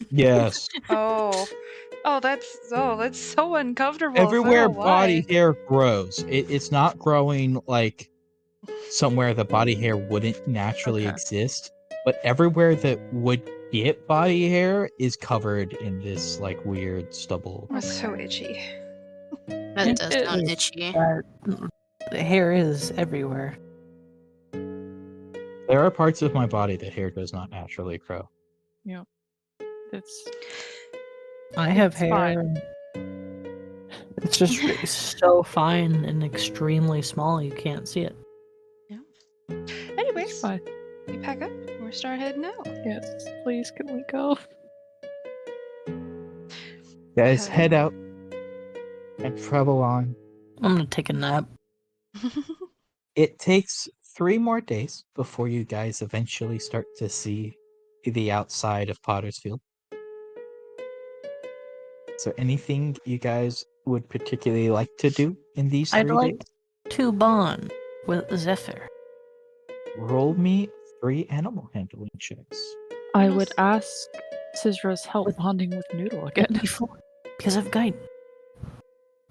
A: Yes.
B: Oh, that's so uncomfortable.
A: Everywhere
B: I don't know
A: body
B: why.
A: hair grows, it's not growing like somewhere the body hair wouldn't naturally
C: Okay.
A: exist, but everywhere that would get body hair is covered in this like weird stubble.
B: It's so itchy.
E: That
D: It
E: does sound
D: is.
E: itchy.
D: the hair is everywhere.
A: There are parts of my body that hair does not naturally grow.
C: It's
D: I have
C: It's
D: hair.
C: fine.
D: and It's just so fine and extremely small you can't see it.
B: Anyways,
C: fine.
B: we pack up. We're start heading out.
C: Yes, please, can we go?
A: Guys,
B: Okay.
A: head out and travel on.
D: I'm gonna take a nap.
A: It takes 3 more days before you guys eventually start to see the outside of Potter's Field. So anything you guys would particularly like to do in these 3
D: I'd like
A: days?
D: to bond with Zephyr.
A: Roll me 3 animal handling checks.
C: I would ask Sizra's help bonding with Noodle again.
D: D4, because I've got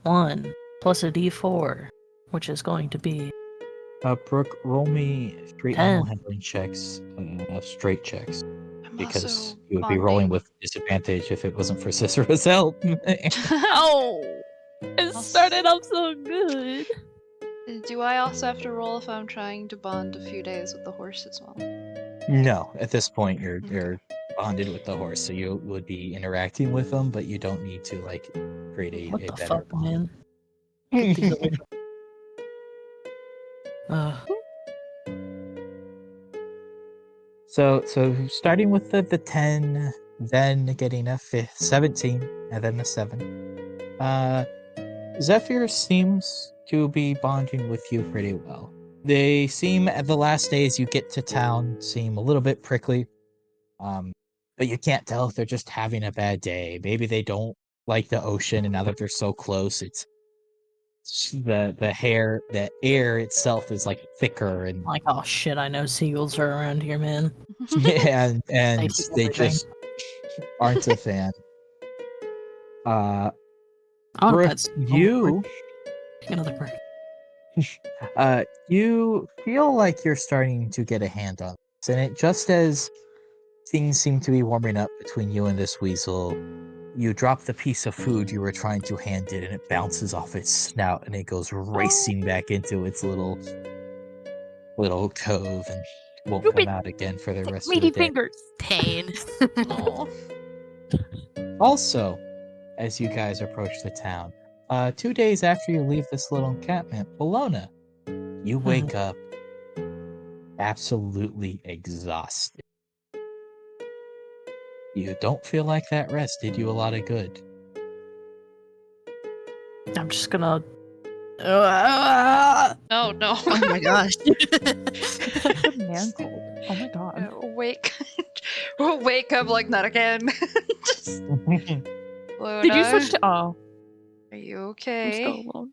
D: 1 plus a D4, which is going to be
A: Brooke, roll me 3 animal
D: 10.
A: handling checks, straight checks,
B: I'm
A: because
B: also
A: you would be rolling
B: bonding.
A: with disadvantage if it wasn't for Cicera's help.
C: Oh, it started up so good.
B: Do I also have to roll if I'm trying to bond a few days with the horse as well?
A: No, at this point you're
B: Okay.
A: bonded with the horse, so you would be interacting with them, but you don't need to like create
D: what
A: a
D: the
A: better
D: fuck,
A: bond.
D: man. Get these away from-
A: So starting with the 10, then getting a 17, and then a 7. Zephyr seems to be bonding with you pretty well. They seem at the last days you get to town seem a little bit prickly. But you can't tell if they're just having a bad day. Maybe they don't like the ocean, and now that they're so close, it's the air itself is like thicker and
D: like, oh shit, I know seagulls are around here, man.
A: and
D: I see
A: they
D: everything.
A: just aren't a fan.
D: Oh,
A: Brooke,
D: that's
A: you
D: another bird.
A: you feel like you're starting to get a hand on this, and it just as things seem to be warming up between you and this weasel, you drop the piece of food you were trying to hand it, and it bounces off its snout, and it goes racing back into its little cove, and won't
C: Stupid
A: come out again for the rest of
C: Meaty
A: the day.
C: fingers.
E: Pain.
B: Aw.
A: Also, as you guys approach the town, 2 days after you leave this little encampment, Bologna, you wake up absolutely exhausted. You don't feel like that rest did you a lot of good.
D: I'm just gonna.
B: Oh no.
E: Oh my gosh.
C: That's a man cold. Oh my god.
B: Wake. We'll wake up like not again. Just, Luna,
C: Did you switch to? Oh,
B: are you
C: I'm
B: okay?
C: still alone.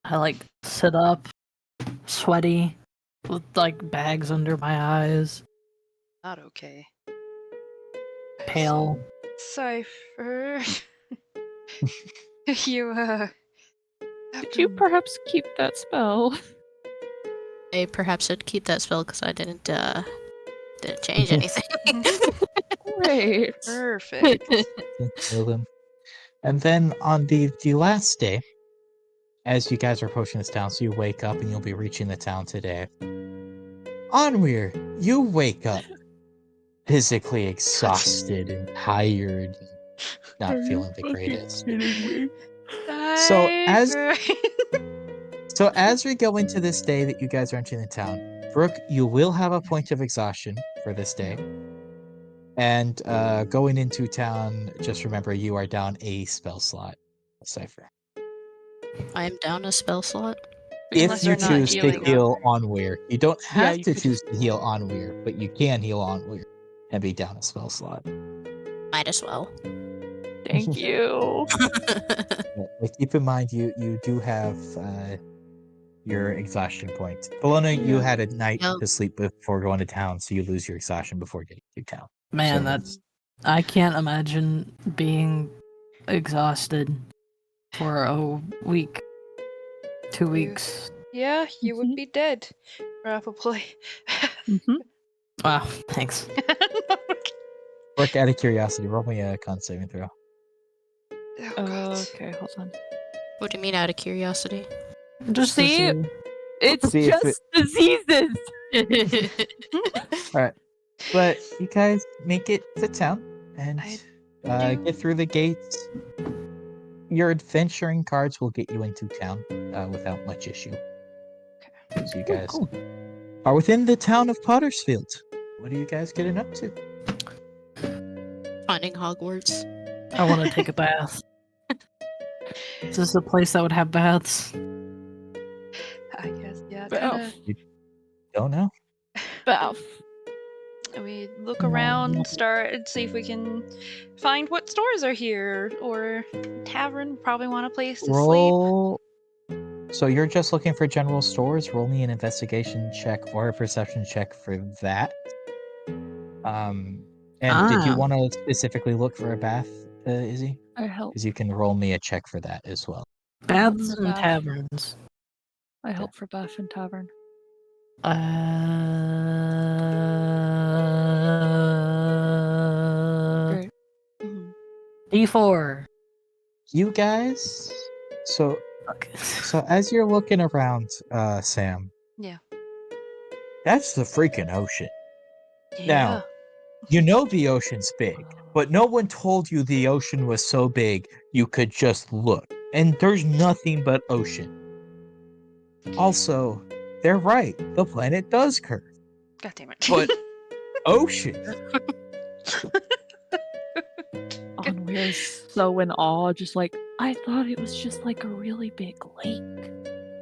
D: I like sit up, sweaty, with like bags under my eyes,
B: Not okay.
D: pale.
B: Cypher. you
C: Did you perhaps keep that spell?
E: I perhaps should keep that spell because I didn't change anything.
C: Great.
B: perfect.
A: Kill them. And then on the last day, as you guys are approaching this town, so you wake up and you'll be reaching the town today. Onweir, you wake up physically exhausted and tired, and not feeling the greatest. So as we go into this day that you guys are entering the town, Brooke, you will have a point of exhaustion for this day. And going into town, just remember you are down a spell slot, Cypher.
E: I am down a spell slot.
B: Unless
A: If you
B: you're not
A: choose to
B: healing
A: heal Onweir, you don't
C: Yeah,
A: have
C: you
A: to
C: could
A: choose to heal Onweir, but you can heal Onweir and be down a spell slot.
E: Might as well.
C: Thank you.
A: But keep in mind, you do have your exhaustion point. Bologna, you
C: Yeah.
A: had a night
E: Yep.
A: to sleep before going to town, so you lose your exhaustion before getting to town.
D: Man,
A: So-
D: that's. I can't imagine being exhausted for a week, 2 weeks.
B: Yeah, you would
C: Mhm.
B: be dead. Probably.
C: Mhm.
D: Wow, thanks.
A: Brooke, out of curiosity, roll me a con saving throw.
B: Oh, God.
C: Okay, hold on.
E: What do you mean, out of curiosity?
D: Just to
C: See?
D: see.
C: It's
A: See if
C: just diseases.
A: But you guys make it to town and
B: I
A: get through the gates. Your adventuring cards will get you into town without much issue. So you guys
D: Cool.
A: are within the town of Pottersfield. What are you guys getting up to?
E: Finding Hogwarts.
D: I want to take a bath. Is this a place that would have baths?
B: I guess, yeah.
C: Bath.
A: Don't know.
C: Bath.
B: We look
D: No,
B: around,
D: no.
B: start and see if we can find what stores are here or tavern. Probably want a place to sleep.
A: Roll. So you're just looking for general stores. Roll me an investigation check or a perception check for that. And did you
D: Ah.
A: want to specifically look for a bath, Izzy?
C: I help.
A: Because you can roll me a check for that as well.
D: Baths and
C: Bath.
D: taverns.
C: I help for Bath and Tavern. Great.
B: Mhm.
D: D4.
A: You guys. So
D: Okay.
A: as you're looking around, Sam.
B: Yeah.
A: That's the freaking ocean.
B: Yeah.
A: Now, you know the ocean's big, but no one told you the ocean was so big you could just look. And there's nothing but ocean. Also, they're right. The planet does curve.
B: God damn it.
A: But ocean.
C: Onweir's so in awe, just like, I thought it was just like a really big lake.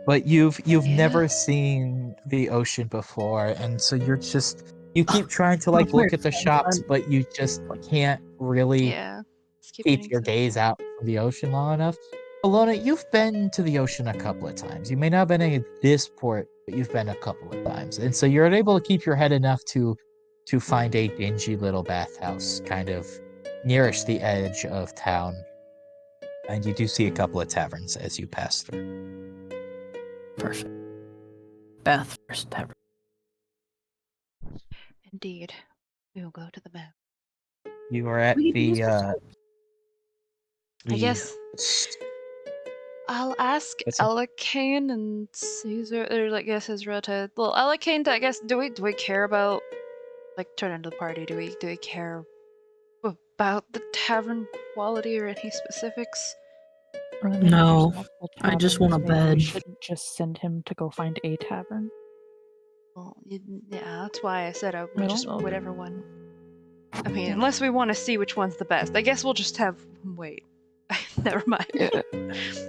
A: But you've
B: Yeah.
A: never seen the ocean before, and so you keep trying to like look at the shops, but you just can't really
B: Yeah. Skip
A: keep
B: any
A: your
B: stuff.
A: gaze out from the ocean long enough. Alona, you've been to the ocean a couple of times. You may not have been at this port, but you've been a couple of times. And so you're able to keep your head enough to find a dingy little bathhouse kind of nearest the edge of town. And you do see a couple of taverns as you pass through.
D: Perfect. Bath first tavern.
B: Indeed. We will go to the bath.
A: You are at
D: We can use
A: the
B: I guess I'll ask
A: What's that?
B: Elikane and Caesar, or I guess Ezra to. Well, Elikane, I guess. Do we care about like turn into the party? Do we care about the tavern quality or any specifics?
C: Remember,
D: No,
C: there's multiple
D: I just
C: taverns,
D: want a
C: maybe
D: bed.
C: We shouldn't just send him to go find a tavern.
B: Well, yeah, that's why I said I
C: I
B: would
C: don't
B: just
C: know.
B: whatever one. I mean,
C: Yeah.
B: unless we want to see which one's the best, I guess we'll just have wait. Never mind.
C: Yeah.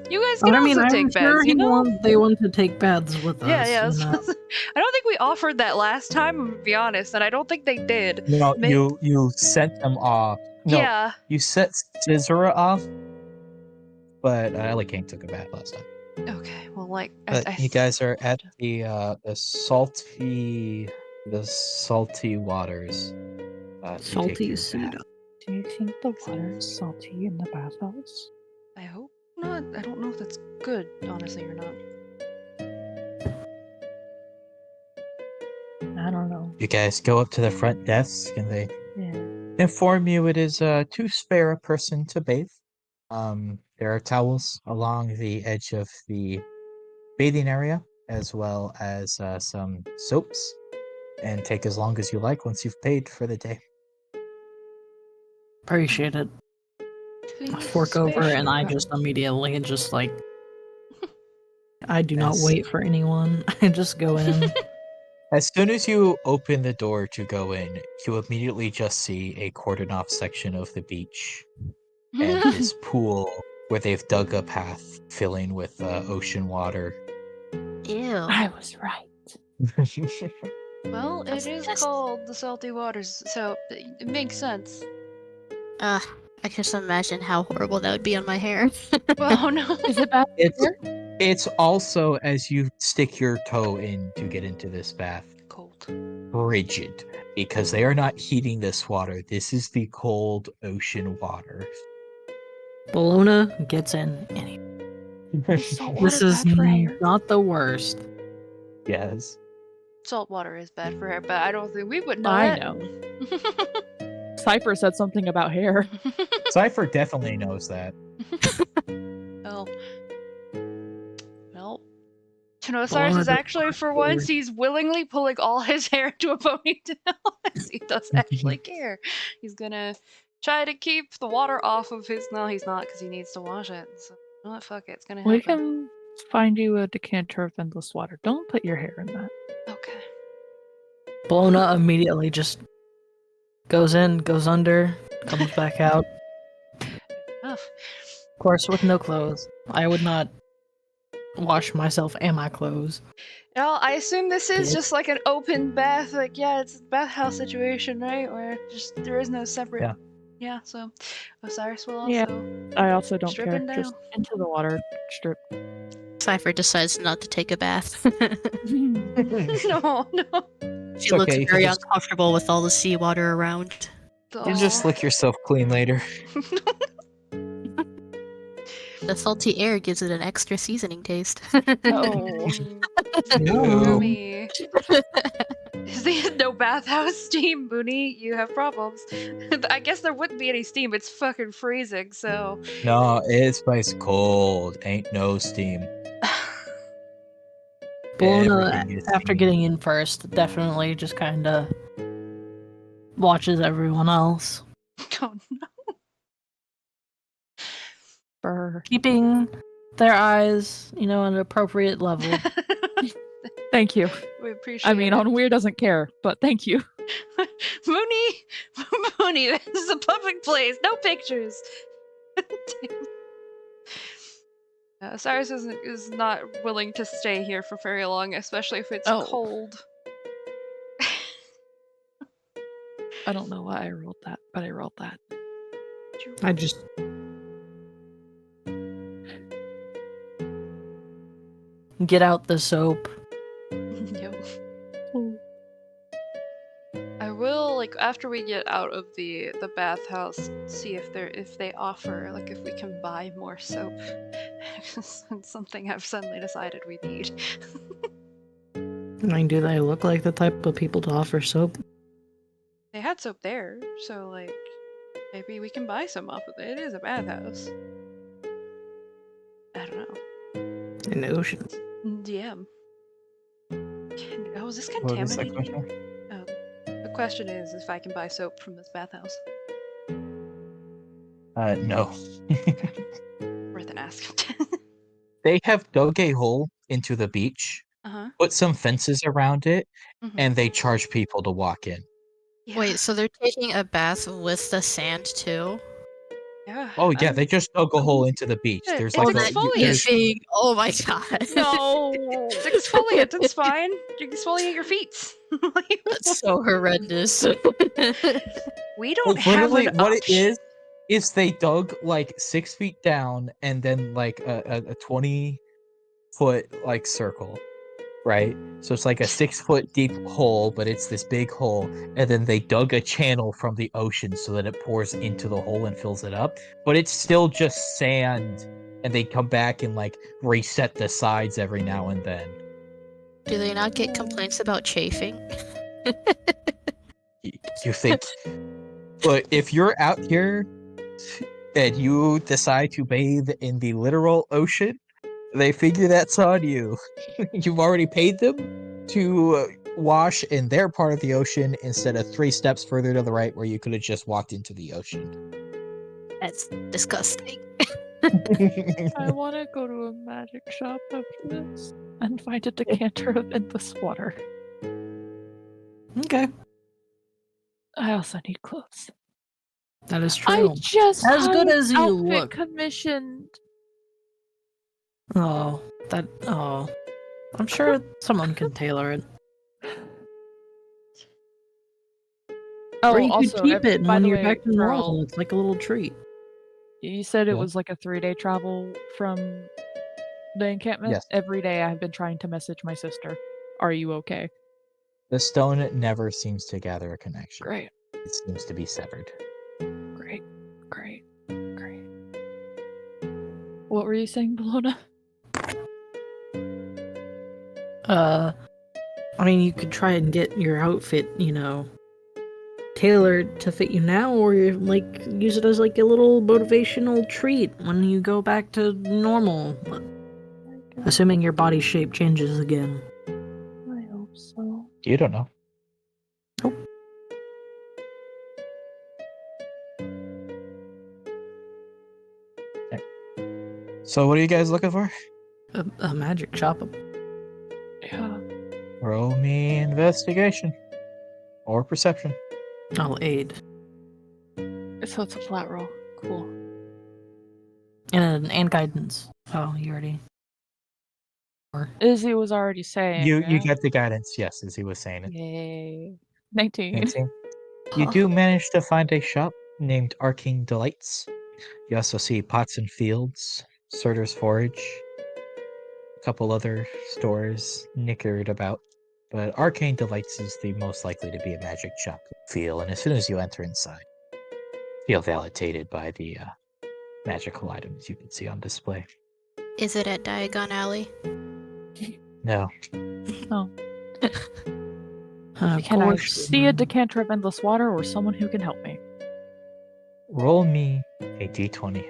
B: You guys can also
D: I'm
B: take
D: sure
B: baths, you know?
D: they want to take baths with
B: Yeah,
D: us.
B: yeah.
D: You know?
B: I don't think we offered that last time, to be honest, and I don't think they did.
A: No,
B: Ma-
A: you sent them off. No,
B: Yeah.
A: you set Scizora off, but Ellie King took a bath last time.
B: Okay. Well, like,
A: But you guys are at the salty waters. to take
D: Salty
A: your
D: soda.
A: bath.
C: Do you think the water is salty in the bathhouse?
B: I hope not. I don't know if that's good, honestly, or not.
C: I don't know.
A: You guys go up to the front desk, and they
C: Yeah.
A: inform you it is too spare a person to bathe. There are towels along the edge of the bathing area, as well as some soaps, and take as long as you like once you've paid for the day.
D: Appreciate it.
B: Please,
D: Fork over, and I
C: Spaceship.
D: just immediately just like. I do not
A: Yes.
D: wait for anyone. I just go in.
A: As soon as you open the door to go in, you immediately just see a cordoned off section of the beach and this pool where they've dug a path filling with ocean water.
E: Ew.
C: I was right.
B: Well,
E: That's
B: it is
E: disgusting.
B: called the Salty Waters, so it makes sense.
E: I can just imagine how horrible that would be on my hair.
B: Oh no.
C: Is it bad?
A: It's also, as you stick your toe in to get into this bath,
B: Cold.
A: frigid, because they are not heating this water. This is the cold ocean water.
D: Bologna gets in anyway.
C: Salt
D: This
C: water
D: is
C: bad for hair?
D: not the worst.
A: Yes.
B: Salt water is bad for hair, but I don't think we would know
C: I
B: that.
C: know. Cypher said something about hair.
A: Cypher definitely knows that.
B: Well. Well. Tanosaurus is
D: Blood
B: actually, for once, he's willingly pulling all his hair into a ponytail. As he does actually care. He's gonna try to keep the water off of his. No, he's not, because he needs to wash it. So, you know what? Fuck it. It's gonna happen.
C: We can find you a decanter of endless water. Don't put your hair in that.
B: Okay.
D: Bologna immediately just goes in, goes under, comes back out.
B: Enough.
D: Of course, with no clothes. I would not wash myself and my clothes.
B: Well, I assume this is
D: Yeah.
B: just like an open bath. Like, yeah, it's a bathhouse situation, right? Where just there is no separate.
A: Yeah.
B: Yeah. So Osiris will also.
C: Yeah. I also don't
B: Stripping
C: care. Just
B: down.
C: into the water. Strip.
E: Cypher decides not to take a bath.
B: No, no.
E: She
A: okay,
E: looks
A: you can
E: very
A: just-
E: uncomfortable with all the seawater around.
A: You just lick yourself clean later.
E: The salty air gives it an extra seasoning taste.
C: Oh.
A: No.
B: Yummy. Is there no bathhouse steam, Booney? You have problems. I guess there wouldn't be any steam. It's fucking freezing, so.
A: No, it's ice cold. Ain't no steam.
D: Bologna,
A: Everything is
D: after
A: steamy.
D: getting in first, definitely just kind of watches everyone else,
B: Oh no.
C: Brr.
D: keeping their eyes, at an appropriate level.
C: Thank you.
B: We appreciate
C: I mean,
B: it.
C: on Weir doesn't care, but thank you.
B: Mooney! Mooney, this is a public place. No pictures. Cyrus is not willing to stay here for very long, especially if it's
C: Oh.
B: cold.
C: I don't know why I rolled that, but I rolled that.
D: I just get out the soap.
B: Yep. I will, like, after we get out of the bathhouse, see if they offer, like, if we can buy more soap. It's something I've suddenly decided we need.
D: Do they look like the type of people to offer soap?
B: They had soap there, so, like, maybe we can buy some off of it. It is a bathhouse. I don't know.
D: In the ocean.
B: DM. Oh, is this
A: What was that
B: contaminated?
A: question?
B: The question is if I can buy soap from this bathhouse.
A: No.
B: Worth an ask.
A: They have dug a hole into the beach,
B: Uh-huh.
A: put some fences around it,
B: Mhm.
A: and they charge people to walk in.
B: Yeah.
E: Wait, so they're taking a bath with the sand too?
B: Yeah.
A: Oh yeah, they just dug a hole into the beach.
B: Yeah,
A: There's
B: it's
A: like
B: exfoliant.
A: there's
E: Big. Oh my god.
C: No.
B: It's exfoliant. It's fine. You can exfoliate your feet.
E: That's so horrendous.
B: We don't have
A: literally
B: an
A: what
B: option.
A: it is they dug like 6 feet down and then like a 20-foot like circle, right? So it's like a 6-foot deep hole, but it's this big hole, and then they dug a channel from the ocean so that it pours into the hole and fills it up. But it's still just sand, and they come back and like reset the sides every now and then.
E: Do they not get complaints about chafing?
A: You think, but if you're out here and you decide to bathe in the literal ocean, they figure that's on you. You've already paid them to wash in their part of the ocean instead of 3 steps further to the right where you could have just walked into the ocean.
E: That's disgusting.
C: I want to go to a magic shop after this and find a decanter of endless water.
D: Okay,
C: I also need clothes.
D: that is
C: I
D: true.
C: just
D: As
C: had
D: good
C: an
D: as you
C: outfit
D: look.
C: commissioned.
D: Oh, I'm sure someone can tailor it.
C: Oh,
D: Or you
C: also,
D: could keep it, and
C: by
D: when
C: the
D: you're
C: way,
D: back to normal,
C: Pearl,
D: it's like a little treat.
C: you said it
A: Yeah.
C: was like a 3-day travel from the encampment.
A: Yes.
C: Every day I have been trying to message my sister. Are you okay?
A: The stone never seems to gather a connection.
C: Great,
A: It seems to be severed.
C: great, great, great. What were you saying, Bologna?
D: I mean, you could try and get your outfit, tailored to fit you now, or like use it as like a little motivational treat when you go back to normal. Assuming your body shape changes again.
C: I hope so.
A: You don't know. So what are you guys looking for?
D: A magic shop.
C: Yeah.
A: Roll me investigation. Or perception.
D: I'll aid.
C: So it's a flat roll. Cool.
D: And guidance. Oh, you already.
C: Izzy was already saying.
A: You
C: yeah?
A: get the guidance, yes, as he was saying it.
C: Yay. 19.
A: 19. You do manage to find a shop named Arcane Delights. You also see Pots and Fields, Surtur's Forge, a couple other stores nickered about. But Arcane Delights is the most likely to be a magic shop you feel, and as soon as you enter inside, feel validated by the magical items you can see on display.
E: Is it at Diagon Alley?
A: No.
C: Oh.
D: Of
C: Can I
D: course.
C: see a decanter of endless water or someone who can help me?
A: Roll me a d20.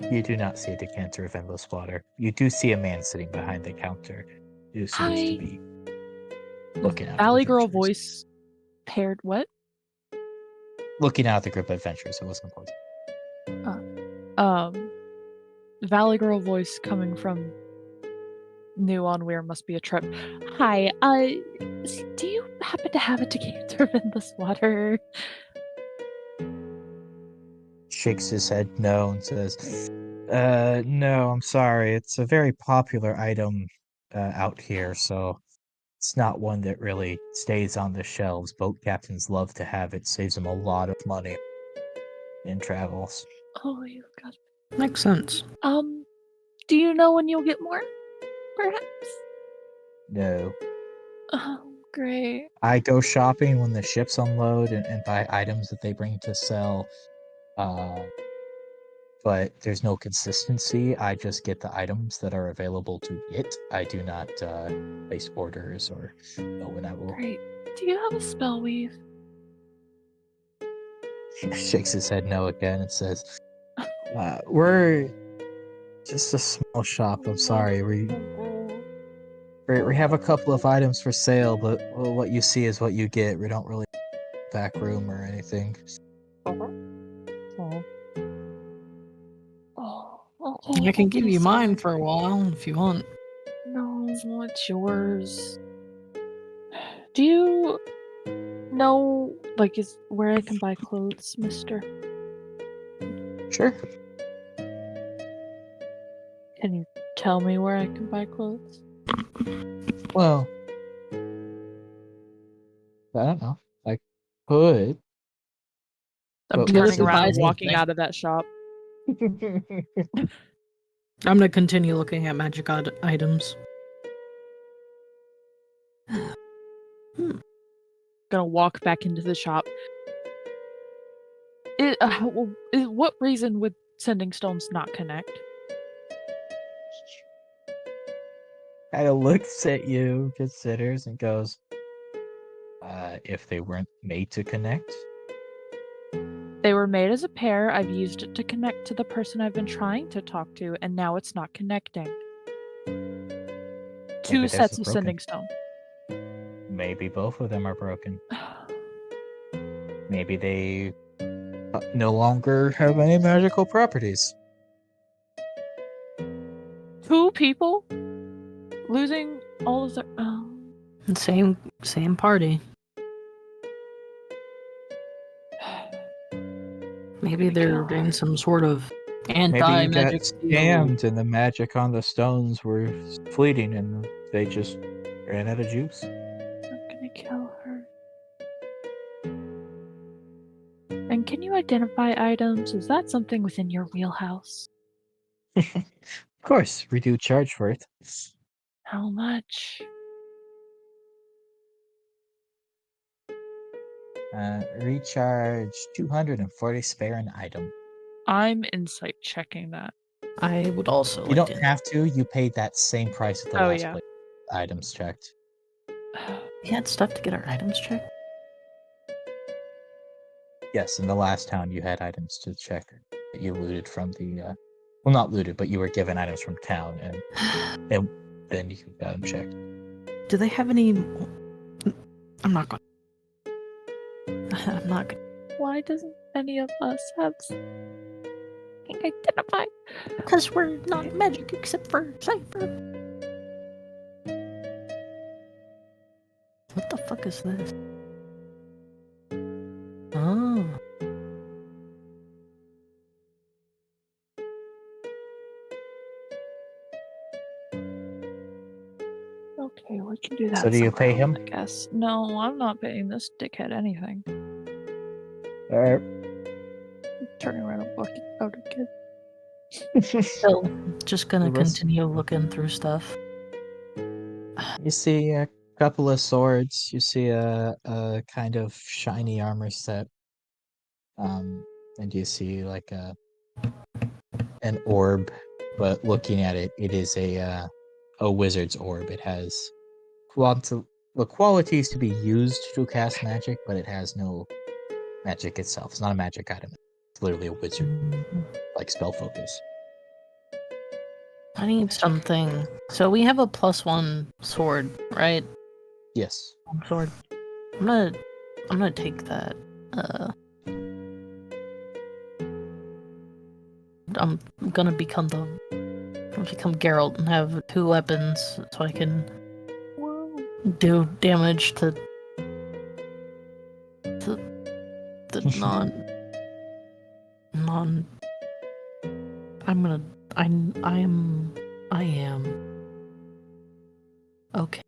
A: You do not see a decanter of endless water. You do see a man sitting behind the counter who seems to
C: Hi.
A: be looking out.
C: Valley
A: at
C: Girl
A: adventures.
C: voice paired what?
A: Looking out at the group of adventures. It wasn't important.
C: Valley Girl voice coming from New on Weir must be a trip. Hi, do you happen to have a decanter of endless water?
A: Shakes his head no and says, no, I'm sorry. It's a very popular item out here, so it's not one that really stays on the shelves. Boat captains love to have it. Saves them a lot of money in travels.
C: Oh, you got.
D: Makes sense.
C: Do you know when you'll get more? Perhaps.
A: No.
C: Oh, great.
A: I go shopping when the ships unload and buy items that they bring to sell. But there's no consistency. I just get the items that are available to get. I do not place orders or know when I will.
C: Great. Do you have a spell weave?
A: Shakes his head no again and says, we're just a small shop. I'm sorry. We have a couple of items for sale, but what you see is what you get. We don't really back room or anything.
C: Oh. Oh, okay.
D: I can give you mine
C: Sorry.
D: for a while if you want.
C: No, it's yours. Do you know, like, is where I can buy clothes, mister?
A: Sure.
C: Can you tell me where I can buy clothes?
A: Well, I don't know. I could.
C: I'm
A: But
C: turning
A: what's the
C: around and
D: buy
C: walking
D: something?
C: out of that shop.
D: I'm gonna continue looking at magic items.
C: Gonna walk back into the shop. What reason would sending stones not connect?
A: Kind of looks at you, considers, and goes, if they weren't made to connect?
C: They were made as a pair. I've used it to connect to the person I've been trying to talk to, and now it's not connecting. Two
A: theirs
C: sets
A: is
C: of
A: broken.
C: sending stone.
A: Maybe both of them are broken. Maybe they no longer have any magical properties.
C: 2 people losing all of their.
D: Same party. Maybe they're doing some sort of
A: Maybe you got
D: anti-magic deal.
A: scammed and the magic on the stones were fleeting and they just ran out of juice.
C: I'm gonna kill her. And can you identify items? Is that something within your wheelhouse?
A: Of course, we do charge for it.
C: How much?
A: Recharge 240 spare an item.
C: I'm insight checking that.
D: I would also
A: You
D: like
A: don't
D: to.
A: have to. You paid that same price at the
C: Oh,
A: last
C: yeah.
A: place. Items checked.
D: We had stuff to get our items checked.
A: Yes, in the last town you had items to check that you looted from the. Well, not looted, but you were given items from town, and then you got them checked.
D: Do they have any? I'm not going. I'm not going.
C: Why doesn't any of us have identify?
D: Because we're not magic except for Cypher. What the fuck is this? Oh.
C: Okay, we can do that.
A: So do you pay
C: somewhere else,
A: him?
C: I guess. No, I'm not paying this dickhead anything.
A: Alright.
C: Turning around and walking out again.
D: So, just gonna
A: The rest-
D: continue looking through stuff.
A: You see a couple of swords. You see a kind of shiny armor set. And you see like an orb, but looking at it, it is a wizard's orb. It has the qualities to be used to cast magic, but it has no magic itself. It's not a magic item. It's literally a wizard, like spell focus.
D: I need something. So we have a +1 sword, right?
A: Yes.
D: Sword. I'm gonna take that. I'm gonna become Geralt and have 2 weapons so I can do damage to the non. I am okay.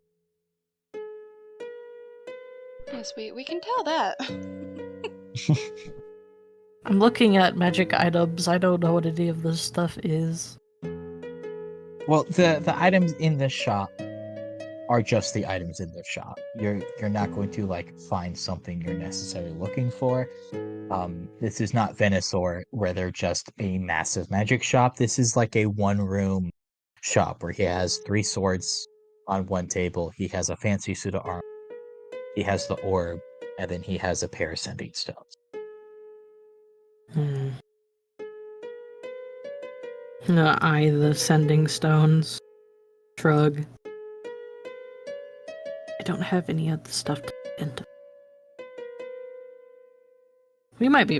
B: Yes, we can tell that.
D: I'm looking at magic items. I don't know what any of this stuff is.
A: Well, the items in the shop are just the items in the shop. You're not going to like find something you're necessarily looking for. This is not Venusaur where they're just a massive magic shop. This is like a one-room shop where he has 3 swords on one table. He has a fancy suit of armor. He has the orb, and then he has a pair of sending stones.
D: The sending stones. Shrug. I don't have any of the stuff to into. I might be.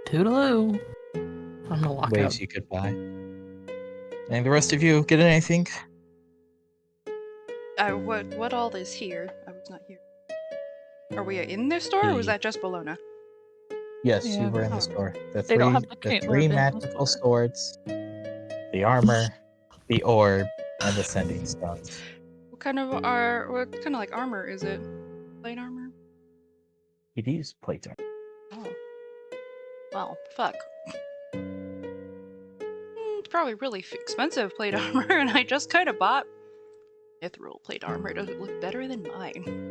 D: Toodaloo. I'm gonna walk
A: Waves
D: out.
A: you could buy. And the rest of you get anything?
B: What all is here? It's not here. Are we in this store, or was
A: The-
B: that just Bologna?
A: Yes,
C: Yeah.
A: you were in the
B: Oh.
A: store. The
C: They don't
A: three,
C: have the
A: the
C: Caitlyn
A: three
C: in the
A: magical
C: store.
A: swords, the armor, the orb, and the sending stones.
B: What kind of like armor is it? Plate armor?
A: You'd use plate armor.
B: Oh. Well, fuck. It's probably really expensive plate armor, and I just kind of bought mithril plate armor. Does it look better than mine?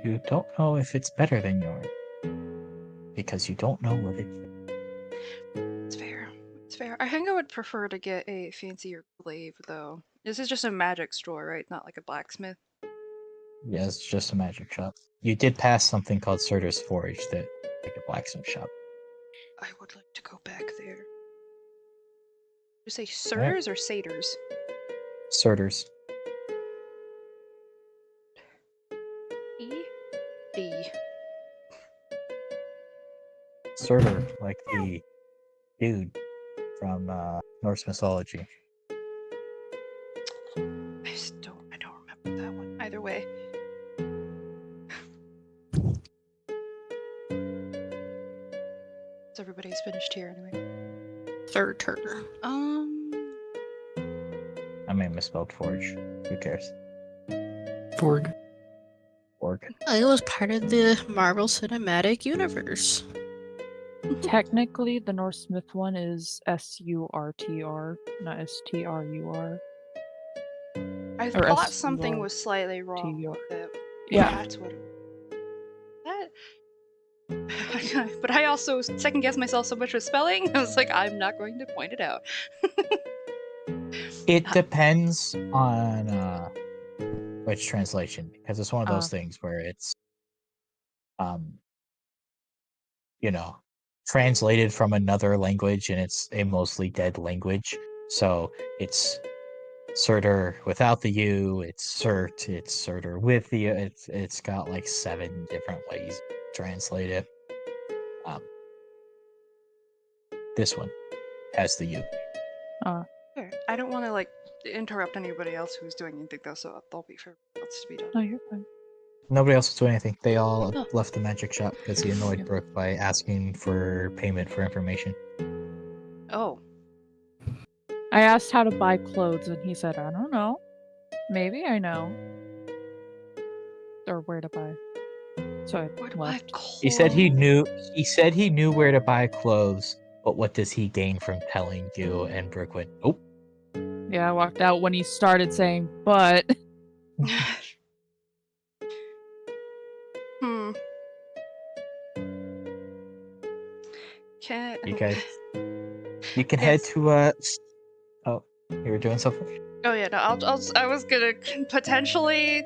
A: You don't know if it's better than yours because you don't know what it.
B: It's fair. It's fair. I think I would prefer to get a fancier glaive, though. This is just a magic store, right? Not like a blacksmith.
A: Yeah, it's just a magic shop. You did pass something called Surtur's Forge, that like a blacksmith shop.
B: I would like to go back there. You say Surters or Satyrs?
A: Surtur's.
B: E? D.
A: Surtur, like the dude from Norse mythology.
B: I don't remember that one. Either way. So everybody's finished here anyway.
E: Third turn.
A: I may have misspelled Forge. Who cares?
D: Forg.
A: Org.
E: It was part of the Marvel Cinematic Universe.
C: Technically, the Norse Myth one is SURTR, not STRUR.
B: I
C: Or
B: thought something
C: SUR.
B: was slightly wrong
C: TUR.
B: with it.
C: Yeah.
B: That's what that. But I also second guessed myself so much with spelling. I was like, I'm not going to point it out.
A: It depends on which translation, because it's one of those things where it's you know, translated from another language and it's a mostly dead language. So it's Surtur without the U, it's Cert, it's Surtur with the it's got like 7 different ways to translate it. This one has the U.
B: Sure. I don't want to like interrupt anybody else who's doing anything though, so I'll be for what's to be done.
C: No, you're fine.
A: Nobody else was doing anything. They all
B: Oh.
A: left the magic shop because he annoyed Brooke by asking for payment for information.
B: Oh.
C: I asked how to buy clothes, and he said, I don't know. Maybe I know. Or where to buy. So I
B: Where do I
C: left.
A: He said he knew. He said he knew where to buy clothes, but what does he gain from telling you? And Brooke went, "Nope."
C: Yeah, I walked out when he started saying, but.
B: Can
A: You guys, you can head
B: Yes.
A: to Oh, you were doing something.
B: Oh yeah, no, I was gonna potentially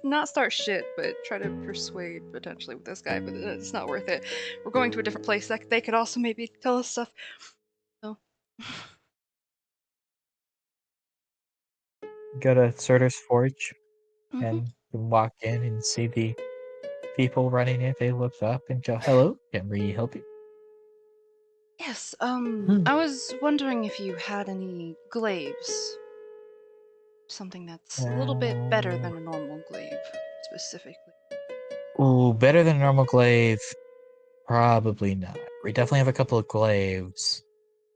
B: not start shit, but try to persuade potentially with this guy, but it's not worth it. We're going to a different place. That they could also maybe tell us stuff. So.
A: Go to Surtur's Forge
B: Mhm.
A: and you walk in and see the people running it. They look up and go, "Hello, can we help you?"
B: Yes, I was wondering if you had any glaives. Something that's a little bit better than a normal glaive, specifically.
A: Ooh, better than a normal glaive? Probably not. We definitely have a couple of glaives,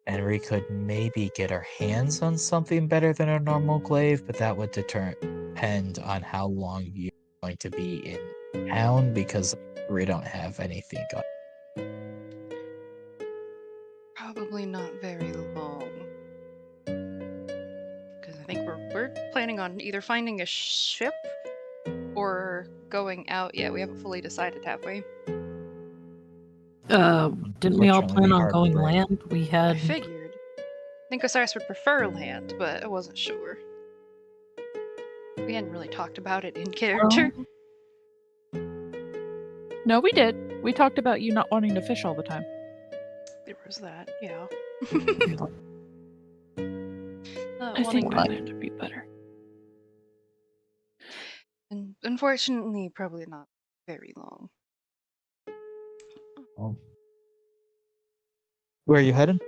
A: and we could maybe get our hands on something better than a normal glaive, but that would depend on how long you're going to be in town, because we don't have anything on.
B: Probably not very long. Because I think we're planning on either finding a ship or going out. Yeah, we haven't fully decided, have we?
D: Didn't we all
A: Unfortunately,
D: plan
A: the
D: on
A: harbor
D: going
A: broke.
D: land? We
B: I
D: had.
B: figured. I think Osiris would prefer land, but I wasn't sure. We hadn't really talked about it in character.
C: No, we did. We talked about you not wanting to fish all the time.
B: There was that, yeah.
C: I think land would be better.
B: And unfortunately, probably not very long.
A: Oh. Where are you heading?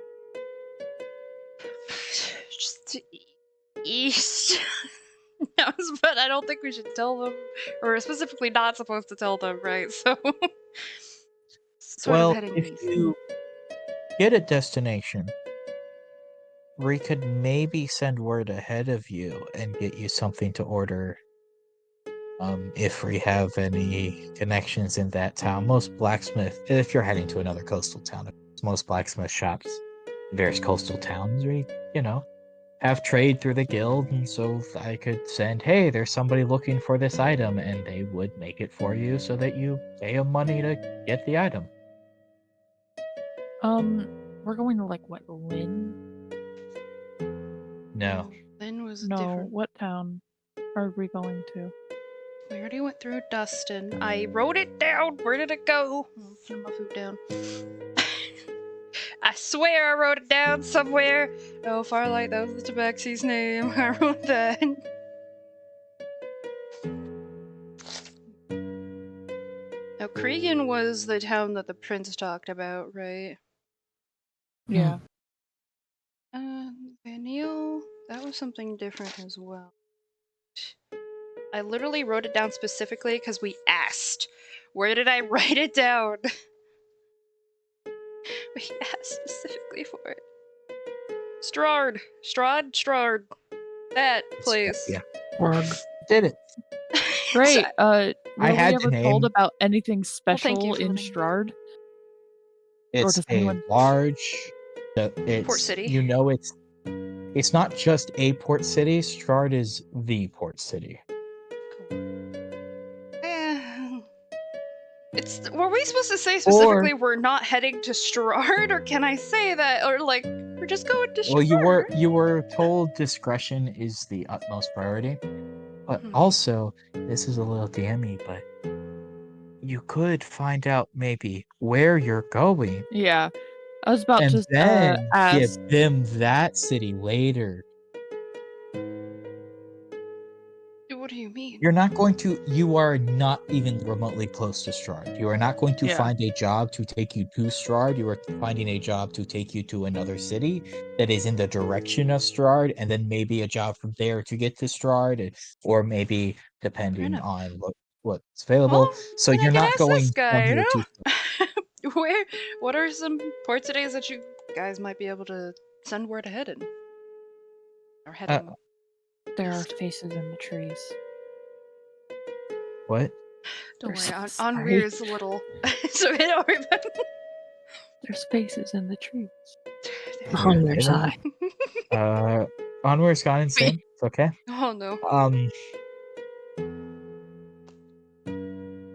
B: Just to east. towns, but I don't think we should tell them, or specifically not supposed to tell them, right? So, sort
A: Well,
B: of heading
A: if
B: east.
A: you get a destination, we could maybe send word ahead of you and get you something to order. If we have any connections in that town, if you're heading to another coastal town, most blacksmith shops in various coastal towns, have trade through the guild, and so I could send, hey, there's somebody looking for this item, and they would make it for you so that you pay them money to get the item.
C: We're going to like what, Lynn?
A: No.
B: Lynn was
C: No,
B: different.
C: what town are we going to?
B: We already went through Dustin. I wrote it down. Where did it go? I'll put my food down. I swear I wrote it down somewhere. Oh, Farlight, that was the Tabaxi's name. I wrote that. Now, Cregan was the town that the prince talked about, right?
C: Yeah.
B: Vanille, that was something different as well. I literally wrote it down specifically because we asked. Where did I write it down? We asked specifically for it. Strahd. That place.
A: Yeah.
D: Word.
A: Did it.
C: Great. Were we
A: had
C: ever
A: the
C: told
A: name.
C: about anything
B: Well,
C: special
B: thank you for
C: in
B: letting me know.
C: Strahd?
A: It's
C: does
A: a
C: anyone-
A: large.
B: Port city.
A: It's not just a port city. Strahd is the port city.
B: Were we supposed to say specifically we're not heading to Strahd, or can I say that, or like we're just going to Strahd?
A: Well, you were told discretion is the utmost priority, but also this is a little DMy, but you could find out maybe where you're going,
C: Yeah. I was about
A: and
C: to
A: then
C: ask.
A: give them that city later.
B: What do you mean?
A: You are not even remotely close to Strahd. You are not going to
C: Yeah.
A: find a job to take you to Strahd. You are finding a job to take you to another city that is in the direction of Strahd, and then maybe a job from there to get to Strahd, or maybe depending on what's available.
B: Well,
A: So
B: then I
A: you're
B: can
A: not
B: ask
A: going
B: this guy,
A: from here to
B: what are some port cities that you guys might be able to send word ahead in? Or heading
C: There are
B: east?
C: faces in the trees.
A: what?
B: Don't
C: There's-
B: worry,
C: sorry.
B: Onweir's a little. So don't worry about it.
C: There's faces in the trees.
D: On your side.
A: Onward's gone insane. It's okay.
B: Oh no.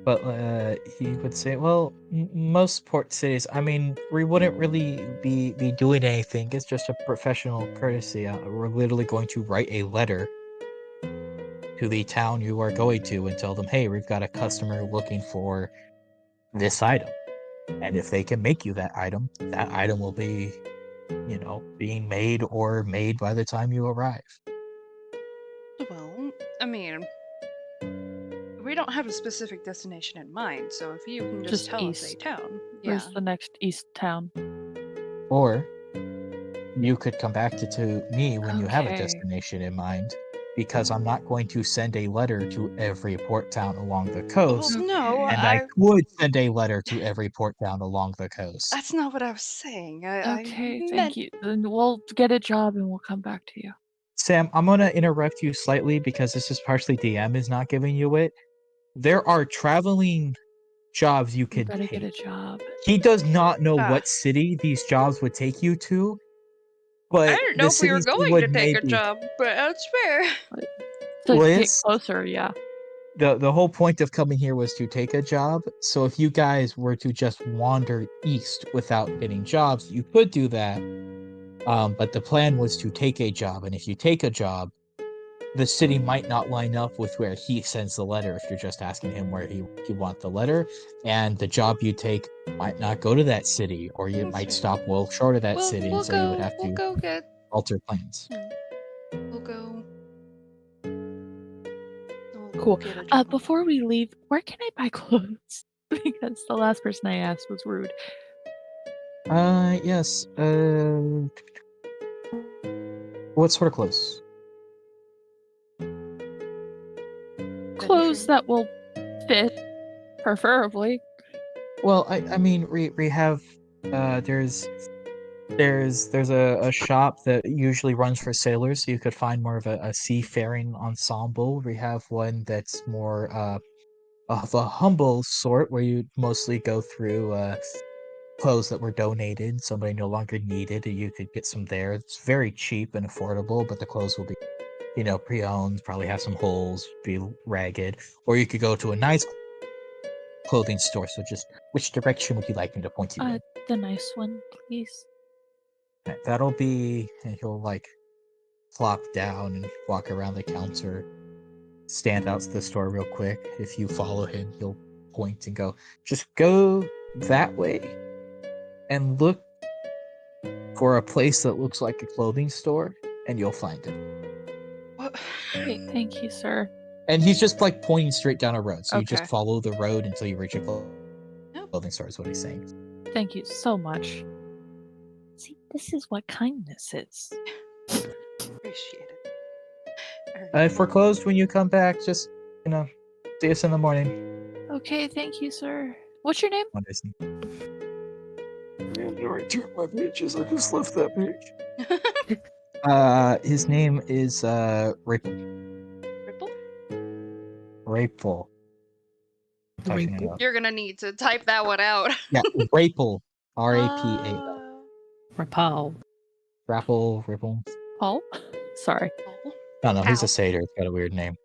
A: But he would say, well, most port cities, I mean, we wouldn't really be doing anything. It's just a professional courtesy. We're literally going to write a letter to the town you are going to and tell them, hey, we've got a customer looking for this item. And if they can make you that item will be, being made or made by the time you arrive.
B: Well, I mean, we don't have a specific destination in mind, so if you can just tell us a
C: east.
B: town.
C: Where's the next east town?
A: Or you could come back to me when you have a
C: Okay.
A: destination in mind, because I'm not going to send a letter to every port town along the coast,
B: Well, no,
A: and I could send a letter to every port town along the coast.
B: that's not what I was saying.
C: Okay,
B: I
C: thank
B: meant-
C: you. Then we'll get a job and we'll come back to you.
A: Sam, I'm going to interrupt you slightly because this is partially DM is not giving you it. There are traveling jobs you
C: You
A: could
C: better
A: take.
C: get a job.
A: He does not know
B: Ah.
A: what city these jobs would take you to, but
B: I didn't
A: the
B: know if we were
A: cities he
B: going
A: would
B: to take a
A: maybe-
B: job, but that's fair.
C: To get
A: Liz?
C: closer, yeah.
A: The whole point of coming here was to take a job. So if you guys were to just wander east without getting jobs, you could do that. But the plan was to take a job, and if you take a job, the city might not line up with where he sends the letter if you're just asking him where he wants the letter, and the job you take might not go to that city, or you
B: That's
A: might
B: fair.
A: stop well short of that city,
B: We'll
A: and so you would have
B: we'll
A: to
B: go get.
A: alter plans.
B: We'll go. We'll
C: Cool.
B: get a job.
C: Before we leave, where can I buy clothes? Because the last person I asked was rude.
A: Yes. What sort of clothes?
C: Clothes that will fit, preferably.
A: Well, I mean, we have there's a shop that usually runs for sailors, so you could find more of a seafaring ensemble. We have one that's more of a humble sort, where you mostly go through clothes that were donated, somebody no longer needed, and you could get some there. It's very cheap and affordable, but the clothes will be, pre-owned, probably have some holes, be ragged. Or you could go to a nice clothing store. So just which direction would you like me to point you in?
C: The nice one, please.
A: That'll be, and he'll plop down and walk around the counter, stand out to the store real quick. If you follow him, he'll point and go, just go that way and look for a place that looks like a clothing store, and you'll find it.
B: What?
C: Thank you, sir.
A: And he's just pointing straight down a road, so you just
B: Okay.
A: follow the road until you reach a clothing store, is what he's saying.
C: Thank you so much. See, this is what kindness is.
B: Appreciate it.
A: If we're closed when you come back, just, see us in the morning.
C: Okay, thank you, sir. What's your name?
A: Anderson. I returned my pages. I just left that page. His name is Ripple.
B: Ripple?
A: Rapel. Typing it up.
B: You're gonna need to type that one out.
A: Yeah, Rapel. R-A-P-A-L.
D: Rapal.
A: Rapple, Ripple.
C: Paul? Sorry.
A: No, he's
B: Ow.
A: a satyr. It's got a weird name.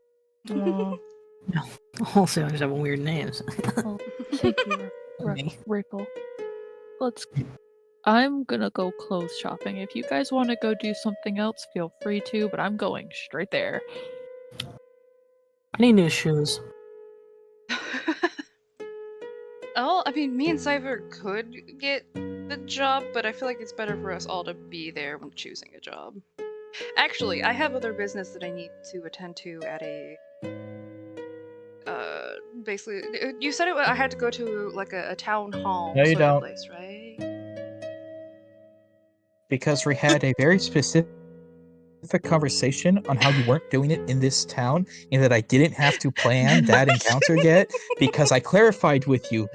D: All sailors have weird names.
C: Well, thank you,
D: Me.
C: Ripple. I'm gonna go clothes shopping. If you guys want to go do something else, feel free to, but I'm going straight there.
D: I need new shoes.
B: Oh, I mean, me and Cypher could get the job, but I feel like it's better for us all to be there when choosing a job. Actually, I have other business that I need to attend to at a... basically, you said I had to go to, like, a town hall
A: No, you
B: sort of
A: don't.
B: place, right?
A: Because we had a very specific conversation on how you weren't doing it in this town, and that I didn't have to plan that encounter yet, because I clarified with you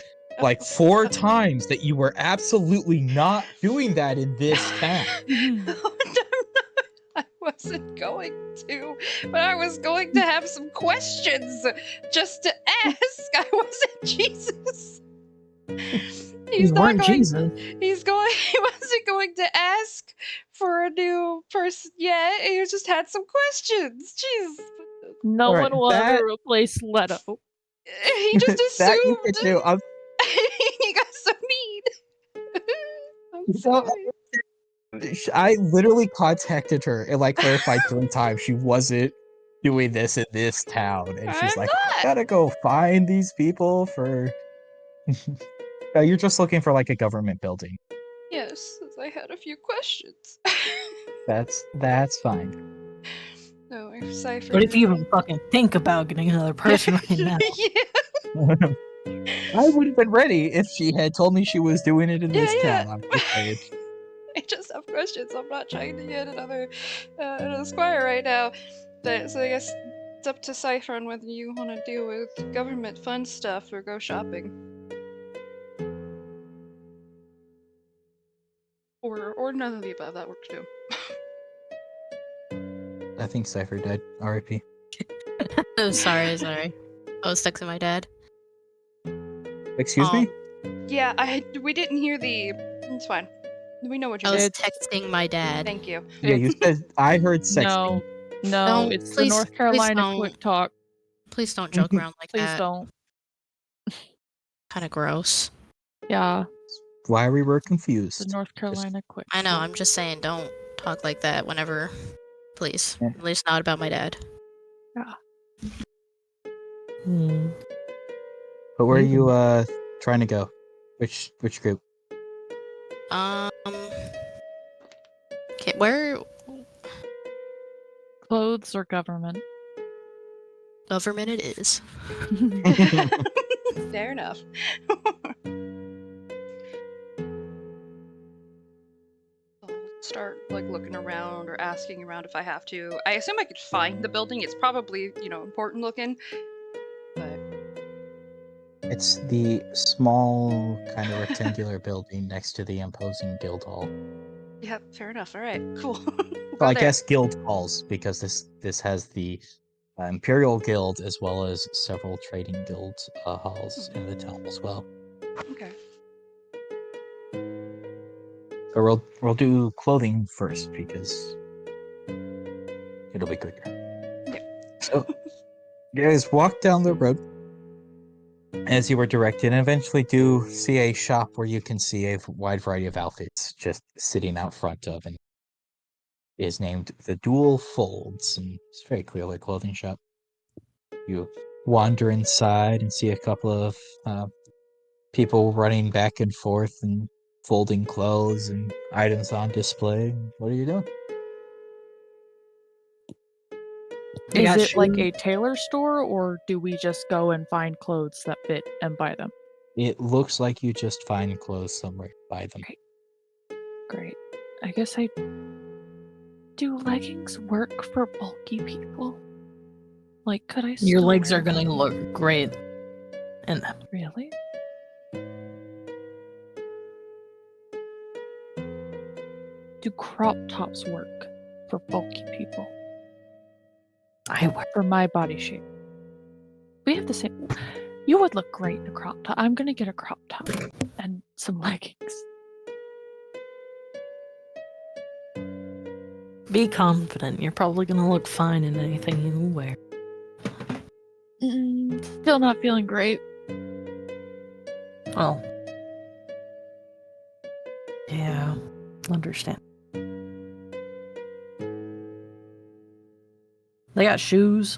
A: 4 times that you were absolutely not doing that in this town.
B: I wasn't going to, but I was going to have some questions just to ask. I wasn't Jesus.
D: You weren't Jesus.
B: He wasn't going to ask for a new person yet. He just had some questions. Jeez.
C: No
A: Alright,
C: one will
A: that-
C: ever replace Leto.
B: He just
A: That you
B: assumed.
A: could do.
B: He got so mean. I'm
A: So-
B: sorry.
A: I literally contacted her and clarified 3 times she wasn't doing this in this town, and she's
B: I'm
A: like,
B: not.
A: I gotta go find these people for. You're just looking for a government building.
B: Yes, I had a few questions.
A: That's fine.
B: No, if Cypher.
D: But if you even fucking think about getting another person right now,
B: Yeah.
A: I would have been ready if she had told me she was doing it in this
B: Yeah.
A: town. I'm just saying.
B: I just have questions. I'm not trying to get another squire right now. So I guess it's up to Cypher on whether you want to deal with government fund stuff or go shopping. Or none of the above. That works too.
A: I think Cypher died. R.I.P.
E: Oh, sorry. I was texting my dad.
A: Excuse me?
B: Yeah, we didn't hear the. It's fine. We know what you
E: I was
B: did.
E: texting my dad.
B: Thank you.
A: Yeah, you said I heard sexting.
C: No,
E: Don't-
C: it's
E: please-
C: the North
E: please
C: Carolina
E: don't.
C: quick talk.
E: Please don't joke around like
C: Please
E: that.
C: don't.
E: Kind of gross.
C: Yeah,
A: Why we were
C: the
A: confused.
C: North Carolina quick.
E: I know.
C: talk.
E: I'm just saying, don't talk like that whenever. Please.
A: Yeah.
E: At least not about my dad.
D: Hmm.
A: But where are you trying to go? Which group?
E: Okay, where
C: Clothes or government?
E: government it is.
B: Fair enough. I'll start looking around or asking around if I have to. I assume I could find the building. It's probably important looking.
A: It's the small, kind of rectangular building next to the imposing guild hall.
B: Yeah, fair enough. All right, cool.
A: Well, I guess guild halls, because this has the Imperial Guild as well as several trading guild halls in the town as well.
B: Okay.
A: So we'll do clothing first because it'll be quicker.
B: Okay.
A: So you guys walk down the road as you were directed, and eventually do see a shop where you can see a wide variety of outfits just sitting out front of, and is named the Dual Folds, and it's very clearly a clothing shop. You wander inside and see a couple of people running back and forth and folding clothes and items on display. What are you doing?
D: They
C: Is
D: got
C: it like
D: shoes.
C: a tailor store, or do we just go and find clothes that fit and buy them?
A: It looks like you just find clothes somewhere, buy them.
C: Great. I guess I... Do leggings work for bulky people? Like, could I
D: Your
C: still
D: legs
C: wear
D: are gonna
C: them?
D: look great in them.
C: Really? Do crop tops work for bulky people?
D: I wear.
C: For my body shape? We have the same... You would look great in a crop top. I'm gonna get a crop top and some leggings.
D: Be confident. You're probably gonna look fine in anything you wear.
C: Still not feeling great.
D: Well, yeah, understand. They got shoes.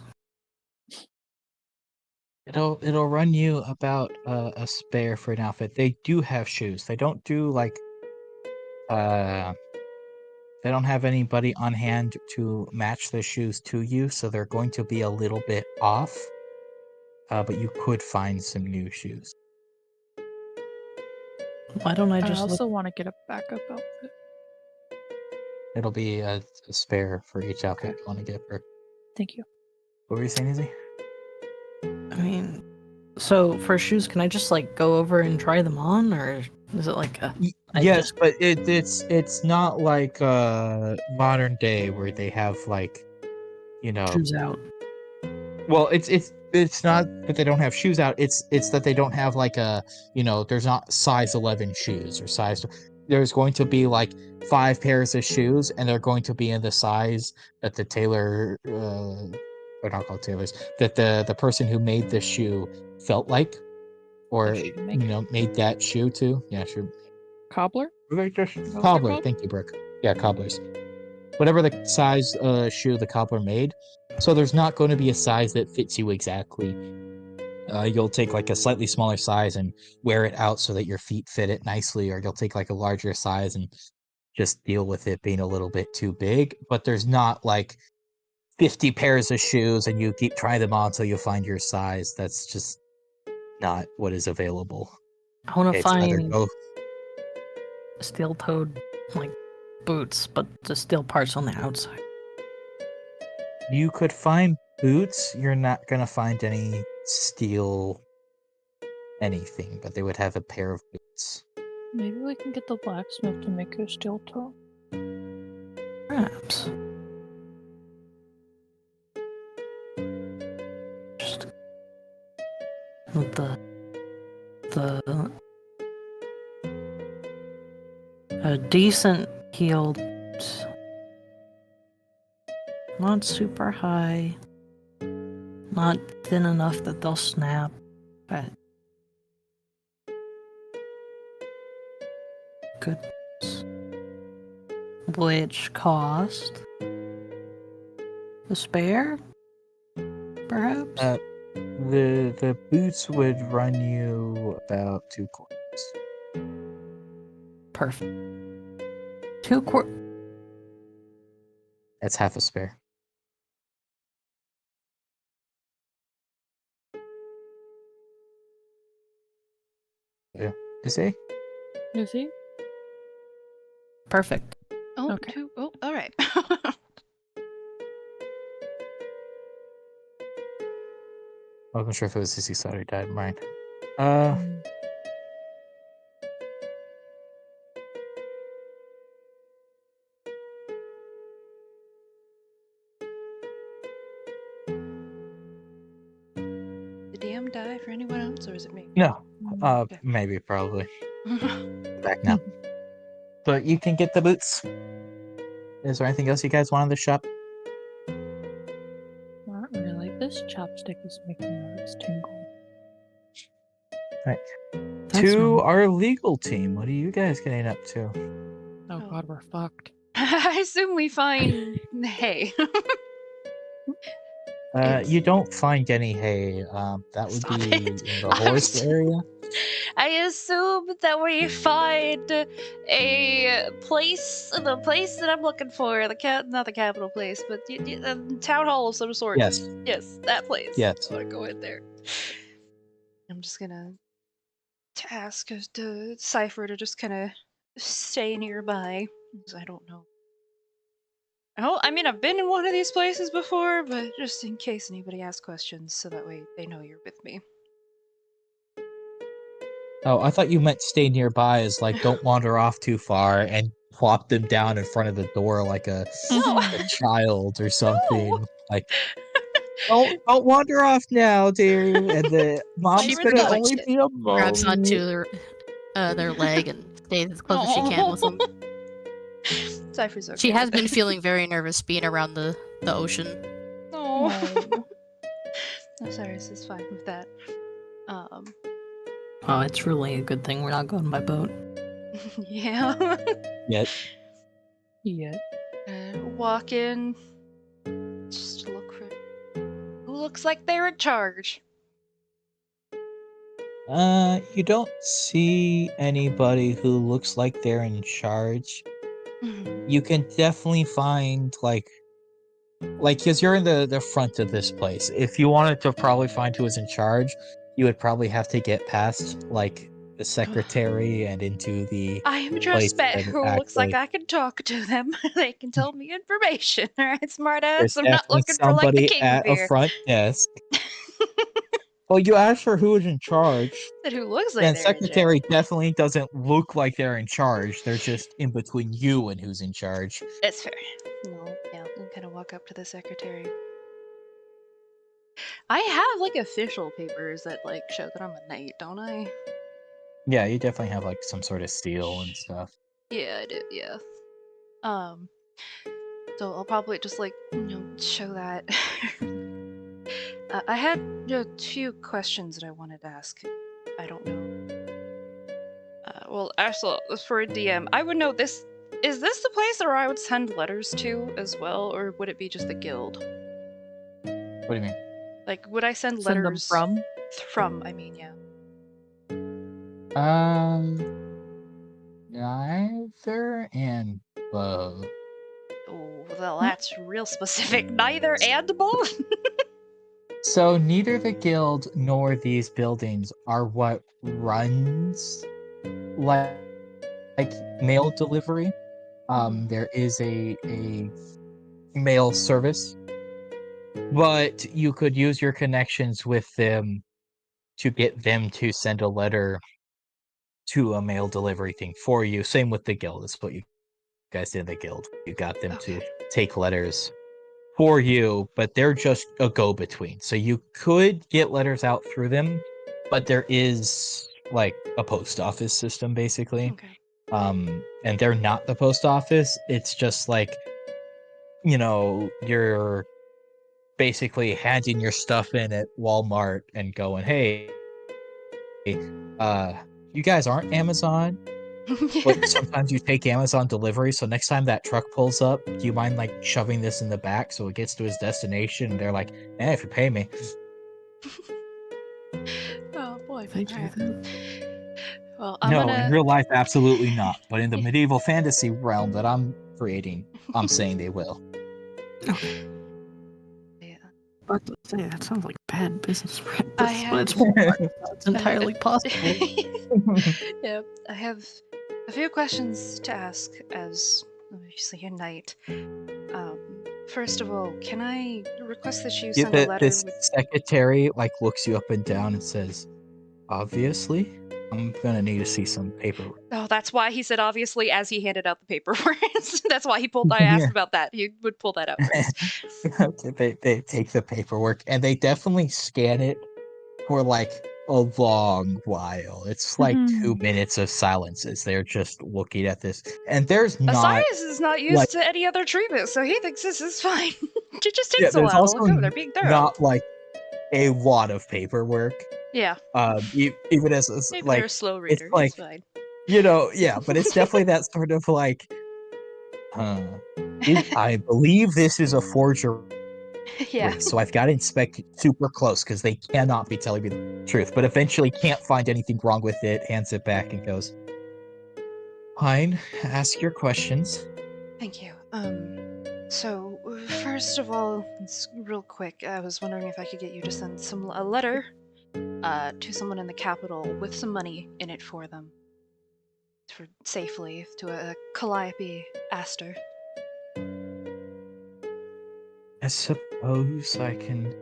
A: It'll run you about a spare for an outfit. They do have shoes. They don't do like they don't have anybody on hand to match the shoes to you, so they're going to be a little bit off. But you could find some new shoes.
D: Why don't I
C: I
D: just
C: also
D: look?
C: want to get a backup outfit.
A: It'll be a spare for each outfit
C: Okay.
A: you want to get. For
C: Thank you.
A: what were you saying, Izzy?
D: I mean, so for shoes, can I just like go over and try them on, or is it like a? I
A: Yes,
D: just-
A: but it's not like modern day where they have like, you know,
D: shoes out?
A: well, it's not that they don't have shoes out. It's that they don't have like a, there's not size 11 shoes or size. There's going to be like 5 pairs of shoes, and they're going to be in the size that the tailor, or not called tailors, that the person who made the shoe felt like, or
C: The shoemaker?
A: made that shoe too. Yeah, shoe.
C: Cobbler?
A: Like just
C: what they're
A: cobbler.
C: called?
A: Thank you, Brooke. Yeah, cobblers. Whatever the size shoe the cobbler made. So there's not going to be a size that fits you exactly. You'll take like a slightly smaller size and wear it out so that your feet fit it nicely, or you'll take like a larger size and just deal with it being a little bit too big. But there's not like 50 pairs of shoes and you keep trying them on until you find your size. That's just not what is available.
D: I want to
A: It's either
D: find
A: go
D: steel-toed like boots, but the steel parts on the outside.
A: You could find boots. You're not gonna find any steel anything, but they would have a pair of boots.
C: Maybe we can get the blacksmith to make a steel toe.
D: Perhaps. Just with a decent heeled, not super high, not thin enough that they'll snap, but good. Which cost a spare, perhaps?
A: The boots would run you about 2 coins.
D: Perfect. 2 quart.
A: That's half a spare. Yeah. Is he?
C: Is he?
D: Perfect.
B: Oh,
C: Okay.
B: oh, all right.
A: I wasn't sure if it was Izzy's side or died. Mine.
C: Mm.
B: Did DM die for anyone else, or is it me?
A: No.
B: Okay.
A: Maybe, probably. Back now. But you can get the boots. Is there anything else you guys want in the shop?
C: Not really. This chopstick is making my lips tingle.
A: Right.
D: That's
A: To
D: normal.
A: our legal team, what are you guys getting up to?
C: Oh god, we're fucked.
B: I assume we find hay.
A: You don't find any hay. That would
B: Stop
A: be
B: it.
A: in the
B: I'm
A: horse
B: s-
A: area.
B: I assume that we find a place, the place that I'm looking for, not the capital place, but town hall of some sort.
A: Yes.
B: Yes, that place.
A: Yes.
B: I want to go in there. I'm just gonna ask the Cypher to just kind of stay nearby, because I don't know. Oh, I mean, I've been in one of these places before, but just in case anybody asks questions, so that way they know you're with me.
A: Oh, I thought you meant stay nearby as like don't wander off too far and plop them down in front of the door like a
B: No.
A: child or something. Like don't wander off now, dear. And the mom's
B: Cypher's
A: gonna
B: got, like,
A: only be a
E: Grabs
A: moment.
E: onto their leg and stays as close as she can with them.
B: Cypher's okay.
E: She has
B: with
E: been
B: it.
E: feeling very nervous being around the ocean.
B: No. I'm sorry, this is fine with that.
D: Oh, it's really a good thing we're not going by boat.
B: Yeah.
A: Yet.
C: Yeah.
B: Walk in. Just to look for who looks like they're in charge.
A: You don't see anybody who looks like they're in charge. You can definitely find like because you're in the front of this place. If you wanted to probably find who was in charge, you would probably have to get past like the secretary and into the
B: I am
A: place
B: just met
A: that
B: who looks like
A: actually-
B: I can talk to them. They can tell me information. Alright, smart
A: there's
B: ass. I'm not
A: definitely
B: looking for like the
A: somebody
B: king
A: at a
B: beer.
A: front desk. Well, you asked for who was in charge,
B: That who looks like
A: and
B: they're in charge.
A: secretary definitely doesn't look like they're in charge. They're just in between you and who's in charge.
B: That's fair. No, yeah, I'll kind of walk up to the secretary. I have like official papers that like show that I'm a knight, don't I?
A: Yeah, you definitely have like some sort of seal and stuff.
B: Yeah, I do. Yeah. So I'll probably just like show that. I had a few questions that I wanted to ask. I don't know. Well, actually, for a DM, I would know this. Is this the place where I would send letters to as well, or would it be just the guild?
A: What do you mean?
B: Like, would I send
C: Send them
B: letters
C: from?
B: From, I mean, yeah.
A: Neither and both.
B: Oh, well, that's real specific. Neither and both.
A: So neither the guild nor these buildings are what runs like mail delivery. There is a mail service, but you could use your connections with them to get them to send a letter to a mail delivery thing for you. Same with the guild. That's what you guys did in the guild. You got them to take letters for you, but they're just a go-between. So you could get letters out through them, but there is like a post office system basically.
B: Okay.
A: And they're not the post office. It's just like, you're basically handing your stuff in at Walmart and going, hey, you guys aren't Amazon, but sometimes you take Amazon delivery, so next time that truck pulls up, do you mind like shoving this in the back so it gets to his destination? And they're like, if you pay me.
B: Oh boy.
D: They do
B: Alright.
D: that.
B: Well, I'm
A: No,
B: gonna.
A: in real life, absolutely not. But in the medieval fantasy realm that I'm creating, I'm saying they will.
B: Yeah.
D: About to say, that sounds like bad business
B: I
D: practice, but
B: have-
D: it's Walmart. It's entirely possible.
B: Yep, I have a few questions to ask as obviously a knight. First of all, can I request that you send a letter
A: This
B: with?
A: secretary like looks you up and down and says, Obviously, I'm gonna need to see some paperwork.
B: Oh, that's why he said obviously as he handed out the paperwork. That's why I asked about that. He would pull that out first.
A: Okay, they take the paperwork and they definitely scan it for like a long while. It's like 2 minutes of silence as they're just looking at this. And there's not
B: Osiris is not used
A: like
B: to any other treatment, so he thinks this is fine. It just
A: yeah,
B: takes a
A: there's
B: while to look
A: also
B: over. They're being thorough.
A: not like a lot of paperwork.
B: Yeah,
A: Even as
B: maybe
A: like
B: they're a slow
A: it's
B: reader.
A: like
B: It's fine.
A: yeah, but it's definitely that sort of like I believe this is a forgery.
B: Yeah.
A: So I've got to inspect it super close because they cannot be telling me the truth. But eventually can't find anything wrong with it, hands it back and goes, fine, ask your questions.
B: Thank you. So first of all, real quick, I was wondering if I could get you to send a letter, to someone in the capital with some money in it for them, for safely to a Calliope Aster.
A: I suppose I can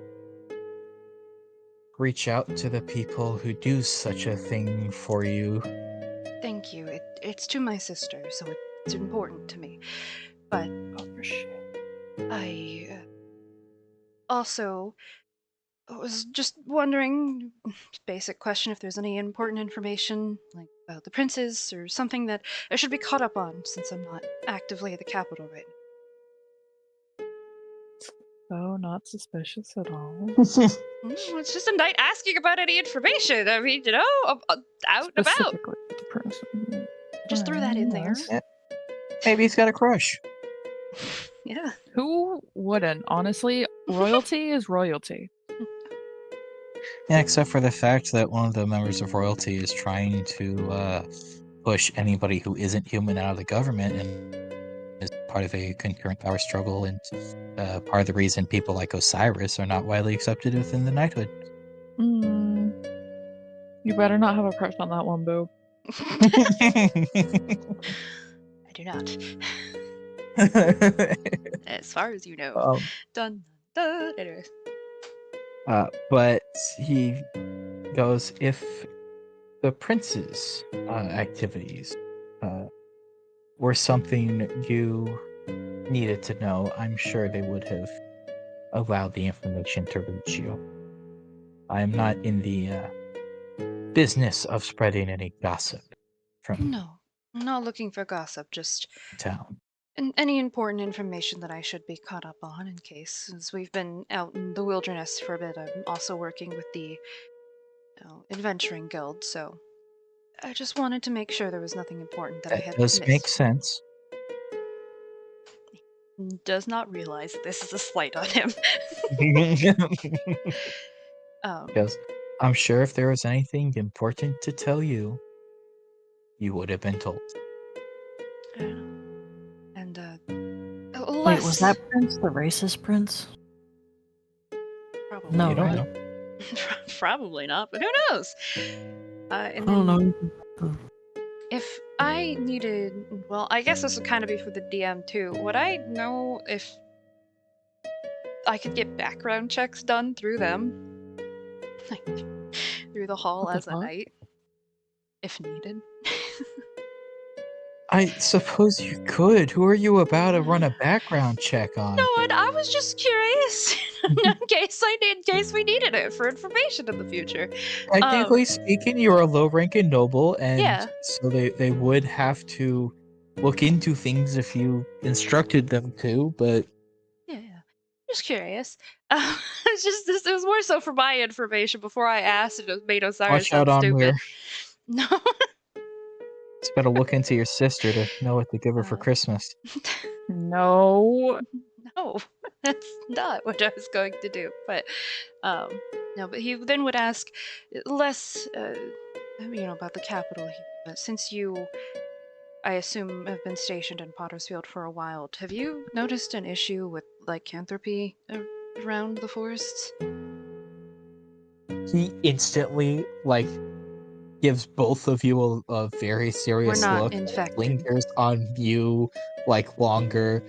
A: reach out to the people who do such a thing for you.
B: Thank you. It's to my sister, so it's important to me. But I also was just wondering, basic question, if there's any important information, like about the princes or something that I should be caught up on, since I'm not actively at the capital right now.
C: So not suspicious at all.
B: It's just a night asking about any information. I mean, out and about.
C: Specifically the person.
B: Just threw that in there.
A: Yeah. Maybe he's got a crush.
B: Yeah.
C: Who wouldn't? Honestly, royalty is royalty.
A: Yeah, except for the fact that one of the members of royalty is trying to push anybody who isn't human out of the government and is part of a concurrent power struggle and part of the reason people like Osiris are not widely accepted within the knighthood.
C: You better not have a crush on that one, boo.
B: I do not. As far as you know. Dun, dun, dun. Anyway.
A: But he goes, if the prince's activities were something you needed to know, I'm sure they would have allowed the information to reach you. I am not in the business of spreading any gossip from
B: No, I'm not looking for gossip, just
A: town.
B: any important information that I should be caught up on in case, since we've been out in the wilderness for a bit. I'm also working with the adventuring guild, so I just wanted to make sure there was nothing important that I had
A: does
B: missed.
A: make sense.
B: Does not realize that this is a slight on him.
A: Because I'm sure if there was anything important to tell you, you would have been told.
B: And
D: Wait, was that prince the racist prince?
B: Probably
D: No,
A: You don't
D: right?
A: know.
B: Probably not, but who knows?
D: I don't know.
B: If I needed, well, I guess this would kind of be for the DM too. Would I know if I could get background checks done through them? Like, through the hall
C: What the
B: as a
C: fuck?
B: knight? If needed?
A: I suppose you could. Who are you about to run a background check on?
B: No, and I was just curious in case we needed it for information in the future.
A: Technically speaking, you're a low-ranking noble, and
B: Yeah.
A: so they would have to look into things if you instructed them to, but
B: Yeah. Just curious. It's just it was more so for my information before I asked and it made Osiris
A: watch out
B: sound
A: on
B: stupid.
A: where.
B: No.
A: Just gotta look into your sister to know what to give her for Christmas.
C: No.
B: No, that's not what I was going to do. But no, but he then would ask less, about the capital here. But since you, I assume, have been stationed in Pottersfield for a while, have you noticed an issue with lycanthropy around the forests?
A: He instantly gives both of you a very serious
B: We're not
A: look.
B: infected.
A: Lingers on you longer.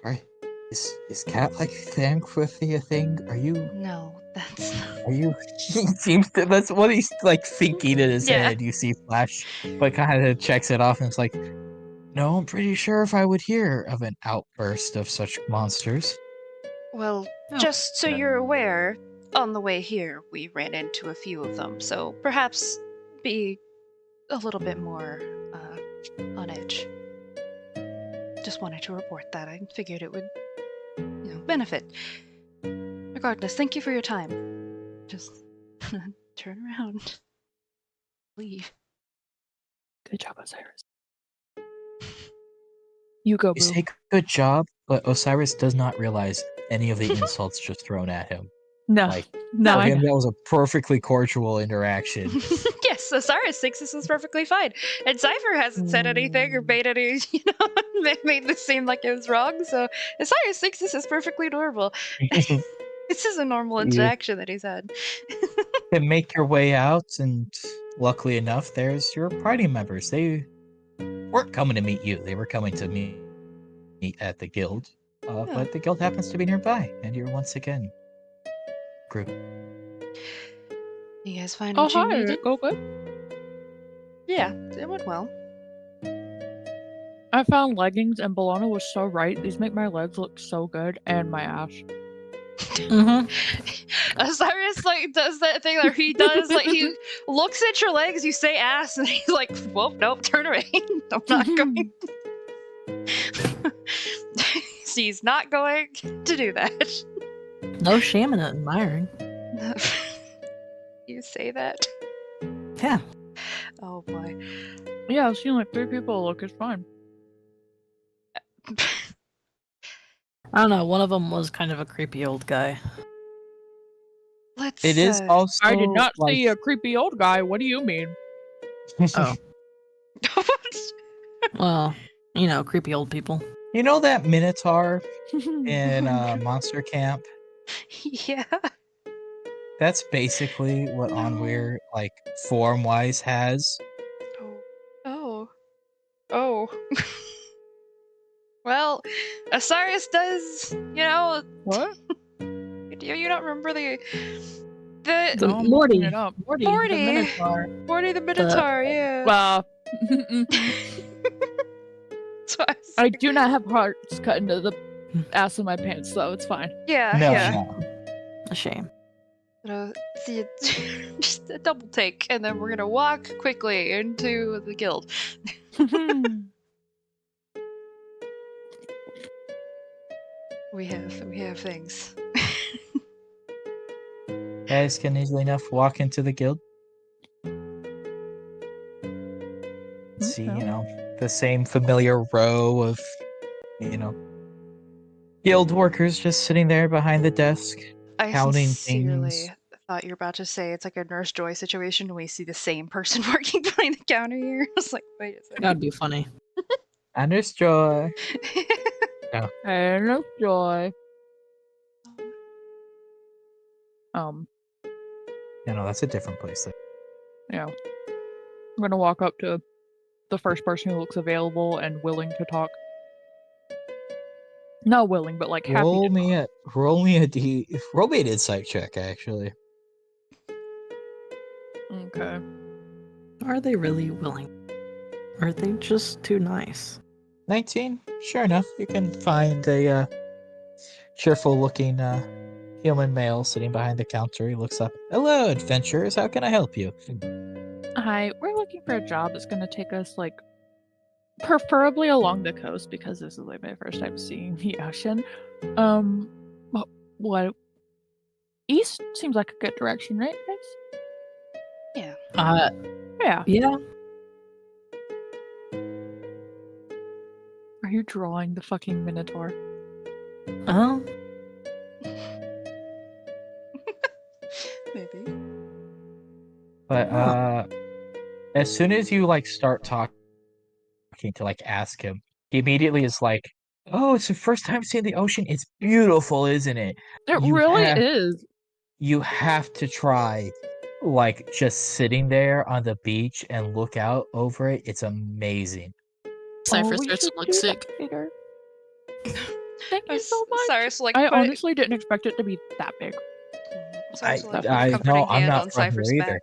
A: Right? Is cat thing with the thing? Are you?
B: No, That's
A: Are you? He seems to. That's what he's like thinking in his
B: Yeah.
A: head. You see Flash, but kind of checks it off and it's like, no, I'm pretty sure if I would hear of an outburst of such monsters.
B: well,
D: Oh,
B: just so
D: good.
B: you're aware, on the way here we ran into a few of them, so perhaps be a little bit more on edge. Just wanted to report that. I figured it would, benefit. Regardless, thank you for your time. Just turn around. Leave.
C: Good job, Osiris. You go,
A: You
C: boo.
A: say good job, but Osiris does not realize any of the insults just thrown at him.
C: No,
A: Like,
C: no,
A: for
C: I
A: him,
C: know.
A: that was a perfectly cordial interaction.
B: Yes, Osiris thinks this is perfectly fine. And Cypher hasn't said anything or made any, made this seem like it was wrong, so Osiris thinks this is perfectly normal. This is a normal
A: You-
B: interaction that he's had.
A: Can make your way out, and luckily enough, there's your party members. They weren't coming to meet you. They were coming to meet at the guild. But the guild happens to be nearby, and you're once again group.
B: You guys find
C: Oh,
B: what you
C: hi.
B: needed?
C: Go good.
B: Yeah, it went well.
C: I found leggings, and Bologna was so right. These make my legs look so good, and my ass.
D: Mm-hmm.
B: Osiris does that thing that he does, he looks at your legs, you say ass, and he's like, well, nope, turn around. I'm not going. He's not going to do that.
D: No shame in admiring.
B: You say that?
D: Yeah.
B: Oh boy.
C: Yeah, I've seen like 3 people look. It's fine.
D: I don't know. One of them was kind of a creepy old guy.
B: Let's.
A: It is also.
C: I did not
A: like,
C: see a creepy old guy. What do you mean?
D: Oh. Well, creepy old people.
A: You know that Minotaur in Monster Camp?
B: Yeah.
A: That's basically what Onweir, form-wise has.
B: Oh. Well, Osiris does.
C: What?
B: You don't remember the
C: No, I'm
D: Morty.
C: looking it up.
D: Morty.
B: Morty.
D: The Minotaur.
B: Morty the Minotaur? Yeah. That's what I was
C: I do not have hearts cut into the ass of my pants, though. It's fine.
B: Yeah.
A: No,
B: Yeah.
A: no.
D: A shame.
B: See, just a double take, and then we're gonna walk quickly into the guild. We have things.
A: Guys can easily enough walk into the guild. See,
C: Okay.
A: the same familiar row of, guild workers just sitting there behind the desk.
B: I
A: Counting
B: sincerely
A: things.
B: thought you were about to say it's like a Nurse Joy situation and we see the same person working behind the counter here. I was like, wait a second.
D: That'd be funny.
A: Anders Joy.
C: Hello, Joy.
A: That's a different place.
C: Yeah. I'm gonna walk up to the first person who looks available and willing to talk. Not willing, but happy.
A: Roll me an insight check, actually.
C: Okay.
D: Are they really willing? Or are they just too nice?
A: 19. Sure enough, you can find a cheerful-looking human male sitting behind the counter. He looks up. Hello, adventurers. How can I help you?
C: Hi, we're looking for a job that's gonna take us preferably along the coast because this is my first time seeing the ocean. What? East seems like a good direction, right, guys?
B: Yeah.
C: Yeah.
D: Yeah.
C: Are you drawing the fucking Minotaur?
D: Oh.
B: Maybe.
A: But as soon as you start talking to ask him, he immediately is like, "Oh, it's the first time seeing the ocean. It's beautiful, isn't it?
C: It
A: You
C: really
A: have-
C: is.
A: You have to try just sitting there on the beach and look out over it. It's amazing."
E: Cypher
C: we
E: starts to
C: should
E: look
C: do
E: sick.
C: that later. Thank you so much.
B: Cyrus
C: I honestly didn't expect it to be that big.
B: Sounds like
A: I
B: a
A: no,
B: comforting
A: I'm
B: hand
A: not
B: on
A: from here
B: Cypher's
A: either.
B: back.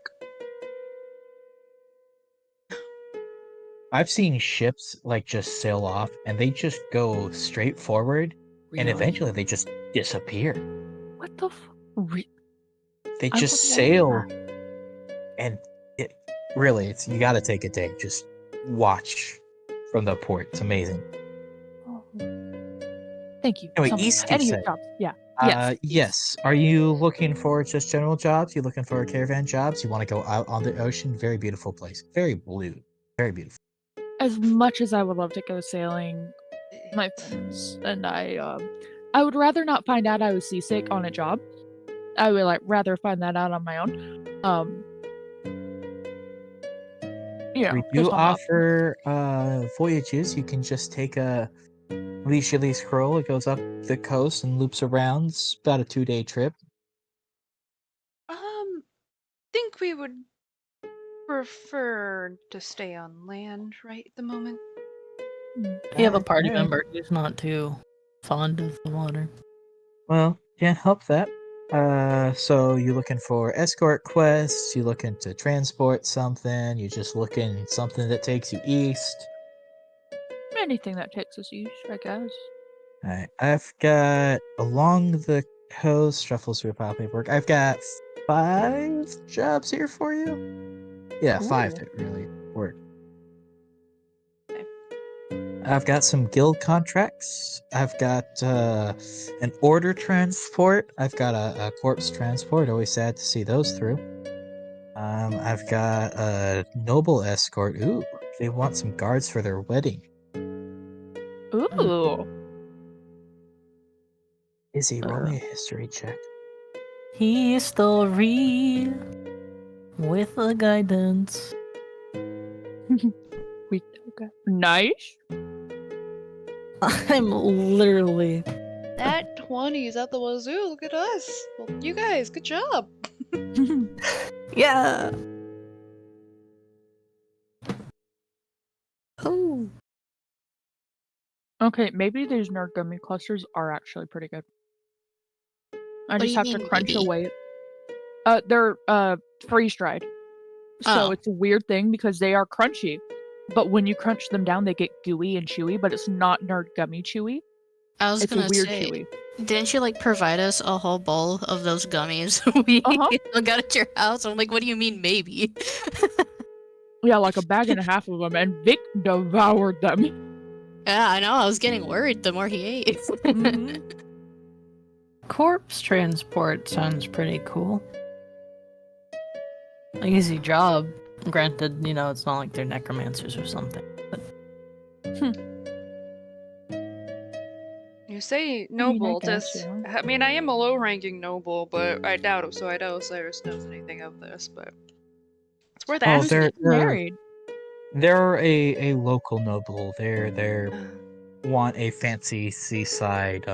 A: I've seen ships like just sail off, and they just go straight forward, and
D: Really?
A: eventually they just disappear.
C: What the?
A: They
C: I
A: just
C: would
A: sail,
C: love
A: and it really, it's you got to take a day. Just watch from the port. It's amazing.
C: Oh. Thank you.
A: Anyway,
C: so much.
A: east, you
C: Any
A: said.
C: jobs? Yeah. Yes.
A: Yes. Are you looking for just general jobs? You looking for caravan jobs? You want to go out on the ocean? Very beautiful place. Very blue. Very beautiful.
C: As much as I would love to go sailing, my friends and I would rather not find out I was seasick on a job. I would rather find that out on my own.
A: We
C: there's
A: do
C: no option.
A: offer voyages. You can just take a leisurely scroll. It goes up the coast and loops around. It's about a 2-day trip.
B: Think we would prefer to stay on land right at the moment.
D: You have a party
A: Alright.
D: member who's not too fond of the water.
A: Well, can't help that. So you looking for escort quests? You looking to transport something? You just looking something that takes you east?
C: Anything that takes us east, I guess.
A: Alright, I've got along the coast, shuffles through pile paperwork. I've got 5 jobs here for you. Yeah, 5
C: Ooh.
A: that really work.
B: Okay.
A: I've got some guild contracts. I've got an order transport. I've got a corpse transport. Always sad to see those through. I've got a noble escort. Ooh, they want some guards for their wedding.
C: Ooh.
A: Izzy, roll me a history check.
D: History with the guidance.
C: Nice.
D: I'm literally.
B: That 20 is at the wazoo. Look at us. Well, you guys, good job.
D: Yeah. Oh.
C: Okay, maybe these nerd gummy clusters are actually pretty good. I
E: What do
C: just
E: you
C: have to
E: mean,
C: crunch
E: maybe?
C: away. They're freeze dried. So
E: Oh.
C: it's a weird thing because they are crunchy. But when you crunch them down, they get gooey and chewy, but it's not nerd gummy chewy.
E: I was
C: It's a
E: gonna
C: weird
E: say,
C: chewy.
E: didn't you provide us a whole bowl of those gummies we got at your house? I'm like, what do you mean maybe?
C: Yeah, like a bag and a half of them, and Vic devoured them.
E: Yeah, I know. I was getting worried the more he ate.
C: Mhm.
D: Corpse transport sounds pretty cool. An easy job. Granted, it's not like they're necromancers or something. But
B: You say
C: I
B: noble.
C: guess,
B: Does
C: yeah.
B: I mean I am a low-ranking noble, but I doubt it. So I doubt Osiris knows anything of this, but it's worth
A: Oh,
B: asking.
A: they're
C: Married.
A: they're a local noble. They're want a fancy seaside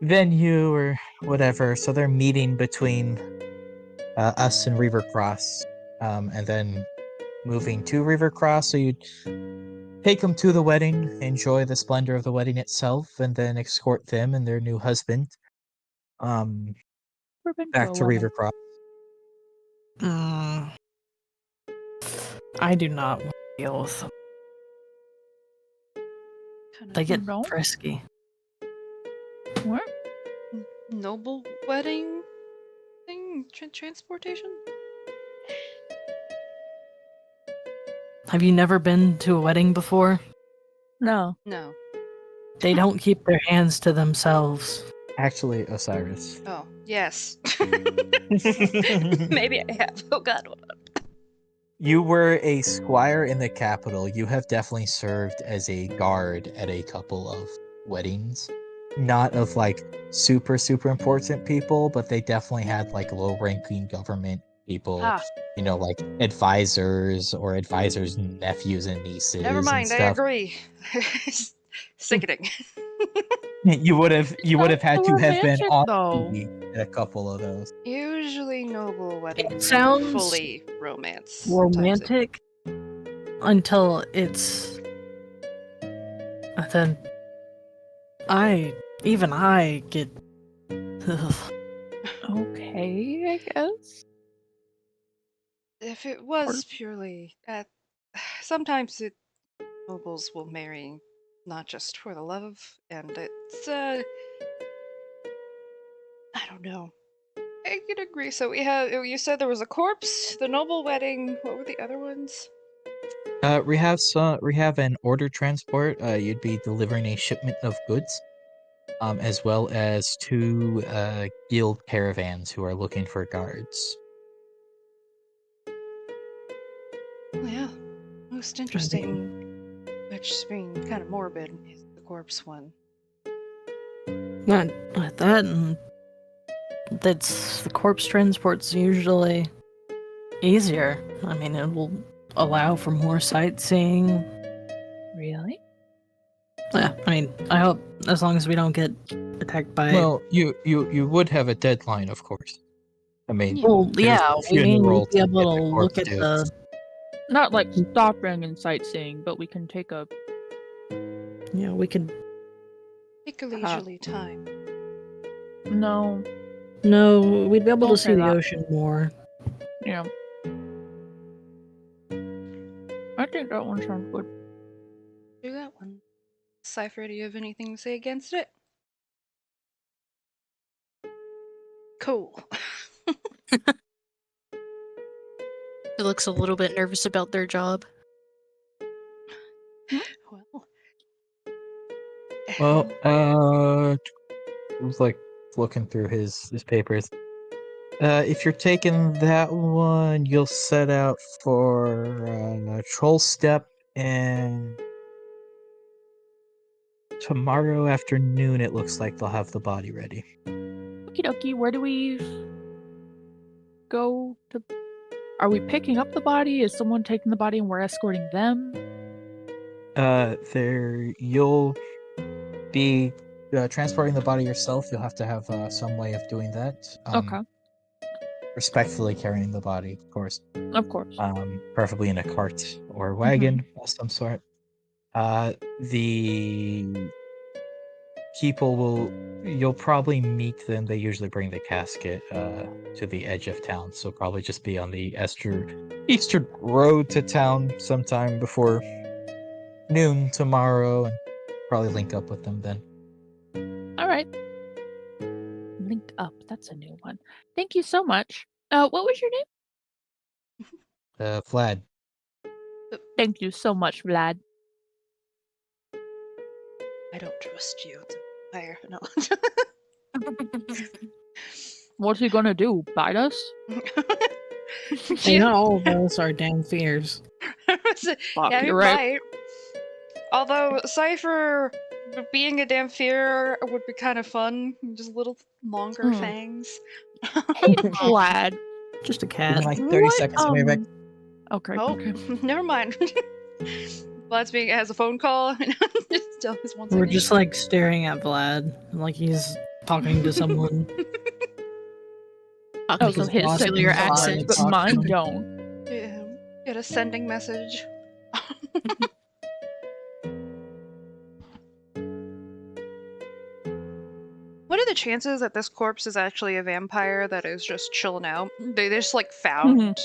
A: venue or whatever. So they're meeting between us and River Cross, and then moving to River Cross. So you take them to the wedding, enjoy the splendor of the wedding itself, and then escort them and their new husband
C: We've been to
A: back
C: a
A: to
C: wedding.
A: River Cross.
D: I do not want to deal with them. They get
C: No?
D: frisky.
C: What?
B: Noble wedding thing? Transportation?
D: Have you never been to a wedding before?
C: No.
B: No.
D: They don't keep their hands to themselves.
A: Actually, Osiris.
B: Oh, yes. Maybe I have. Oh god. Hold on.
A: You were a squire in the capital. You have definitely served as a guard at a couple of weddings. Not of super, super important people, but they definitely had low ranking government people,
B: Ah,
A: like advisors or advisors' nephews and nieces
B: never
A: and
B: mind. I
A: stuff.
B: agree. Sickening.
A: You would have had
C: so
A: to have been
C: romantic,
A: on
C: though.
A: TV at a couple of those.
B: Usually noble weddings
D: sounds
B: are fully romance. Sometimes
D: Romantic until it's. Then I get. Ugh.
C: Okay, I guess.
B: If it was purely sometimes nobles will marry not just for the love, and it's I don't know. I could agree. So you said there was a corpse, the noble wedding. What were the other ones?
A: We have an order transport. You'd be delivering a shipment of goods, as well as 2 guild caravans who are looking for guards.
B: Oh, yeah, most interesting, which being kind of morbid, is the corpse one.
D: Not that, and that's the corpse transport's usually easier. I mean, it will allow for more sightseeing.
C: Really?
D: Yeah, I mean, I hope as long as we don't get attacked by.
A: Well, you would have a deadline, of course. I mean,
B: Yeah.
D: Well,
A: there's
D: yeah,
A: a
D: we mean
A: funeral
D: we'd be
A: to
D: able
A: get
D: to
A: the
D: look
A: corpse
D: at
A: to.
D: the.
C: Not like stopping and sightseeing, but we can take a.
D: Yeah, we could.
B: Take a leisurely time.
C: No,
D: No, we'd be able
C: Don't
D: to
C: say
D: see the
C: that.
D: ocean more.
C: yeah. I think that one sounds good.
B: Do that one. Cypher, do you have anything to say against it? Cool.
E: He looks a little bit nervous about their job.
B: Well.
A: Well, I was like looking through his papers. If you're taking that one, you'll set out for Troll Step, and tomorrow afternoon it looks like they'll have the body ready.
C: Okie dokie, where do we go to? Are we picking up the body? Is someone taking the body and we're escorting them?
A: You'll be transporting the body yourself. You'll have to have some way of doing that.
C: Okay,
A: Respectfully carrying the body, of course.
C: of course.
A: Preferably in a cart or wagon of some sort. The people you'll probably meet them. They usually bring the casket to the edge of town, so probably just be on the eastern road to town sometime before noon tomorrow, and probably link up with them then.
C: All right. Link up. That's a new one. Thank you so much. What was your name?
A: Vlad.
C: Thank you so much, Vlad.
B: I don't trust you. Fire. No.
C: What's he gonna do? Bite us?
D: Hey, not all of us are damn fears.
C: Fuck,
B: Yeah,
C: you're right.
B: might. Although Cypher being a damn fear would be kind of fun. Just little longer fangs.
C: Hey, Vlad.
D: Just a
A: Give
D: cat.
A: me like 30 seconds to be back.
C: Okay.
B: Oh,
C: Okay.
B: never mind. Vlad's being has a phone call. Just tell us once
D: We're
B: again.
D: just like staring at Vlad, like he's talking to someone.
C: Oh,
D: Like
C: so
D: his
C: his
D: boss
C: sending
D: your
C: messages,
D: accent
C: but
D: talks to
C: mine
D: him.
C: don't.
B: Yeah, get a sending message. What are the chances that this corpse is actually a vampire that is just chilling out? They just like found.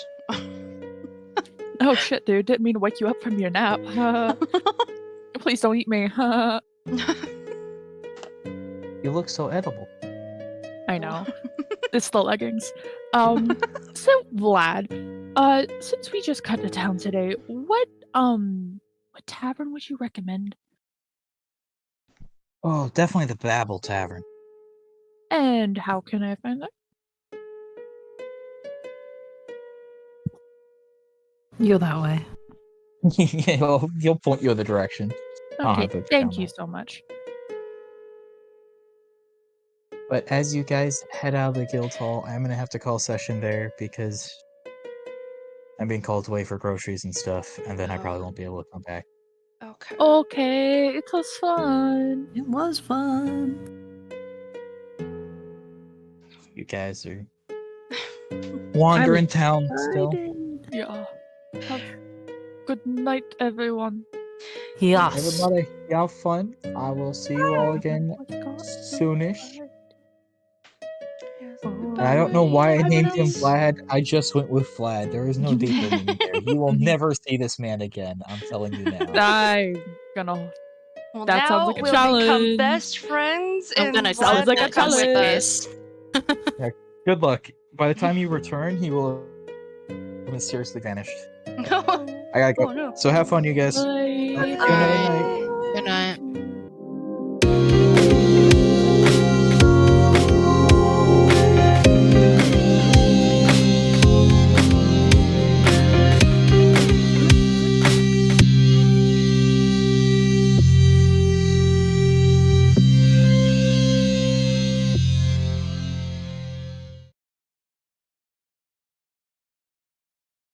C: Oh shit, dude! Didn't mean to wake you up from your nap. Please don't eat me.
A: You look so edible.
C: I know. It's the leggings. So Vlad, since we just cut to town today, what tavern would you recommend?
A: Oh, definitely the Babel Tavern.
C: And how can I find that?
D: You that way.
A: Yeah, he'll point you in the direction. I'll
C: Okay,
A: have it
C: thank
A: down
C: you
A: there.
C: so much.
A: But as you guys head out of the guild hall, I'm gonna have to call session there because I'm being called away for groceries and stuff, and then I probably won't be able to come back.
B: Okay.
C: Okay, it was fun.
D: It was fun.
A: You guys are wandering town still.
C: Yeah. Have good night, everyone.
D: Yes.
A: Everybody, you have fun. I will see you all again soonish.
B: Yes.
C: Oh.
A: And I don't know why I
B: Anyone
A: named him
B: else?
A: Vlad. I just went with Vlad. There is no deeper meaning there. You will never see this man again. I'm telling you now.
C: I'm gonna.
B: Well,
C: That
B: now
C: sounds like a
B: we'll become
C: challenge.
B: best friends,
E: I'm
B: and
E: gonna
C: Sounds
B: Vlad
C: like
B: will
C: a
B: come with
C: challenge.
B: us.
A: Good luck. By the time you return, he will have mysteriously vanished. I gotta go.
B: Oh no.
A: So have fun, you guys.
C: Bye.
A: I'll see you another night.
E: Good night.